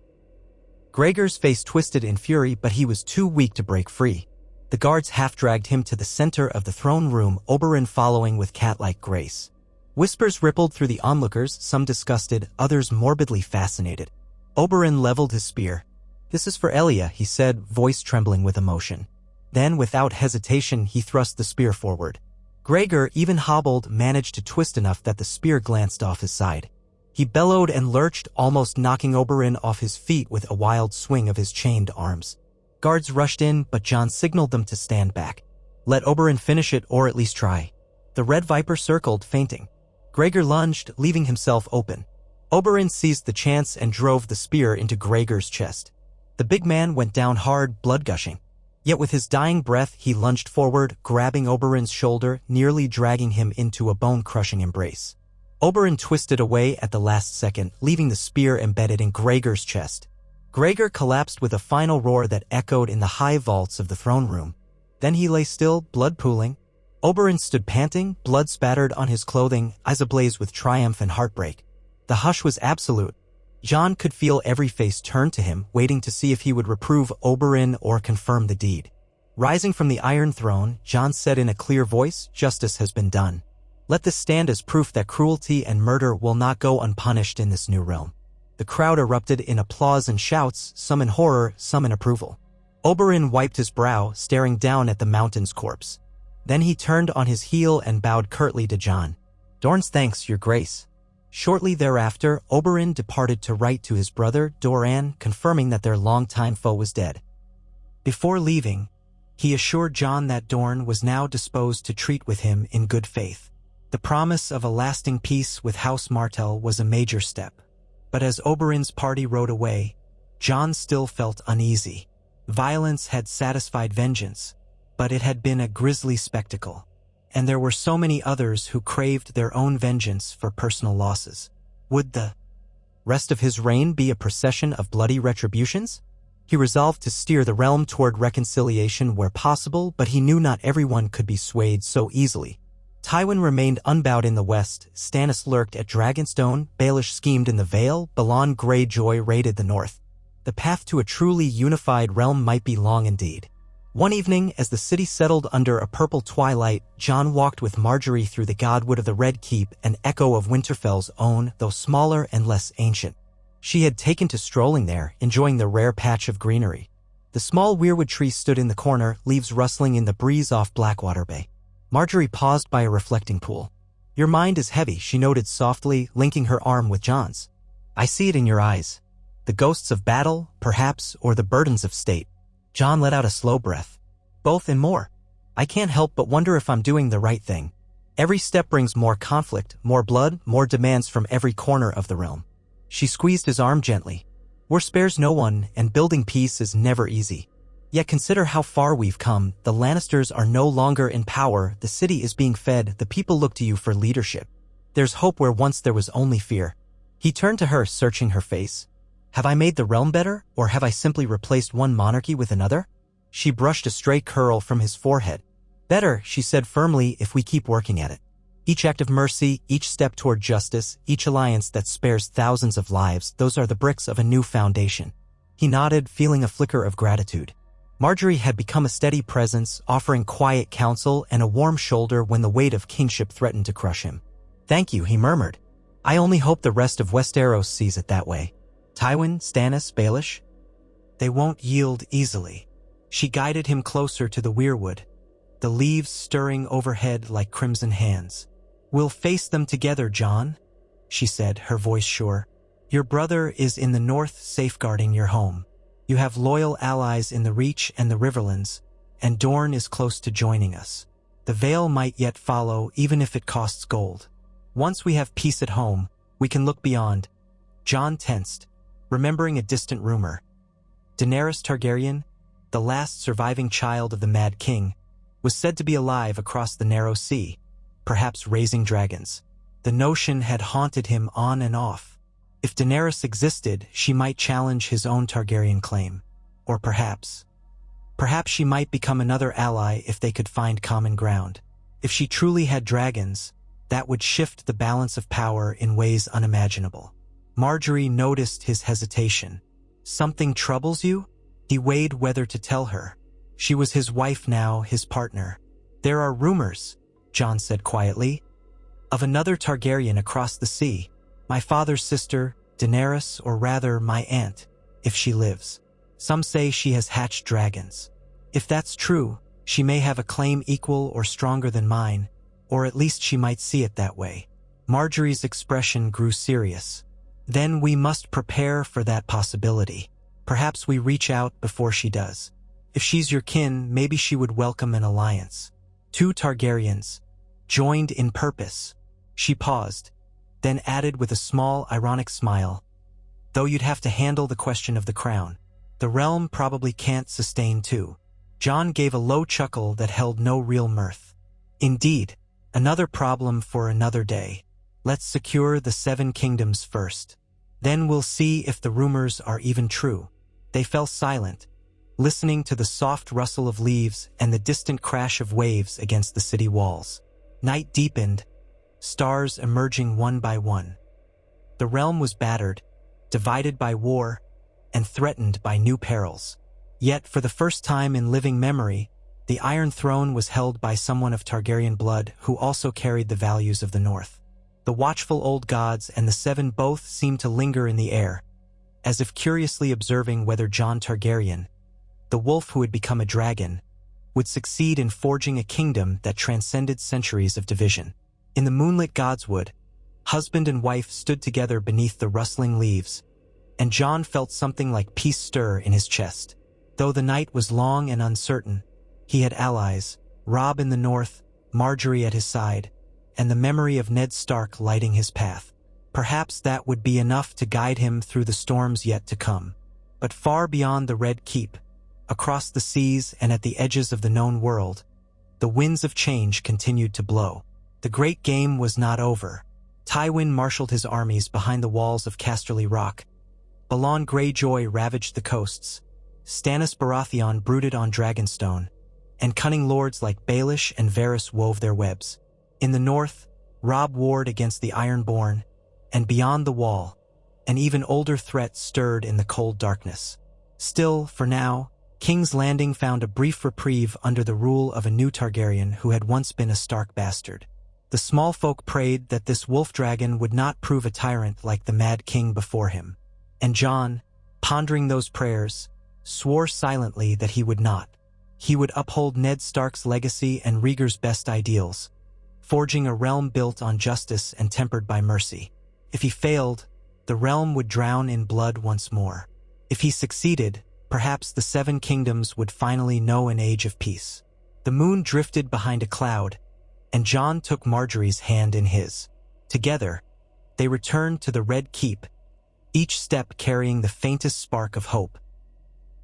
Gregor's face twisted in fury, but he was too weak to break free. The guards half-dragged him to the center of the throne room, Oberyn following with cat-like grace. Whispers rippled through the onlookers, some disgusted, others morbidly fascinated. Oberyn leveled his spear. This is for Elia, he said, voice trembling with emotion. Then, without hesitation, he thrust the spear forward. Gregor, even hobbled, managed to twist enough that the spear glanced off his side. He bellowed and lurched, almost knocking Oberyn off his feet with a wild swing of his chained arms. Guards rushed in, but Jon signaled them to stand back. Let Oberyn finish it, or at least try. The Red Viper circled, feinting. Gregor lunged, leaving himself open. Oberyn seized the chance and drove the spear into Gregor's chest. The big man went down hard, blood gushing. Yet with his dying breath, he lunged forward, grabbing Oberyn's shoulder, nearly dragging him into a bone-crushing embrace. Oberyn twisted away at the last second, leaving the spear embedded in Gregor's chest. Gregor collapsed with a final roar that echoed in the high vaults of the throne room. Then he lay still, blood pooling. Oberyn stood panting, blood spattered on his clothing, eyes ablaze with triumph and heartbreak. The hush was absolute. Jon could feel every face turn to him, waiting to see if he would reprove Oberyn or confirm the deed. Rising from the Iron Throne, Jon said in a clear voice, "Justice has been done. Let this stand as proof that cruelty and murder will not go unpunished in this new realm." The crowd erupted in applause and shouts, some in horror, some in approval. Oberyn wiped his brow, staring down at the mountain's corpse. Then he turned on his heel and bowed curtly to Jon. "Dorne's thanks, your grace." Shortly thereafter, Oberyn departed to write to his brother, Doran, confirming that their longtime foe was dead. Before leaving, he assured Jon that Dorne was now disposed to treat with him in good faith. The promise of a lasting peace with House Martell was a major step. But as Oberyn's party rode away, Jon still felt uneasy. Violence had satisfied vengeance, but it had been a grisly spectacle. And there were so many others who craved their own vengeance for personal losses. Would the rest of his reign be a procession of bloody retributions? He resolved to steer the realm toward reconciliation where possible, but he knew not everyone could be swayed so easily. Tywin remained unbowed in the west, Stannis lurked at Dragonstone, Baelish schemed in the Vale, Balon Greyjoy raided the north. The path to a truly unified realm might be long indeed. One evening, as the city settled under a purple twilight, Jon walked with Margaery through the Godwood of the Red Keep, an echo of Winterfell's own, though smaller and less ancient. She had taken to strolling there, enjoying the rare patch of greenery. The small weirwood tree stood in the corner, leaves rustling in the breeze off Blackwater Bay. Margaery paused by a reflecting pool. "Your mind is heavy," she noted softly, linking her arm with Jon's. "I see it in your eyes. The ghosts of battle, perhaps, or the burdens of state." Jon let out a slow breath. "Both and more. I can't help but wonder if I'm doing the right thing. Every step brings more conflict, more blood, more demands from every corner of the realm." She squeezed his arm gently. "War spares no one, and building peace is never easy. Yet consider how far we've come. The Lannisters are no longer in power, the city is being fed, the people look to you for leadership. There's hope where once there was only fear. He turned to her, searching her face. Have I made the realm better, or have I simply replaced one monarchy with another? She brushed a stray curl from his forehead. Better, she said firmly, if we keep working at it. Each act of mercy, each step toward justice, each alliance that spares thousands of lives, those are the bricks of a new foundation. He nodded, feeling a flicker of gratitude. Marjorie had become a steady presence, offering quiet counsel and a warm shoulder when the weight of kingship threatened to crush him. Thank you, he murmured. I only hope the rest of Westeros sees it that way. Tywin, Stannis, Baelish? They won't yield easily. She guided him closer to the weirwood, the leaves stirring overhead like crimson hands. We'll face them together, Jon, she said, her voice sure. Your brother is in the north safeguarding your home. You have loyal allies in the Reach and the Riverlands, and Dorne is close to joining us. The Vale might yet follow, even if it costs gold. Once we have peace at home, we can look beyond. Jon tensed, remembering a distant rumor. Daenerys Targaryen, the last surviving child of the Mad King, was said to be alive across the narrow sea, perhaps raising dragons. The notion had haunted him on and off. If Daenerys existed, she might challenge his own Targaryen claim. Or perhaps she might become another ally if they could find common ground. If she truly had dragons, that would shift the balance of power in ways unimaginable. Marjorie noticed his hesitation. Something troubles you? He weighed whether to tell her. She was his wife now, his partner. There are rumors, Jon said quietly, of another Targaryen across the sea. My father's sister, Daenerys, or rather my aunt, if she lives. Some say she has hatched dragons. If that's true, she may have a claim equal or stronger than mine, or at least she might see it that way. Marjorie's expression grew serious. Then we must prepare for that possibility. Perhaps we reach out before she does. If she's your kin, maybe she would welcome an alliance. 2 Targaryens, joined in purpose. She paused, then added with a small, ironic smile, though you'd have to handle the question of the crown. The realm probably can't sustain 2. Jon gave a low chuckle that held no real mirth. Indeed, another problem for another day. Let's secure the 7 kingdoms first. Then we'll see if the rumors are even true. They fell silent, listening to the soft rustle of leaves and the distant crash of waves against the city walls. Night deepened, stars emerging one by one. The realm was battered, divided by war, and threatened by new perils. Yet, for the first time in living memory, the Iron Throne was held by someone of Targaryen blood who also carried the values of the North. The watchful old gods and the 7 both seemed to linger in the air, as if curiously observing whether Jon Targaryen, the wolf who had become a dragon, would succeed in forging a kingdom that transcended centuries of division. In the moonlit godswood, husband and wife stood together beneath the rustling leaves, and Jon felt something like peace stir in his chest. Though the night was long and uncertain, he had allies, Robb in the north, Marjorie at his side, and the memory of Ned Stark lighting his path. Perhaps that would be enough to guide him through the storms yet to come. But far beyond the Red Keep, across the seas and at the edges of the known world, the winds of change continued to blow. The great game was not over. Tywin marshaled his armies behind the walls of Casterly Rock. Balon Greyjoy ravaged the coasts. Stannis Baratheon brooded on Dragonstone, and cunning lords like Baelish and Varys wove their webs. In the north, Robb warred against the Ironborn, and beyond the wall, an even older threat stirred in the cold darkness. Still, for now, King's Landing found a brief reprieve under the rule of a new Targaryen who had once been a Stark bastard. The small folk prayed that this wolf dragon would not prove a tyrant like the Mad King before him. And Jon, pondering those prayers, swore silently that he would not. He would uphold Ned Stark's legacy and Rhaegar's best ideals, forging a realm built on justice and tempered by mercy. If he failed, the realm would drown in blood once more. If he succeeded, perhaps the 7 kingdoms would finally know an age of peace. The moon drifted behind a cloud, and Jon took Marjorie's hand in his. Together, they returned to the Red Keep, each step carrying the faintest spark of hope.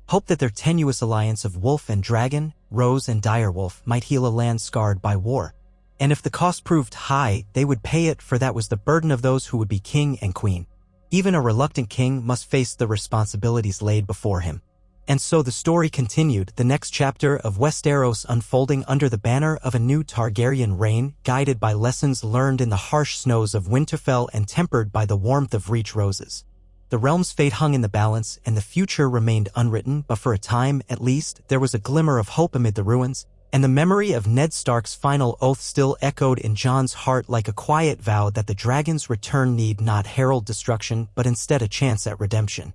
Hope that their tenuous alliance of wolf and dragon, rose and direwolf, might heal a land scarred by war. And if the cost proved high, they would pay it, for that was the burden of those who would be king and queen. Even a reluctant king must face the responsibilities laid before him. And so the story continued, the next chapter of Westeros unfolding under the banner of a new Targaryen reign, guided by lessons learned in the harsh snows of Winterfell and tempered by the warmth of Reach roses. The realm's fate hung in the balance, and the future remained unwritten, but for a time, at least, there was a glimmer of hope amid the ruins, and the memory of Ned Stark's final oath still echoed in Jon's heart like a quiet vow that the dragon's return need not herald destruction, but instead a chance at redemption.